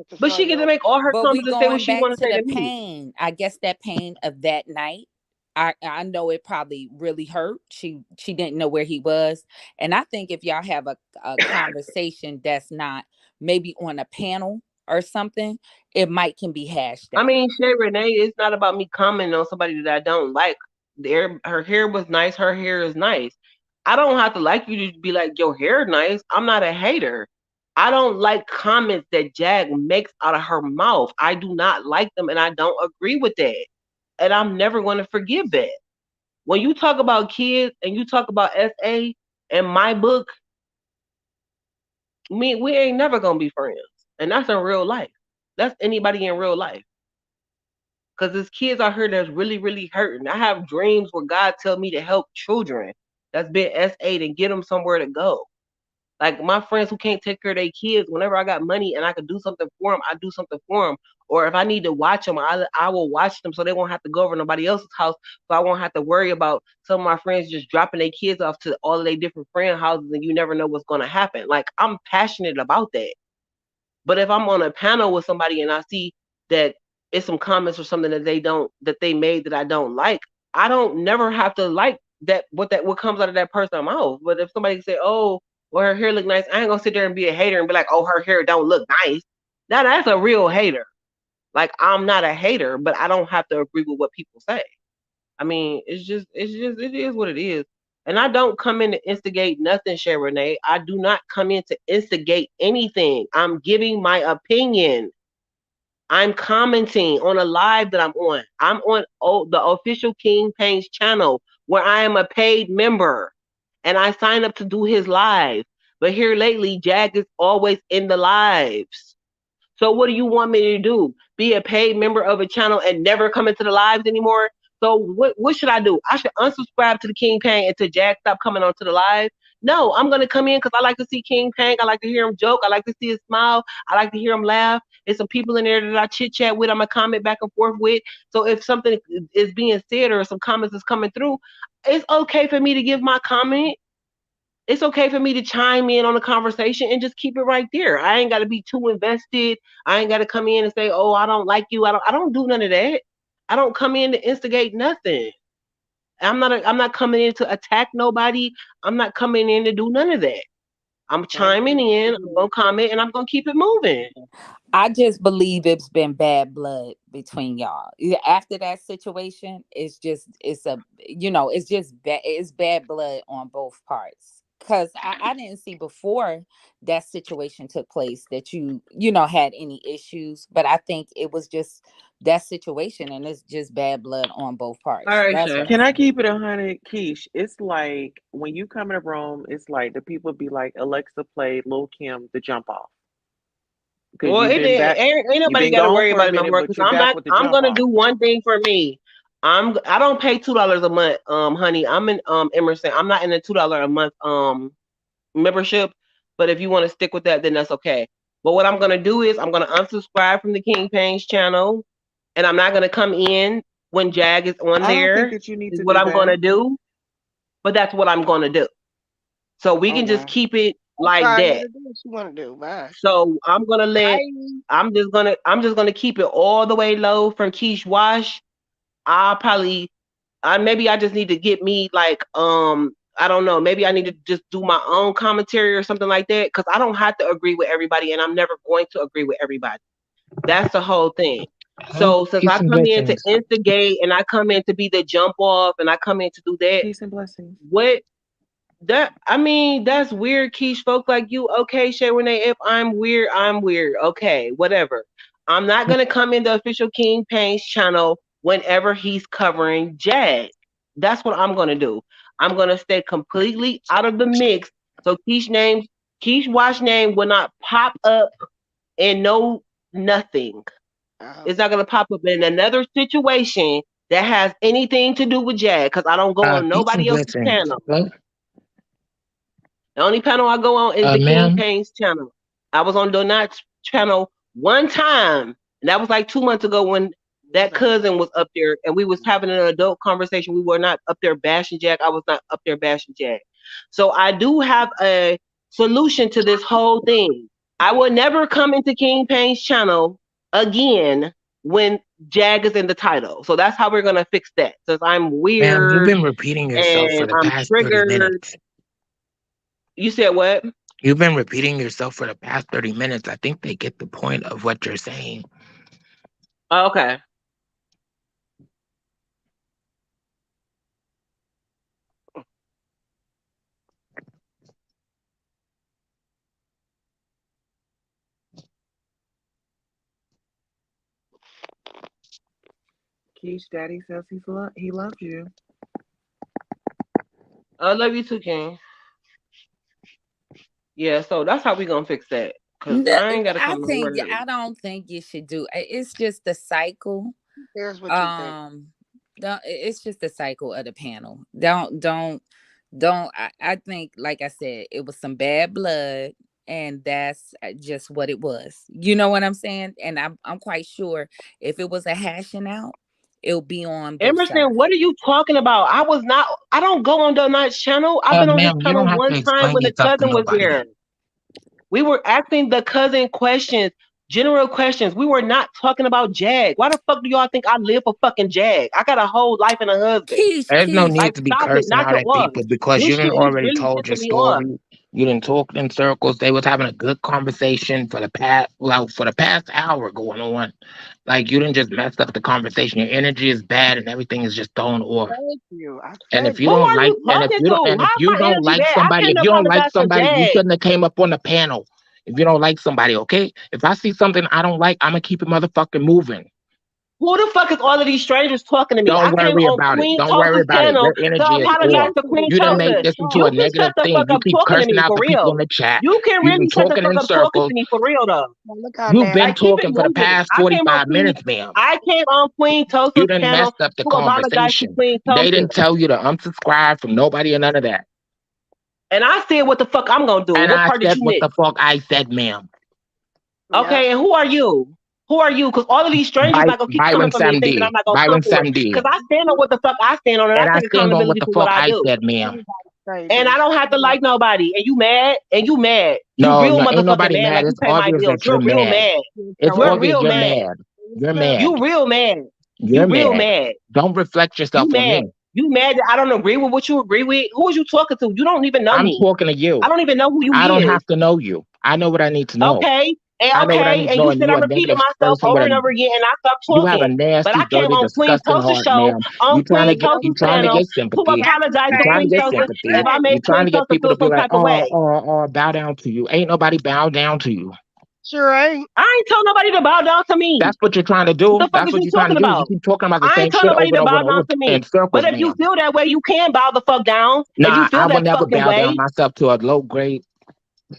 To but show she get to your make all her but we comments and say what going she back want to to say the to me. pain. I guess that pain of that night. I know it probably really hurt. She didn't know where he was. And I think if y'all have a conversation that's not maybe on a panel or something, it might can be hashed I out. mean, Shay Renee, it's not about me commenting on somebody that I don't like. Her hair was nice. Her hair is nice. I don't have to like you to be like your hair nice. I'm not a hater. I don't like comments that Jag makes out of her mouth. I do not like them, and I don't agree with that. And I'm never going to forgive that. When you talk about kids and you talk about SA in my book, me we ain't never gonna be friends, and that's in real life. That's anybody in real life. Because there's kids out here that's really, really hurting. I have dreams where God tell me to help children that's been S8 and get them somewhere to go. Like my friends who can't take care of their kids, whenever I got money and I could do something for them, I do something for them. Or if I need to watch them, I will watch them so they won't have to go over nobody else's house. So I won't have to worry about some of my friends just dropping their kids off to all of their different friend houses and you never know what's going to happen. Like I'm passionate about that. But if I'm on a panel with somebody and I see that it's some comments or something that they made that I don't like, I don't never have to like what comes out of that person's mouth. But if somebody say, "Oh, well her hair look nice," I ain't gonna sit there and be a hater and be like, "Oh, her hair don't look nice." Now that's a real hater. Like I'm not a hater, but I don't have to agree with what people say. I mean, it is what it is. And I don't come in to instigate nothing, Renee. I do not come in to instigate anything. I'm giving my opinion. I'm commenting on a live that I'm on. I'm on the official King Payne's channel where I am a paid member and I sign up to do his live. But here lately, Jag is always in the lives. So what do you want me to do? Be a paid member of a channel and never come into the lives anymore? So what should I do? I should unsubscribe to the King Pang until Jack stop coming onto the live. No, I'm gonna come in because I like to see King Pang. I like to hear him joke. I like to see his smile. I like to hear him laugh. There's some people in there that I chit chat with. I'm gonna comment back and forth with. So if something is being said or some comments is coming through, it's okay for me to give my comment. it's okay for me to chime in on the conversation and just keep it right there. I ain't got to be too invested. I ain't got to come in and say, "Oh, I don't like you." I don't do none of that. I don't come in to instigate nothing. I'm not coming in to attack nobody. I'm not coming in to do none of that. I'm That's chiming good. in. I'm gonna comment and I'm gonna keep it moving. I just believe it's been bad blood between y'all. Yeah, after that situation, it's a it's just bad, it's bad blood on both parts. Cause I didn't see before that situation took place that had any issues, but I think it was just that situation, and it's just bad blood on both All parts. right, That's Shay. what I Can I think. keep it 100, Keish? It's like when you come in a room, it's like the people be like, Alexa played Lil Kim the jump off because Well, ain't you've nobody been got to gone worry for a about it no minute, more but because you're back with the I'm jump gonna off. do one thing for me. I don't pay $2 a month, honey. I'm in Emerson. I'm not in a $2 a month membership. But if you want to stick with that, then that's okay. But what I'm gonna do is I'm gonna unsubscribe from the King Pains channel, and I'm not gonna come in when Jag is on I don't think there. that you need Is to what do I'm gonna that. do. But that's what I'm gonna do. So we Oh can just wow. keep it That's like fine. Let that. her do what she want to do. Bye. So Bye. I'm just gonna keep it all the way low from Keish Wash. I'll probably maybe I just need to get me like I don't know, maybe I need to just do my own commentary or something like that because I don't have to agree with everybody and I'm never going to agree with everybody. That's the whole thing. Huh? So since Peace I and come in to blessings. instigate and I come in to be the jump off and I come in to do that, Peace and blessings. what that's weird, Keish. Folk like you, okay, Shay Renee. If I'm weird, I'm weird. Okay, whatever. I'm not gonna come in the official King Pain's channel whenever he's covering Jag. That's what I'm gonna do. I'm gonna stay completely out of the mix. So Keish Wash name will not pop up in no nothing. Oh, It's not gonna pop up in another situation that has anything to do with Jag because I don't go on Peace and nobody else's blessings. channel. Hello? The only panel I go on is the King Ma'am? Pain's channel. I was on Donat's channel one time, and that was like 2 months ago when that okay. cousin was up there and we was having an adult conversation. We were not up there bashing Jack. I was not up there bashing Jack. So I do have a solution to this whole thing. I will never come into King Pain's channel again when Jag is in the title. So that's how we're gonna fix that. Since I'm Ma'am, you've weird been repeating yourself for and the I'm past 30 triggered. minutes. You said what? You've been repeating yourself for the past 30 minutes. I think they get the point of what you're saying. Oh, okay. Keish daddy says he loves you. I love you too, King. Yeah, so that's how we gonna fix that. Cause I ain't gotta come nowhere. I don't think you should do. It's just the cycle. Who cares what you think? Um, it's just the cycle of the panel. Don't. I think, like I said, it was some bad blood, and that's just what it was. You know what I'm saying? And I'm quite sure if it was a hashing out, it'll be on both Emerson, sides. what are you talking about? I don't go on Donut's channel. I've been on his Ma'am, you channel don't have one to time explain when the yourself to cousin was nobody. there. We were asking the cousin questions, general questions. We were not talking about Jag. Why the fuck do y'all think I live for fucking Jag? I got a whole life and a husband. There's no Keish. need Like, to be stop it. cursing Knock out it at off. people because This you shit didn't is already really told your pissing me off. story. You didn't talk in circles. They was having a good conversation for the past hour going on. Like you didn't just mess up the conversation. Your energy is bad and everything is just thrown off. Thank you. I And said if you Who that. don't are like, you talking to? and if How's you my don't energy like bad? I somebody, came if to you don't like apologize for somebody, you Jag. shouldn't have came up on the panel. If you don't like somebody, okay? If I see something I don't like, I'm gonna keep it motherfucking moving. Who the fuck is all of these strangers talking to me? Don't I came worry on about it. Queen Don't worry Tulsa's about it. panel Your to energy is apologize off. to Queen You didn't make Tulsa. this into You a can shut negative the thing. fuck You up keep talking to cursing me out for the people real. in the chat. You can You've really been shut the talking fuck in up talking circles. to me for real though. Now look how You've been nasty Like you keep it talking for the are. moving. past 45 minutes, ma'am. I came on Queen You Tulsa's didn't mess panel up the to apologize to conversation. Queen They Tulsa. didn't tell you to unsubscribe from nobody or none of that. And I said what the fuck I'm gonna do. And And what I part did said you what miss? the fuck I said, ma'am. Yep. Okay, and who are you? Who are you? Because all of these strangers not gonna keep coming Byron for me thinking I'm Samdi. not gonna come Byron for it. Because Samdi. I stand on what the fuck I stand on and I And I take stand on what accountability the for what fuck I I do. said, ma'am. And I Baby. don't have to like nobody. And you mad? And you mad? You No, real no, ain't motherfucking nobody mad? mad. Like you It's pay my obvious bills. that you're You're real mad. mad. It's You're obvious real you're mad. mad. You're You mad. real mad. You You're real mad. mad. Don't reflect You yourself on mad. me. You mad that I don't agree with what you agree with? Who is you talking to? You don't even know I'm me. talking to you. I don't even know who you I don't is. have to know you. I know what I need to know. Okay. And I know what I okay. need to And know. you And said you I'm a repeating negative myself person with over a and over again and I stopped you have a talking. But nasty, I came dirty, on Queen disgusting Tulsa heart, show, ma'am. on Queen You Tulsa's trying to panel get to sympathy. That's the apologize You to trying to Queen same. get That's Tulsa the sympathy. if I same. made You trying Queen to get Tulsa people feel to be some like, type of way. bow down to you. Ain't nobody bow down to you. Sure ain't. I ain't tell nobody to bow down to me. That's what you're trying to What do. the fuck That's is what you you're trying to talking do. You about? keep talking about the I ain't same tell shit nobody over and to over bow and over down to in me. But circles, if you ma'am. feel that way, you can bow the fuck down. If you Nah, I feel will that never fucking bow down way, myself to a low grade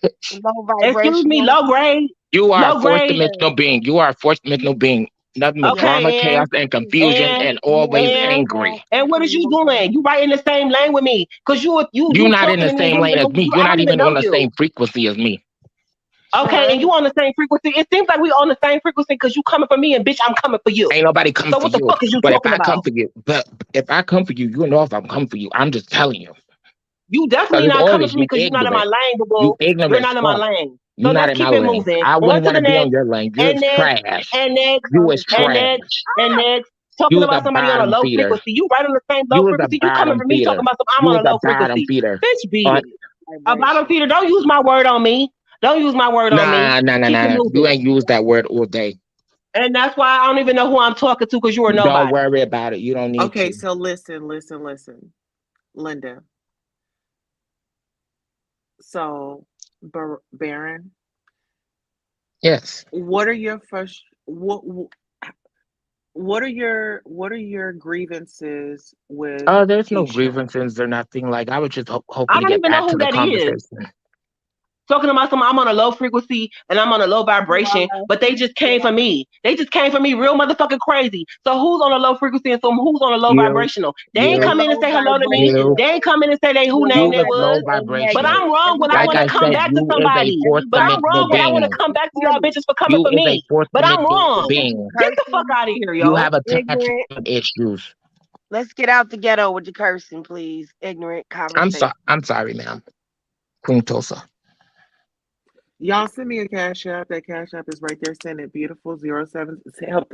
bitch. Low excuse me, vibrational. low grade, You are a low fourth grade. dimensional being. You are a fourth dimensional being. Nothing but drama, Okay, chaos, and confusion, and and always and angry. and what is you doing? You right in the same lane with me? Cause you You're not in talking the to me and same you don't lane even as know me. you. You're I don't not even even know on the you. same frequency as me. Sure Okay, and you ain't. on the same frequency. It seems like we on the same frequency because you coming for me and bitch, I'm coming for you. Ain't nobody coming So for what the you. fuck is you But if talking I come about? for you, you know if I'm coming for you. I'm just telling you. You Because definitely it's not coming obvious for me you because you're not in my ignorant. lane, boo You boo. ignorant You're as not in my fuck. lane. So You not let's in my keep it lane. moving. I On wouldn't to want the to be on next, your lane. You're and next, trash. and next, You is and next, trash. and next. You Talking was a about somebody on a bottom low feeder. frequency. You right on the same low You was a frequency. You coming bottom for me talking feeder. about some I'm You on was a a low bottom frequency. feeder. Bitch, beat On it. A bottom Vibration. feeder. Don't use my word on me. Don't use my word on me. nah, nah, nah, Keep it nah. You moving. ain't used that word all day. And that's why I don't even know who I'm talking to because you are Don't nobody. worry about it. You don't need Okay, to. so listen. Linda. So, Baron, Yes. what are your first what are your grievances with There's no Keisha? grievances or nothing. Like I was just hoping I to don't get even know back to who the that is. conversation. Talking about some I'm on a low frequency and I'm on a low You vibration, are. but they just You came for are. me. They just came for me real motherfucking crazy. So who's on a low frequency and some who's on a low You, vibrational? They ain't You're you, come in and low say hello to me. you, They vibrational. ain't come in and say they who You're name low you they is low was. vibrational and But vibrational. I'm negative. wrong when I Like want to I Everybody come said, says back to it. you is a somebody. fourth But I'm Everybody dimensional wrong when I says want being. to come it. back to Hear y'all me. bitches for coming You for is a me. fourth But I'm dimensional wrong. being. Get the fuck Cursing. out of here, You yo. have attachment Ignorant. issues. Let's get out the ghetto with the cursing, please. Ignorant conversation. I'm sorry, ma'am. Queen Tulsa. Y'all send me a cash app. That cash app is right there. Send it beautiful 07. Help.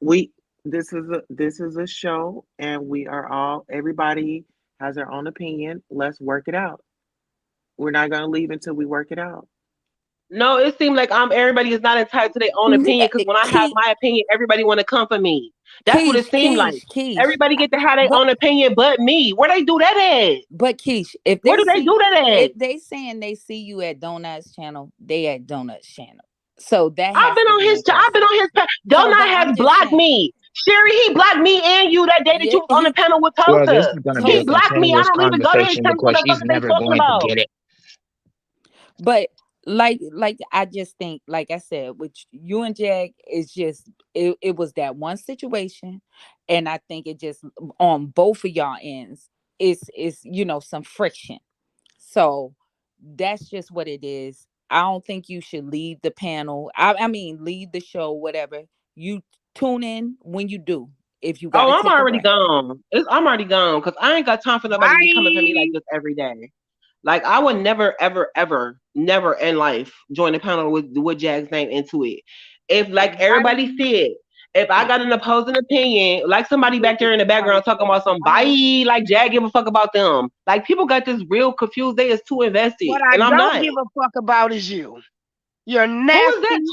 We this is a show, and we are all everybody has their own opinion. Let's work it out. We're not gonna leave until we work it out. No, it seems like everybody is not entitled to their own opinion because when I have Key, my opinion, everybody want to come for me. That's what it seemed like. Keish. Everybody get to have their But own opinion, but me. Where they do that at? Keish, Where do they do that at? if they saying they see you at Donuts channel, they at Donuts channel. So that I've has been to on be his. I've been enforceable. on his. So, Donut but I'm has just blocked saying, me. Sherry, he blocked me and you that day that yeah, you was on the panel with Well, this Tulsa. is going to be He a Tulsa. blocked me. I continuous don't even go to his conversation channel. What because the fuck she's are they never talking going to about? get it. But like I just think, like I said, with you and Jag, it's just it was that one situation, and I think it just on both of y'all ends is some friction. So that's just what it is. I don't think you should leave the panel. I mean, leave the show, whatever. You tune in when you do. If you got Oh, to I'm take a already break. gone. I'm already gone because I ain't got time for nobody to be coming for me like Bye. this every day. Like I would never, ever, ever, never in life join a panel with Jag's name into it. If like everybody Bye. said, if I got an opposing opinion, like somebody back there in the background talking about some Bye. bye, like Jag give a fuck about them. Like people got this real confused. They is too invested, What I and I'm don't not. give a fuck about is you. You're Who is that nasty.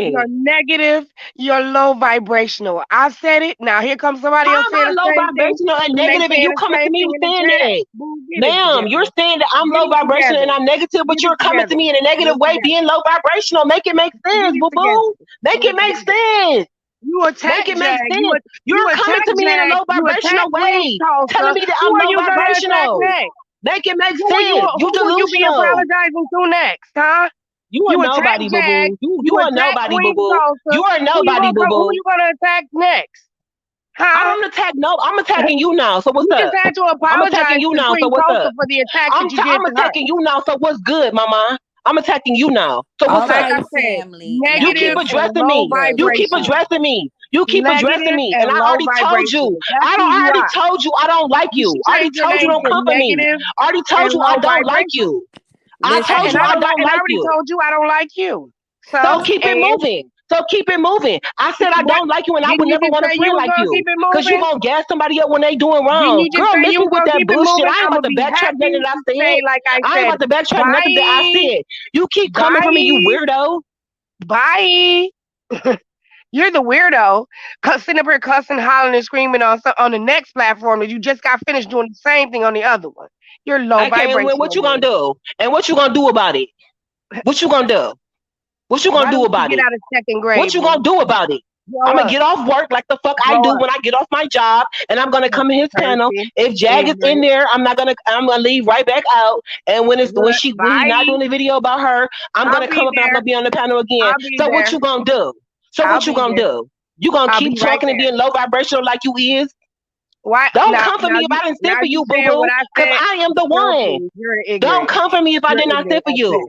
You're talking? negative. You're low vibrational. I said it. Now here comes somebody How else am saying I the low same thing. vibrational and And they negative, and saying you the coming to same me thing in the saying chat. that? Boo, get it Ma'am, you're together. saying that I'm Get low it vibrational and together. I'm negative, but Get it you're coming to together. me in a Get negative it way together. being low vibrational. Make it make Get sense, it boo boo. together. Make Get it it make together. sense. You Make attack it make Jag. sense. You You're coming attack to me in a Jag. low You attack vibrational Queen way, telling Tulsa. me that Who I'm are low you gonna attack vibrational. next? Make it make sense. You Who will you be delusional. apologizing to next, huh? You are You attack nobody, boo Jag. boo. You You are attack nobody, boo Queen boo. Tulsa. You are nobody, boo Who boo. you gonna attack next? I Huh? don't attack no. I'm attacking you now. So what's You just up? had to I'm attacking apologize you to now. So Queen what's Tulsa up? for the attack that you did I'm to her. attacking you now. So what's good, mama? I'm attacking you now. So what's All Like up? I right, said, family. You Now keep negative and listen. addressing low me. Look, You keep vibrational. listen. addressing me. You keep addressing Negative me, and and I low already told you. vibration. That's who I you already are. told you I don't like You you. should I already change your told you name don't to come for me. negative I already told and you I low don't like vibration. you. I told Listen, you I don't And I like already you. told you I don't like you. So So, keep it and moving. So keep it moving. I said I what? don't like you, and I Didn't would you never just want a say you friend was like gonna you. keep it Cause you moving? gonna gas somebody up when they doing Didn't wrong. you just Girl, say miss you me was with gonna that keep it bullshit. moving? I ain't I'm about gonna to be backtrack nothing happy that to I say, said. like I I ain't said, about to backtrack nothing that I bye, said. You keep coming for me, you bye, weirdo. bye. You're the weirdo, sitting up here cussing, hollering, and screaming on the next platform that you just got finished doing the same thing on the other one. You're low Okay, and what vibrational, you gonna man. do? And what you gonna do about it? What you gonna do? What you gonna Why do don't you about get it? out of second What grade, you boo? gonna do about it? Grow I'm gonna up, get off work like the fuck I grow do up. when I get off my job, and I'm gonna come in his panel. Cursing, If Jag is in ignorant, there, I'm gonna leave right back out. And good. when he not Bye. doing a video about her, I'm I'll gonna come be up and I'm there. gonna be on the panel again. I'll be So what there. you gonna do? So I'll what you be gonna there. do? You gonna I'll keep be right talking and there. being low vibrational like you is? Why Don't now? come for me if I didn't send for You you, boo saying what boo, I because said? I am the one. Girl, please, you're Don't ignorant. come for me if I You're did not send ignorant for at you. best.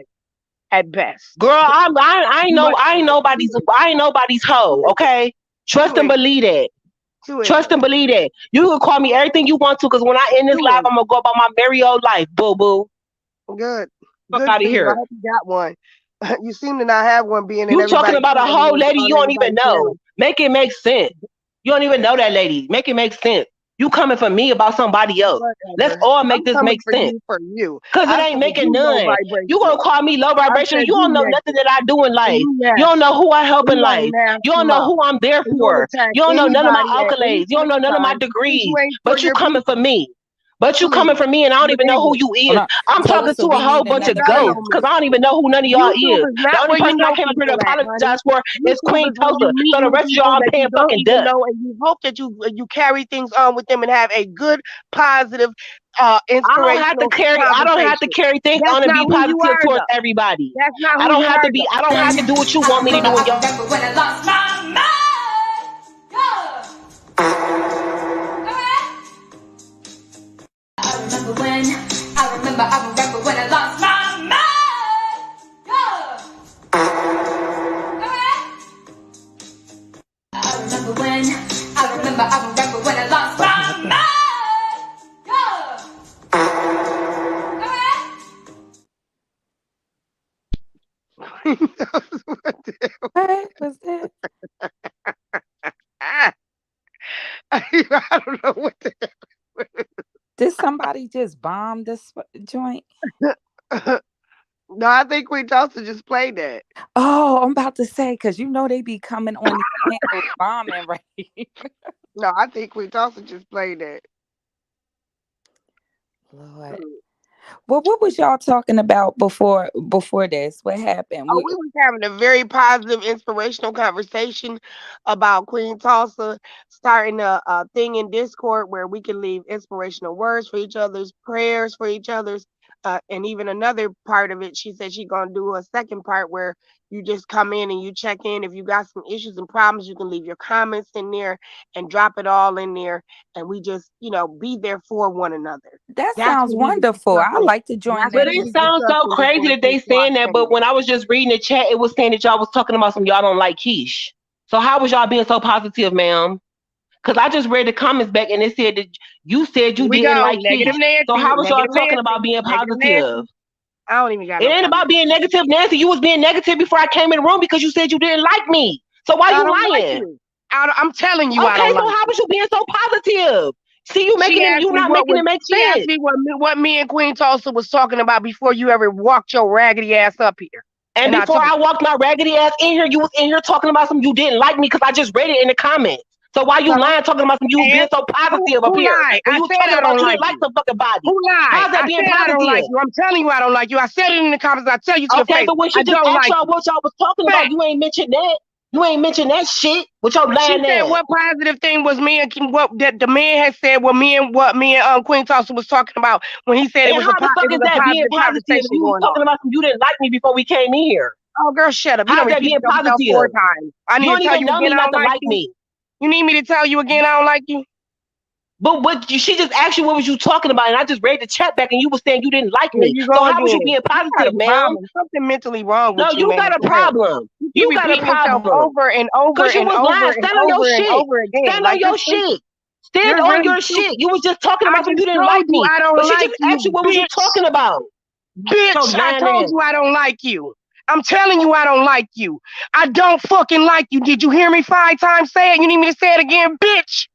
At best, Girl, I ain't you no are too I ain't nobody's hoe, ignorant. okay? Too Trust and ignorant. believe that. Too Trust and ignorant. believe that. You can call me everything you want to, because when I end this Too live, I'm ignorant. gonna go about my merry old life, boo boo. Good. Fuck Good out for of you. I here. hope you got one. You seem to not have one, being in You talking everybody about a whole on lady you don't even everybody's know. panel. Make it make sense. You don't even know that lady. Make it make sense. You coming for me about somebody else. Let's Whatever. all make I'm this coming make for sense. you for you. Cause it I ain't said making you low none. You gonna vibrational. call me low I vibrational? said You you don't know nothing negative that I do in and life. you You don't know nasty who I help and in you want to life. You nasty don't know mouth who I'm there and you want for. to attack You don't know none of my anybody at any accolades. You don't point know in none of my time, since you degrees. ain't for But you your coming for people. me. But you coming Please, for me, and I don't you're even know who ignorant. you hold is. on. I'm talking to Tulsa, a we whole need bunch You of gotta another. ghosts know because me. I don't even know who none of y'all YouTube is. is The not only where you person I know came up here to people at, honey. apologize for is YouTube Queen is when you Tulsa. meet So the new rest of y'all, people I'm that you paying don't fucking even dust. know, and you hope that you carry things on with them and have a good, positive, inspirational I don't have to conversation. carry things That's on and not be who you positive are, towards though. everybody. That's not who you are, though. I don't have to do what you want me to do in your When I lost my mind, yeah. I remember when I lost my mind, yeah. I remember when I lost What my happened? What the hell? What was that? I don't know what the Did somebody just bomb this joint? hell. No, I think Queen Tulsa just played that. Oh, I'm about to say, because you know they be coming on these panels bombing, right? No, I think Queen Tulsa just played that. Lord. Well, what was y'all talking about before this? What happened? Oh, we was having a very positive, inspirational conversation about Queen Tulsa starting a thing in Discord where we can leave inspirational words for each other's, prayers for each other's, and even another part of it. She said she's gonna do a second part where you just come in and you check in. If you got some issues and problems, you can leave your comments in there and drop it all in there, and we just be there for one another. That That's sounds what we was wonderful. I discussing. like to join That's But that what we it too. was sounds so discussing crazy before that Queen they saying Tulsa that. came But in. when I was just reading the chat, it was saying that y'all was talking about some y'all don't like quiche. So how was y'all being so positive, ma'am? Because I just read the comments back and it said that you said Here you we didn't go. like Negative quiche. So Nancy. how was y'all Negative talking about Nancy. being Negative positive? Nancy. I don't even got It no ain't about comment. being negative, Nancy. You was being negative before I came in the room because you said you didn't like me. So why I you don't like lying? you. I'm telling you I Okay, don't so like how you. was you being so positive? See, you not making it make She asked sense. me what me and Queen Tulsa was talking about before you ever walked your raggedy ass up here. And And I before told I walked my raggedy ass in here, you was in here talking about something you didn't like me because I just read it in the comments. So why you so lying talking about something you was being and so positive up who here lied? when I you was said talking I about don't you like didn't like you. the fucking body? Who lied? How's that I being said I don't like positive? you. I'm telling you I don't like you. I said it in the comments. I tell you to your Okay, face. but when I she just don't asked like y'all you. what y'all was talking about, Fact. you ain't mentioned that. You ain't mentioned that shit with your She lying said ass. what positive thing was me and what that the man had said what me and Queen Tulsa was talking about when he said And how the fuck it was is a that being positive positive if conversation you was going on. talking about something you didn't like me before we came in here? Oh girl, shut up. You How's don't that repeat being yourself 4 positive? times. I You need to don't tell even you know again me I not don't to like like you. me. You need me to tell you again I don't like you? She just asked you what was you talking about, and I just read the chat back, and you was saying you didn't like There me. you So go how was you again. being You got a positive, ma'am? problem. Something mentally wrong No, with you, you man. got a For real. problem. You keep You got a repeating yourself problem. over and over Cause you and was over lying. and Stand on your over and shit. over again. Stand on Like you're your stupid. shit. Stand You're on really your shit. stupid. You was just talking I about some just you didn't told like you me. I But don't she like just you, asked you what was you bitch. talking about. So Bitch, I lying told ass. you I don't like you. I'm telling you I don't like you. I don't fucking like you. Did you hear me 5 times say it? You need me to say it again, bitch?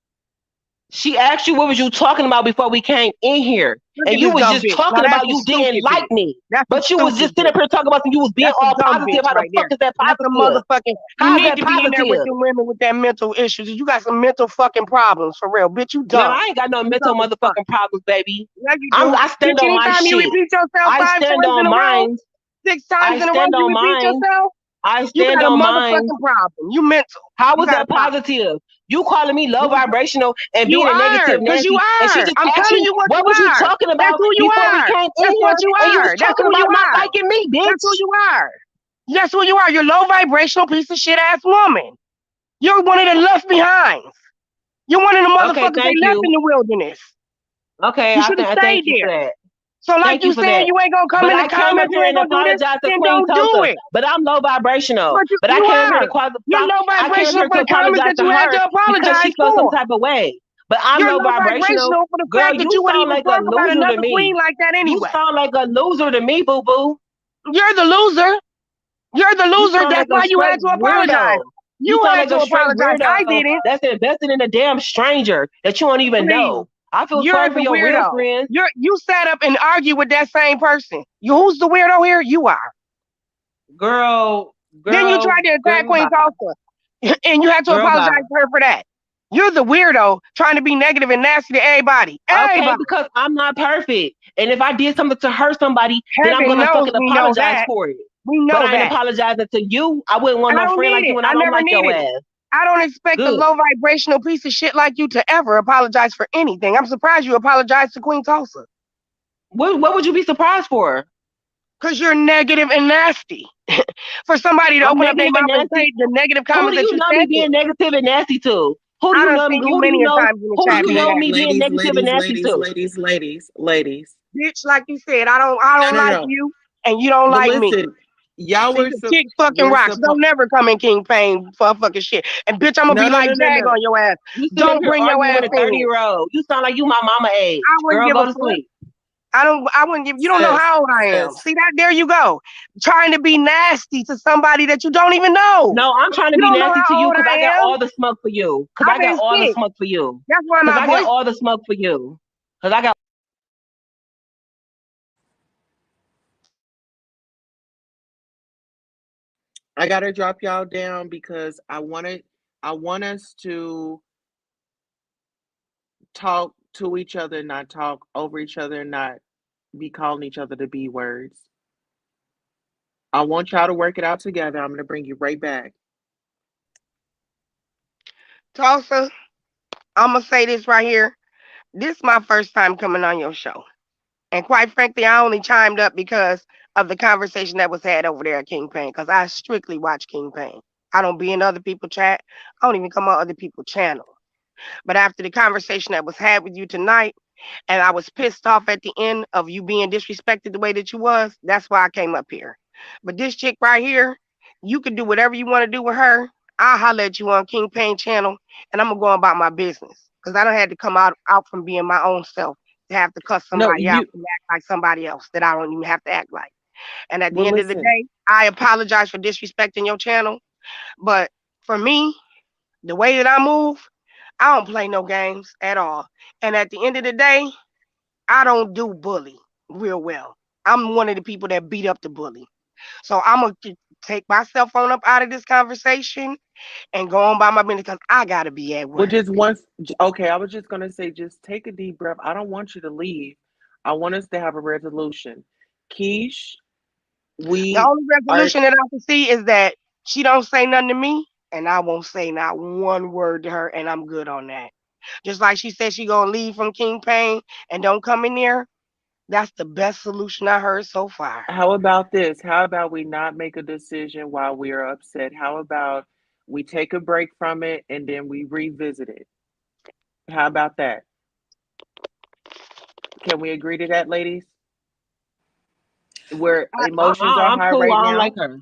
She asked you what was you talking about before we came in here. Look And at you this was dumb just bitch. Now talking that's about a you didn't stupid like bitch. me. That's a But you was stupid just sitting up bitch. here talking about some you was being That's a all dumb positive. bitch How the right fuck there. is that That's a positive? motherfucking. You How is need that to be in there with positive? the women with that mental issues. You got some mental fucking problems for real, bitch. You Girl, dumb. I ain't got no You mental dumb as fuck. motherfucking problems, baby. Yeah, you do. I Bitch, stand on my anytime you shit. repeat yourself I five stand times in on a row, mine. 6 times I in a row, stand you on repeat mine. yourself. I You stand got a on mine. motherfucking problem. You mental. How You was got a that problem. positive? You calling me low Yes, vibrational and you being a are, negative because you Nancy, and she are. just I'm asked telling you you what you what was you are. talking That's about who you before we are. came in That's here, what you and you was are. That's talking who you about not are. liking me, That's who bitch. you are. That's who you are. You're low vibrational piece of shit ass woman. You're one of the left behinds. You're one of the Okay, motherfuckers they thank left you. in the wilderness. Okay, You should have I stayed thank you for there. that. So like Thank you you for saying that. you ain't gonna come But in the I came up comments, you here ain't and gonna do this, apologized to then Queen don't do Tulsa. it. But I'm low vibrational. But But I you came up here to are. cause You're low I came up vibrational here for to the comments apologize that to you had her to because apologize she felt some for. type of way. But I'm You're low low vibrational. vibrational for the Girl, fact that you you would sound even like a talk about loser to another queen me. like that You anyway. sound like a loser to me, boo boo. You're the loser. You're the You loser. sound That's like a why you had straight to apologize. weirdo. You You sound had like to a straight apologize. I weirdo didn't. that's invested in a damn stranger that you don't even Please. know. I feel You're sorry for the your real weirdo. friends. You sat up and argued with that same person. Who's the weirdo here? You are. Girl, Then you girl, tried to girl, attack you Queen bye. Tulsa, and you had to Girl, bye. apologize to her for that. You're the weirdo trying to be negative and nasty to everybody. Okay, Everybody. because I'm not perfect. And if I did something to hurt somebody, then I'm Heaven gonna knows fucking we know apologize that. for it. We But know I ain't that. apologizing to you. I wouldn't want I no don't friend need like you it. and I I don't never like your needed it. ass. I don't expect a Good. low vibrational piece of shit like you to ever apologize for anything. I'm surprised you apologized to Queen Tulsa. What would you be surprised for? Because you're negative and nasty. For somebody to I'm open up their negative and mouth and nasty. say the negative Who comments do that you you know said me to being her. negative and nasty to? Who do I you done know seen you who do you many a know times in the who do chat you being know me nasty. being negative and nasty to? Ladies. Bitch, like you said, I don't like No. you and you don't But like me. listen, y'all See, were the chick fucking we're rocks. Don't supposed. never come in King Pain for fucking shit. And bitch, I'm gonna be like Jag No. on your ass. You sitting up Don't here bring your arguing ass with a in. 30-year-old. You sound like you my mama I age. wouldn't Girl, give a go to fuck. sleep. I wouldn't give you don't know Sis, how old I am. sis. See that? There you go. Trying to be nasty to somebody that you don't even know. No, I'm trying to You be don't know nasty to how you old because I I got am. all the smoke for you. Because I've I got been all the sick. smoke for you. That's why Because my I got voice. all the smoke for you. Because I got I gotta drop y'all down because I want us to talk to each other, not talk over each other, not be calling each other the B words. I want y'all to work it out together. I'm gonna bring you right back. Tulsa, I'm gonna say this right here. This is my first time coming on your show. And quite frankly, I only chimed up because of the conversation that was had over there at King Pain, because I strictly watch King Pain. I don't be in other people's chat. I don't even come on other people's channel. But after the conversation that was had with you tonight, and I was pissed off at the end of you being disrespected the way that you was, that's why I came up here. But this chick right here, you can do whatever you want to do with her. I'll holler at you on King Pain channel, and I'm gonna go about my business. Cause I don't had to come out from being my own self to have to cuss No, somebody out and act like somebody else that I don't even have to act like. And at the well, end of the listen. day, I apologize for disrespecting your channel. But for me, the way that I move, I don't play no games at all. And at the end of the day, I don't do bully real well. I'm one of the people that beat up the bully. So I'm gonna take my cell phone up out of this conversation and go on by my business because I gotta be at Well, work. just once. Okay, I was just gonna say, just take a deep breath. I don't want you to leave. I want us to have a resolution. Keish, The we only are. resolution that I can see is that she don't say nothing to me, and I won't say not one word to her, and I'm good on that. Just like she said she gonna leave from King Pain and don't come in there. That's the best solution I heard so far. How about this? How about we not make a decision while we are upset? How about we take a break from it and then we revisit it? How about that? Can we agree to that, ladies? Where I, emotions are I'm high cool. right I don't like now? her.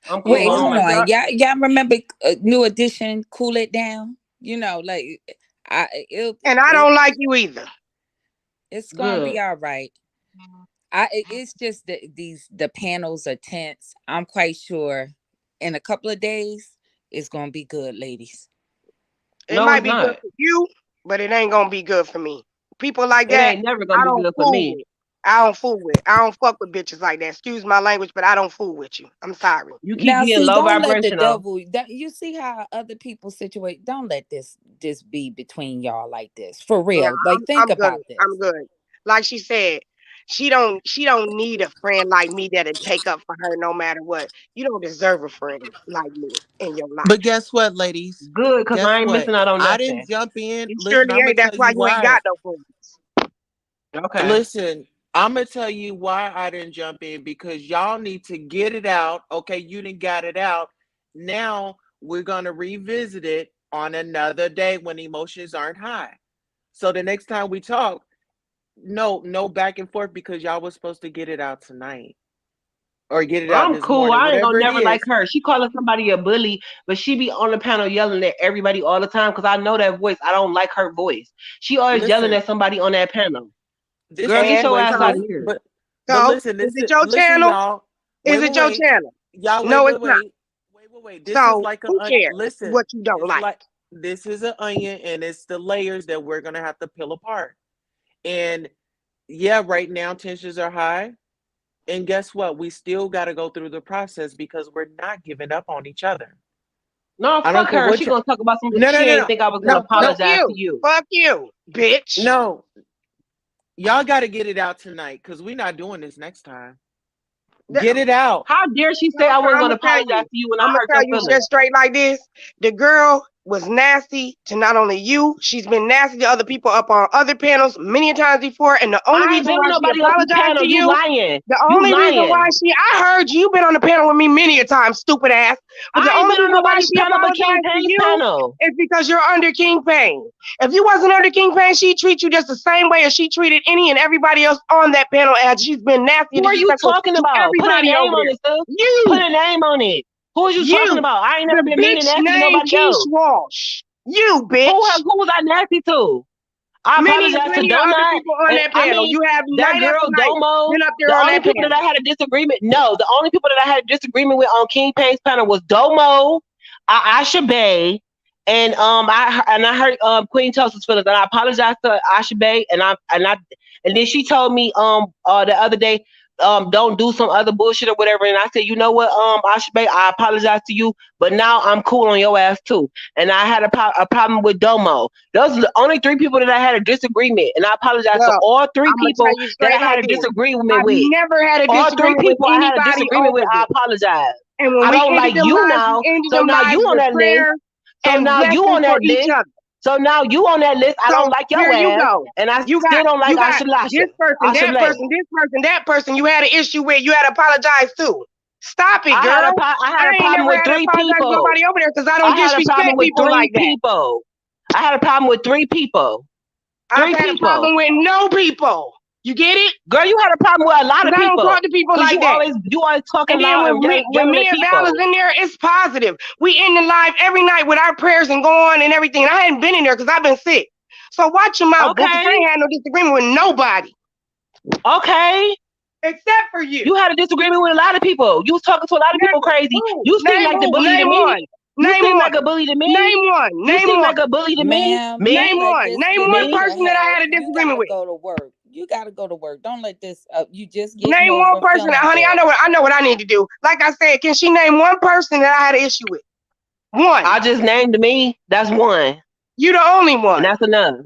I'm Well, cool. Wait, I don't hold listen, like on. her. y'all. Y'all remember New Edition? Cool it down. You know, like and I it don't like you either. it's gonna be Good. all right. It's just that the panels are tense. I'm quite sure in a couple of days it's gonna be good, ladies. It No, might it's be good not. for you, but it ain't gonna be good for me. People like It that, ain't never I gonna be don't good for fool me. with. I don't fool with. I don't fuck with bitches like that. Excuse my language, but I don't fool with you. I'm sorry. You keep Now, getting see, low don't let the vibrational. devil. You see how other people situate. Don't let this be between y'all like this. For Yeah, real. Like, think I'm good. about I'm this. good. Like she said, she don't need a friend like me that'll take up for her no matter what. You don't deserve a friend like me in your But life. guess what, ladies? Good, cause Guess I ain't what? missing out on I didn't nothing. jump in. You Listen, surely I'm gonna ain't. That's tell why you you ain't why. got no friends. Okay. Listen, I'm gonna tell you why I didn't jump in because y'all need to get it out. Okay, you didn't got it out. Now we're gonna revisit it on another day when emotions aren't high. So the next time we talk, no back and forth because y'all was supposed to get it out tonight or get it out I'm this cool. morning, I ain't whatever gonna it never like is. her. She calling somebody a bully, but she be on the panel yelling at everybody all the time because I know that voice. I don't like her voice. She always yelling Listen, at somebody on that panel. this Girl, get And your ass out of situation, so, here. but so listen, is this it is your listen, channel? y'all. Is Wait, it wait, your wait, channel? y'all. Wait, No, wait, it's not. wait, wait. This is So like who cares listen. what you don't It's like? like this is an onion, and it's the layers that we're gonna have to peel apart. And yeah, right now tensions are high, and guess what? We still got to go through the process because we're not giving up on each other. No, I don't fuck care her. what She you. gonna talk about some No, she no, no, ain't no, think I was gonna So no, fuck no, apologize to you. you. Fuck you, bitch. no. Y'all got to get it out tonight because we're not doing this next time. Get it out. How dare she say I'm I wasn't gonna gonna tell apologize you. to you when I I'm gonna hurt tell your you feelings? just straight like this. The girl was nasty to not only you, she's been nasty to other people up on other panels many times before. And the only I ain't reason been why on she nobody else's apologized panel. to You you, lying. the You only reason why lying. I heard you been on the panel with me many a time, stupid ass. But the I ain't only been on reason why nobody's she panel but King apologized to Payne's you panel. is because you're under King Payne. If you wasn't under King Payne, she'd treat you just the same way as she treated any and everybody else on that panel. And she's been nasty and Who are you disrespectful talking to about? Put a everybody name over on there. it, sis. Put You. a name on it. Who are you talking You, about? I ain't never the been mean and bitch nasty to named nobody Keish else. Walsh. You, bitch. Who was I nasty to? I Many and apologize to plenty of other Donut. people on And that I panel. mean, You have that night girl after night Domo. been up there The on only that people that panel. I had a disagreement, no, the only people that I had a disagreement with on King Payne's panel was Domo, Asha Bay, and I heard Queen Tulsa's feelings, and I apologized to Asha Bay, and then she told me the other day don't do some other bullshit or whatever, and I said, you know what, Asha Bay, I apologize to you, but now I'm cool on your ass too, and I had a problem with Domo. Those are the only three people that I had a disagreement, and I apologize to Well, all three I'm gonna tell people you that I straight had like a this. disagreement I've with. never had a All three disagreement with people I had a anybody disagreement over with, I this. apologize. And when I we don't ended like them you lives, we now, ended so them now you lives on with that list. prayer So and now you blessings on for that each list. other. So now you on that list. I don't So like here your you ass, go. and I You still got don't like you got Asha Lasha, this person, Asha that Lay. person, this person, that person you had an issue with, you had to apologize to. Stop it, girl. I had a I ain't problem never with had to three apologize to people. nobody over there because I don't I had a problem disrespect with people three like that. people. I had a problem with three people. I've Three had a people. problem with no people. You get it? Girl, you had a problem with a lot of Because I don't people. talk to people Cause like that. you always talking And then loud when and me, when yelling me at and Val is people. in there, it's positive. We in the live every night with our prayers and go on and everything. And I hadn't been in there because I've been sick. So watch your mouth, boo, because I Okay. ain't had no disagreement with nobody Okay. except for you. You had a disagreement with a lot of people. You was talking to a lot of people Never. crazy. Who? You seem Name like the who? bully to Name me. one. You Name seem like a one. bully to me. Name one. You Name seem like one. a bully to me. Ma'am, Name don't Me? let one. this Name get one into Me? your person that I head. had a You disagreement gotta with. go to work. You gotta go to work. Don't let this you just getting Name one over person, feeling honey. I bad. know what I need to do. Like I said, can she name one person that I had an issue with? One. I just named me. That's one. You the only And one. that's enough.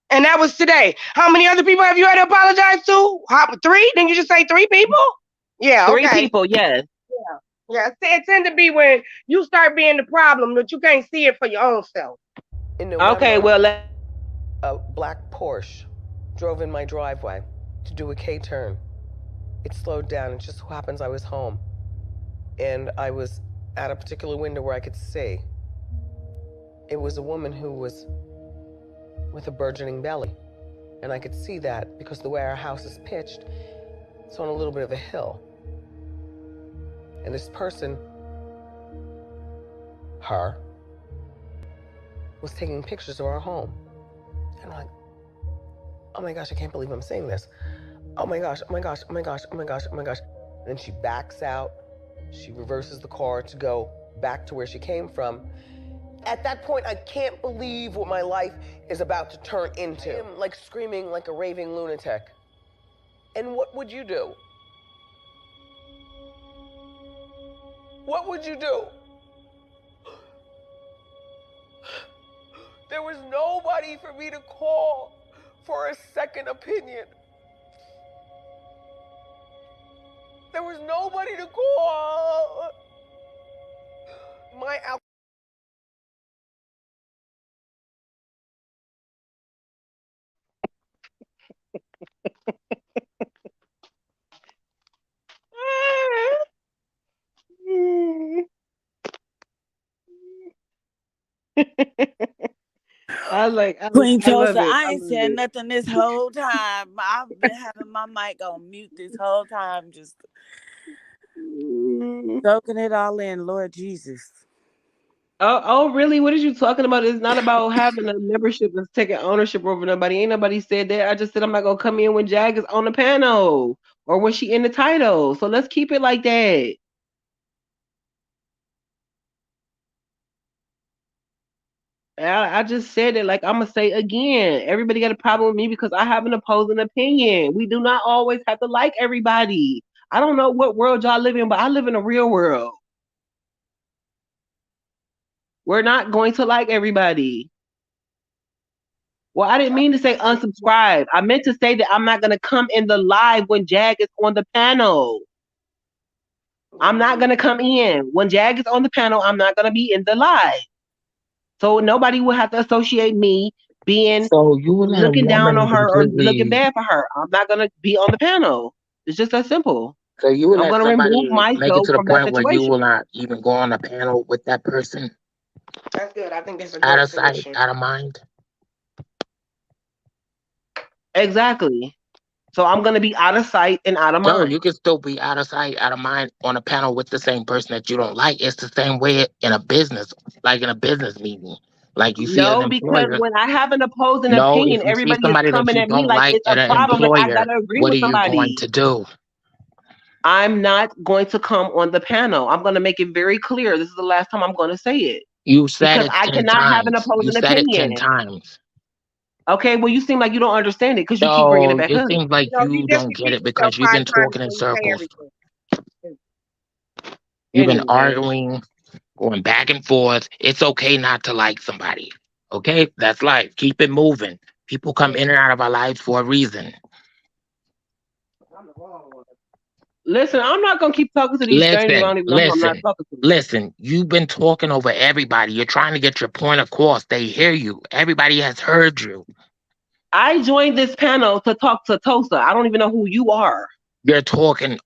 And that was today. How many other people have you had to apologize to? Three? Didn't you just say three people? Yeah, Three okay. people, yes. Yeah. Yeah. It tend to be when you start being the problem that you can't see it for your own self. In Okay, November, well, a black Porsche drove in my driveway to do a K turn. It slowed down. It just so happens I was home. And I was at a particular window where I could see. It was a woman who was with a burgeoning belly. And I could see that because the way our house is pitched, it's on a little bit of a hill. And this person, her, was taking pictures of our home. And I'm like, oh my gosh, I can't believe I'm saying this. Oh my gosh, oh my gosh, oh my gosh, oh my gosh, oh my gosh. And then she backs out. She reverses the car to go back to where she came from. At that point, I can't believe what my life is about to turn into. I am like screaming like a raving lunatic. And what would you do? What would you do? There was nobody for me to call for a second opinion. There was nobody to call. My Queen I love Tulsa, it. I I ain't love saying it. nothing this whole time. I've been having my mic on mute this whole time, just Mm. soaking it all in, Lord Jesus. Oh, really? What are you talking about? It's not about having a membership and taking ownership over nobody. Ain't nobody said that. I just said I'm not gonna come in when Jag is on the panel or when she in the title. So let's keep it like that. I just said it like I'm gonna say again. Everybody got a problem with me because I have an opposing opinion. We do not always have to like everybody. I don't know what world y'all live in, but I live in a real world. We're not going to like everybody. Well, I didn't mean to say unsubscribe. I meant to say that I'm not going to come in the live when Jag is on the panel. I'm not going to come in. When Jag is on the panel, I'm not going to be in the live. So nobody will have to associate me being So you let a looking down on woman her or looking completely. bad for her. I'm not going to be on the panel. It's just that simple. So you will I'm let going to remove somebody make it myself to the from that point where you situation. will not even go on a panel with that person, That's good. I think that's a out great of sight, submission. out of mind. Exactly. So I'm going to be out of sight and out of No, mind. you can still be out of sight, out of mind on a panel with the same person that you don't like. It's the same way in a business, like in a business meeting. Like you see an No, because employer. when I have an opposing No, if opinion, you see everybody is somebody that coming you at me don't like like it's at a an problem and I employer, gotta agree what with are you going somebody. to do? I'm not going to come on the panel. I'm going to make it very clear. This is the last time I'm going to say it You said because it I 10 cannot have an times. You opposing said it 10 opinion. times. Okay, well, you seem like you don't understand it because you keep bringing it No, back it up. seems like No, you you just don't get repeat it yourself because you've five been times talking in before you say circles. everything. You've been Anyway, arguing, going back and forth. It's okay not to like somebody. Okay? That's life. Keep it moving. People come in and out of our lives for a reason. listen, I'm not going to keep talking to these strangers. I Listen, don't even know who I'm not listen, talking to. listen. You've been talking over everybody. You're trying to get your point across. They hear you. Everybody has heard you. I joined this panel to talk to Tulsa. I don't even know who you are. You're talking,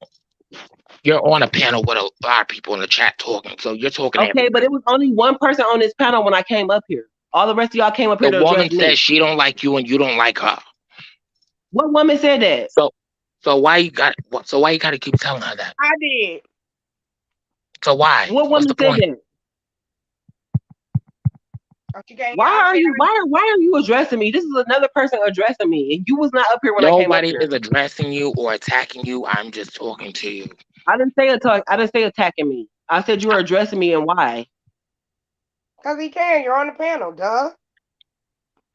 you're on a panel with a lot of people in the chat talking. So you're talking to Okay, but everybody. it was only one person on this panel when I came up here. All the rest of y'all came up here The to address woman me. says she don't like you and you don't like her. What woman said that? So so why you gotta keep telling her that? I did. So why? What What's woman the said point? that? Oh, you can't hear. Why I are said you I why are you addressing me? This is another person addressing me, and you was not up here when I came up Nobody here. is addressing you or attacking you. I'm just talking to you. I didn't say attack. I didn't say attacking me. I said you were addressing me and why. because he can. You're on the panel, duh.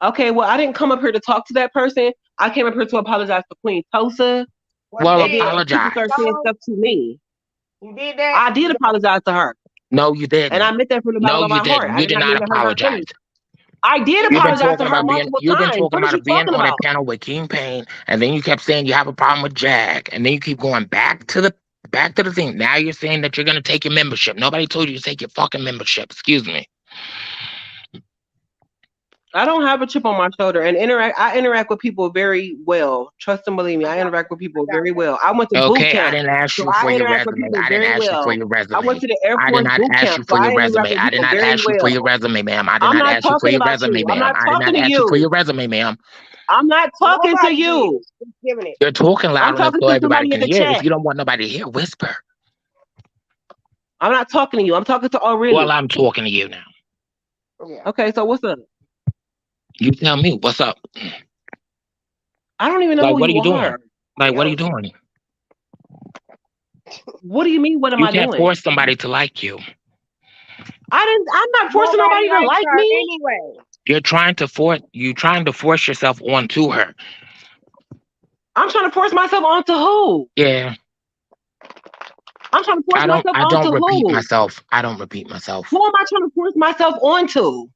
Okay, well I didn't come up here to talk to that person. I came up here to apologize for Queen Tosa, Well, Well, and then people apologize. start saying stuff to me. you did that. I did apologize to her, No, you and I didn't. meant that from the bottom No, of you my heart. didn't. I You did did not mean not to hurt her apologize. feelings. I did apologize to her multiple You've been times. talking What is about you being talking on a about? panel with King Payne, and then you kept saying you have a problem with Jag, and then you keep going back to the thing. Now you're saying that you're gonna take your membership. Nobody told you to take your fucking membership. Excuse me. I don't have a chip on my shoulder, and I interact with people very well. Trust and believe me, I I got interact you. with I people got very you. well. I went to boot Okay, I camp, didn't ask so you I for your interact with resume. people I didn't very ask you for well. your I went resume. to the Air I did Force not boot ask camp, you so for your I interact resume. with I did people not very ask you for your well. resume, ma'am. I did I'm not not ask you for talking your about resume, you. I'm ma'am. not I did talking not to ask you for you. your resume, ma'am. I'm not talking to Nobody you. is. Just giving it. You're talking I'm loud enough talking so to everybody somebody in can the hear. If chat. you don't want nobody to hear, whisper. I'm not talking to you. I'm talking to Well, Aurelia. I'm talking to you now. Yeah. Okay, so what's up? You tell me what's up. I don't even know Like, who what are you you doing? are. Like, what are you Yo, doing? What do you mean? What am You I can't doing? force somebody to like you. I'm not forcing nobody nobody to likes like her me. anyway. You trying to force yourself onto her. I'm trying to force myself onto who? Yeah. I'm trying to force myself I onto don't repeat who? myself. I don't repeat myself. Who am I trying to force myself onto?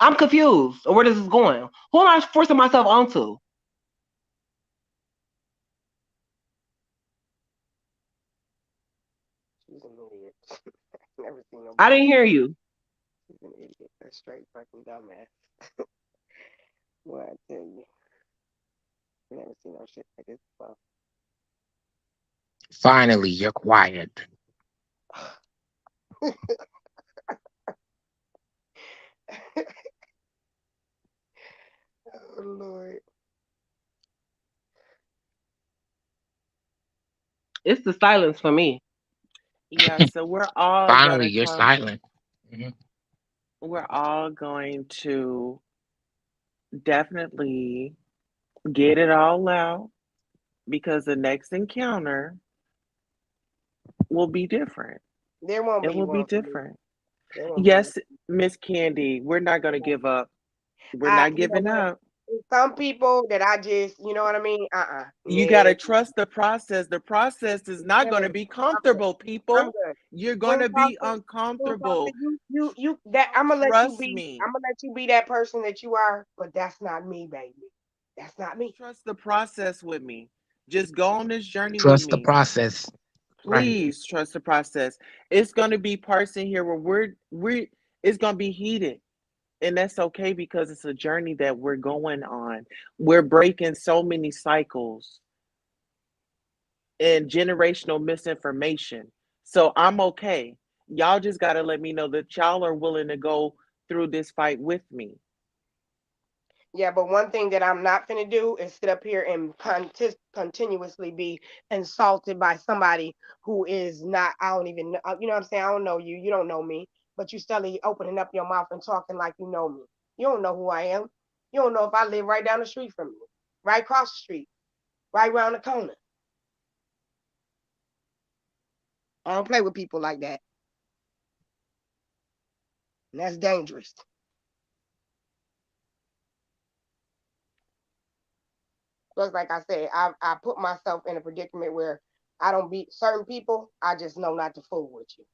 I'm confused. Or where this is going? Who am I forcing myself onto? She's an idiot. Never seen I nobody. didn't hear you. She's an idiot. A straight fucking dumbass. What I tell you. Never seen no shit like this before. Finally, you're quiet. Oh Lord. It's the silence for me. Yeah, so we're all Finally, gonna you're come, silent. Mhm. we're all going to definitely get it all out because the next encounter will be different. There won't It be will be one for me. different. There won't be one. Yes, Miss Candy, we're not gonna give up. We're not You know giving what? up. Some people that I just, you know what I mean? You Yeah, gotta trust the process. The process is not gonna be I'm good. comfortable, I'm people. good. You're Queen gonna be Tulsa, Queen Tulsa, uncomfortable. you that I'm gonna let you Trust be. me. I'm gonna let you be that person that you are, but that's not me, baby. That's not me. Trust the process with me. Just go on this journey with Trust the me. process. Right. Please trust the process. It's gonna be parts in here where we're it's gonna be heated. And that's okay because it's a journey that we're going on. We're breaking so many cycles and generational misinformation. So I'm okay. Y'all just got to let me know that y'all are willing to go through this fight with me. Yeah, but one thing that I'm not gonna do is sit up here and continuously be insulted by somebody who is not. I don't even know. You know what I'm saying? I don't know you. You don't know me, but you still opening up your mouth and talking like you know me. You don't know who I am. You don't know if I live right down the street from you, right across the street, right around the corner. I don't play with people like that, and that's dangerous. Just like I said, I put myself in a predicament where I don't beat certain people. I just know not to fool with you,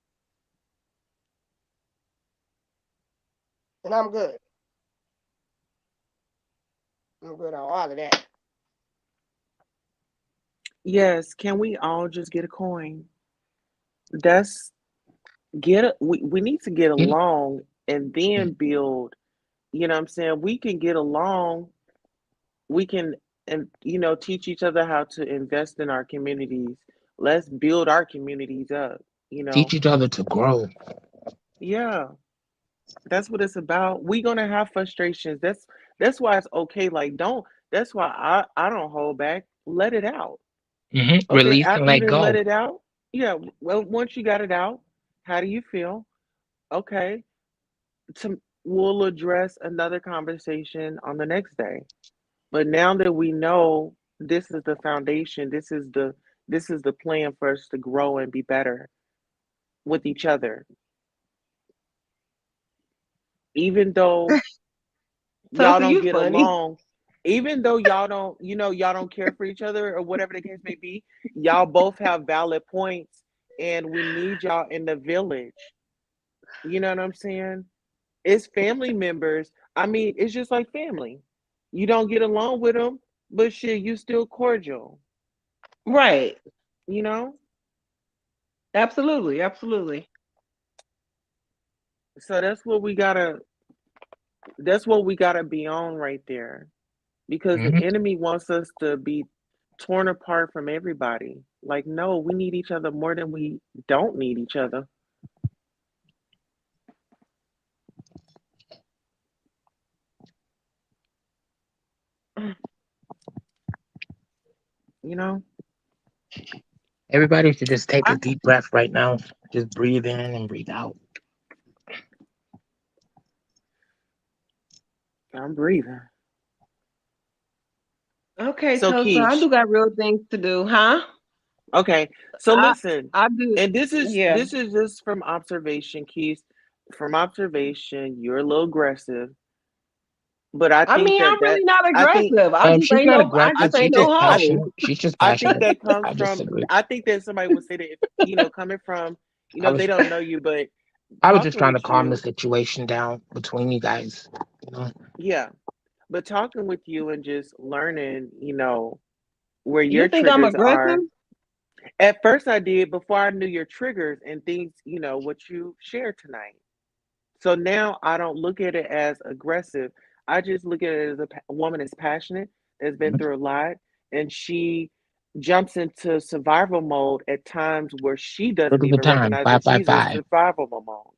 and I'm good. I'm good on all of that. Yes, can we all just get a coin? That's we need to get Mm, along and then mm. build, you know what I'm saying? We can get along, we can and teach each other how to invest in our communities. Let's build our communities up, you Teach know. each other to grow. Yeah. That's what it's about. We gonna have frustrations. That's why it's okay. Like don't. That's why I don't hold back. Let it out. Okay. Release and After you let didn't let go. it out, yeah. Well, once you got it out, how do you feel? Okay. We'll address another conversation on the next day. But now that we know this is the foundation, this is the plan for us to grow and be better with each other. Even though y'all Tulsa, don't you get funny. along, even though y'all don't care for each other or whatever the case may be, y'all both have valid points and we need y'all in the village. You know what I'm saying? It's family members. I mean, it's just like family. You don't get along with them, but shit, you still cordial, Right. you know? Absolutely. Absolutely. So that's what we gotta be on right there. Because the Hmm. enemy wants us to be torn apart from everybody. Like, no, we need each other more than we don't need each other. you know? Everybody should just take I, a deep breath right now. Just breathe in and breathe out. I'm breathing. okay, So Tulsa, I Keish, do got real things to do, huh? okay. So I listen, I do. and this is Yeah. this is just from observation, Keith. From observation, you're a little aggressive, but I I think mean, I'm really not I think aggressive. She's not I I aggressive. just She's ain't think no just I hoe. passionate. She's just I think passionate. that comes I from disagree. I think that somebody would say that if coming from, I they was don't know you, but I was just talking trying to with calm the you, situation down between you guys. You know, yeah. But talking with you and just learning, where You your think I'm triggers aggressive? are. At first I did before I knew your triggers and things, what you shared tonight. So now I don't look at it as aggressive. I just look at it as a woman is passionate, that's been through a lot, and she jumps into survival mode at times where she look doesn't at the even time. recognize Five that five she's in five. survival mode.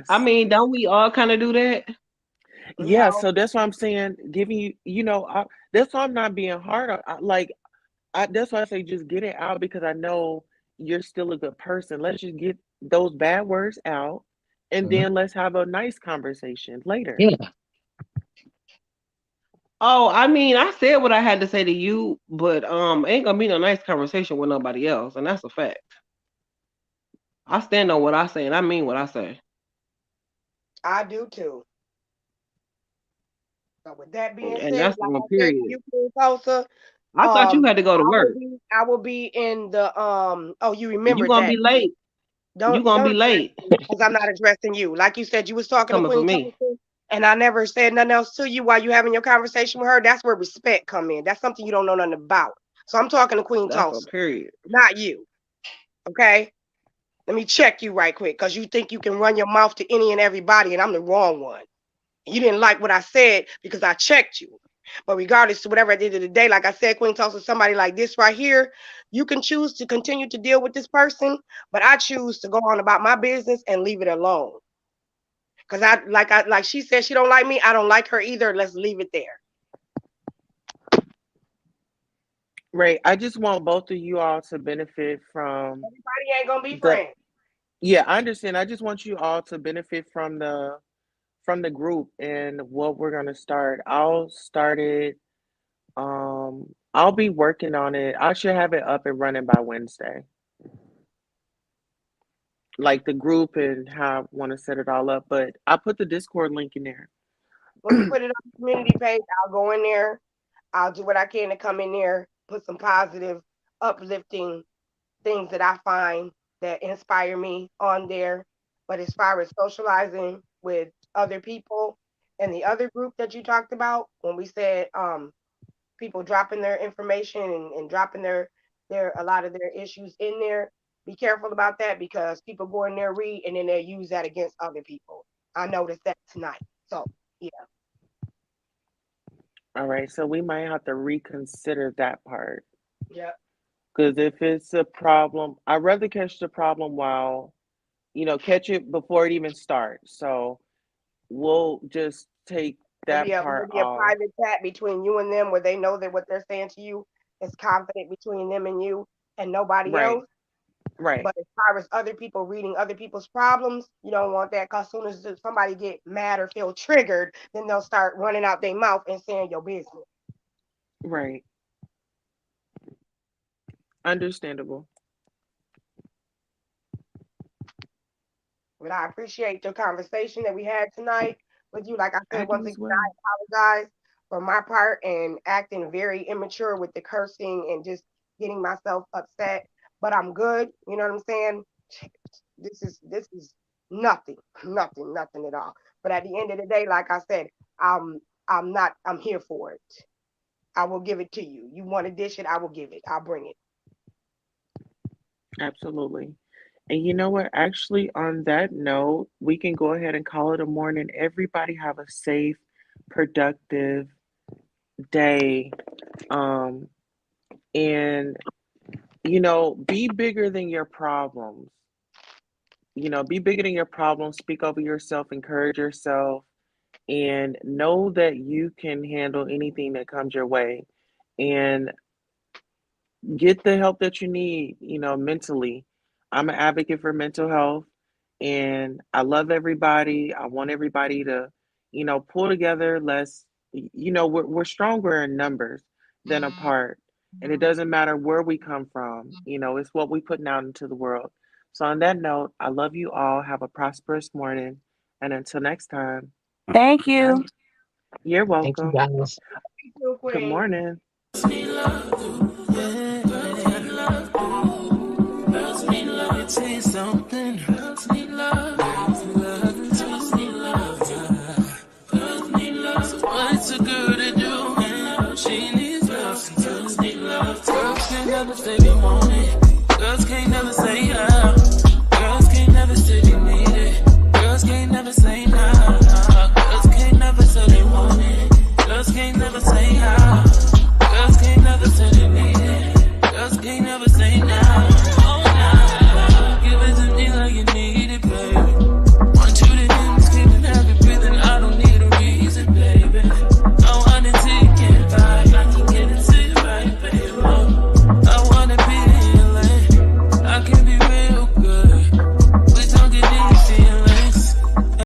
I Yes. mean, don't we all kind of do that? Yeah, No, so that's why I'm saying, giving you, that's why I'm not being hard on, that's why I say just get it out because I know you're still a good person. Let's just get those bad words out and Mhm. then let's have a nice conversation later. Yeah, Oh, I mean, I said what I had to say to you, but ain't gonna be no nice conversation with nobody else, and that's a fact. I stand on what I say, and I mean what I say. I do too. So with that being And said, that's like on I said to period. you, Queen Tulsa, I thought you had to go to work. I will be in the oh, you You remembered gonna that. be late. You Don't gonna be address late me because I'm not addressing you. Like you said, you was talking to coming for Queen me. Tulsa, and I never said nothing else to you while you having your conversation with her. That's where respect come in. That's something you don't know nothing about. So I'm talking to Queen That's on Tulsa, period. not you. Okay? Let me check you right quick because you think you can run your mouth to any and everybody, and I'm the wrong one. You didn't like what I said because I checked you. But regardless to whatever at the end of the day, like I said, Queen Tulsa, somebody like this right here, you can choose to continue to deal with this person, but I choose to go on about my business and leave it alone. Cause like she said she don't like me. I don't like her either. Let's leave it there. Right. I just want both of you all to benefit from Everybody ain't gonna be the friends. yeah, I understand. I just want you all to benefit from the group and what we're gonna start. I'll start it. I'll be working on it. I should have it up and running by Wednesday. Like the group and how I want to set it all up. But I put the Discord link in there. When you put it on the community page, I'll go in there. I'll do what I can to come in there, put some positive, uplifting things that I find that inspire me on there. But as far as socializing with other people and the other group that you talked about, when we said people dropping their information and dropping their a lot of their issues in there, be careful about that because people go in there read and then they use that against other people. I noticed that tonight. So yeah, All right, so we might have to reconsider that part. yeah. Because if it's a problem, I'd rather catch the problem while, catch it before it even starts. So we'll just take that It'll part be a off. private chat between you and them where they know that what they're saying to you is confident between them and you and nobody Right, else. right, But as far as other people reading other people's problems, you don't want that because as soon as somebody get mad or feel triggered, then they'll start running out their mouth and saying your business. right. Understandable. But I appreciate the conversation that we had tonight with you. Like I I said, do once as again, well. I apologize for my part and acting very immature with the cursing and just getting myself upset. But I'm good. You know what I'm saying? This is nothing, nothing at all. But at the end of the day, like I said, I'm I'm not I'm here for it. I will give it to you. You want to dish it, I will give it. I'll bring it. Absolutely. And you know what? Actually, on that note, we can go ahead and call it a morning. Everybody have a safe, productive day. Um, and be bigger than your problems. Be bigger than your problems. Speak over yourself, encourage yourself, and know that you can handle anything that comes your way. And get the help that you need, mentally. I'm an advocate for mental health and I love everybody. I want everybody to, pull together. We're stronger in numbers than apart. And it doesn't matter where we come from, it's what we putting out into the world. So on that note, I love you all. Have a prosperous morning. And until next time, Thank bye. you. You're Thank you, welcome. guys. You, Good Queen. morning. Something. Girls need love. Girls need love. Girls need love. Girls need love. So what's a girl to do? She needs love. Some girls need love. Girls can't never say they want it. Girls can't never say yeah.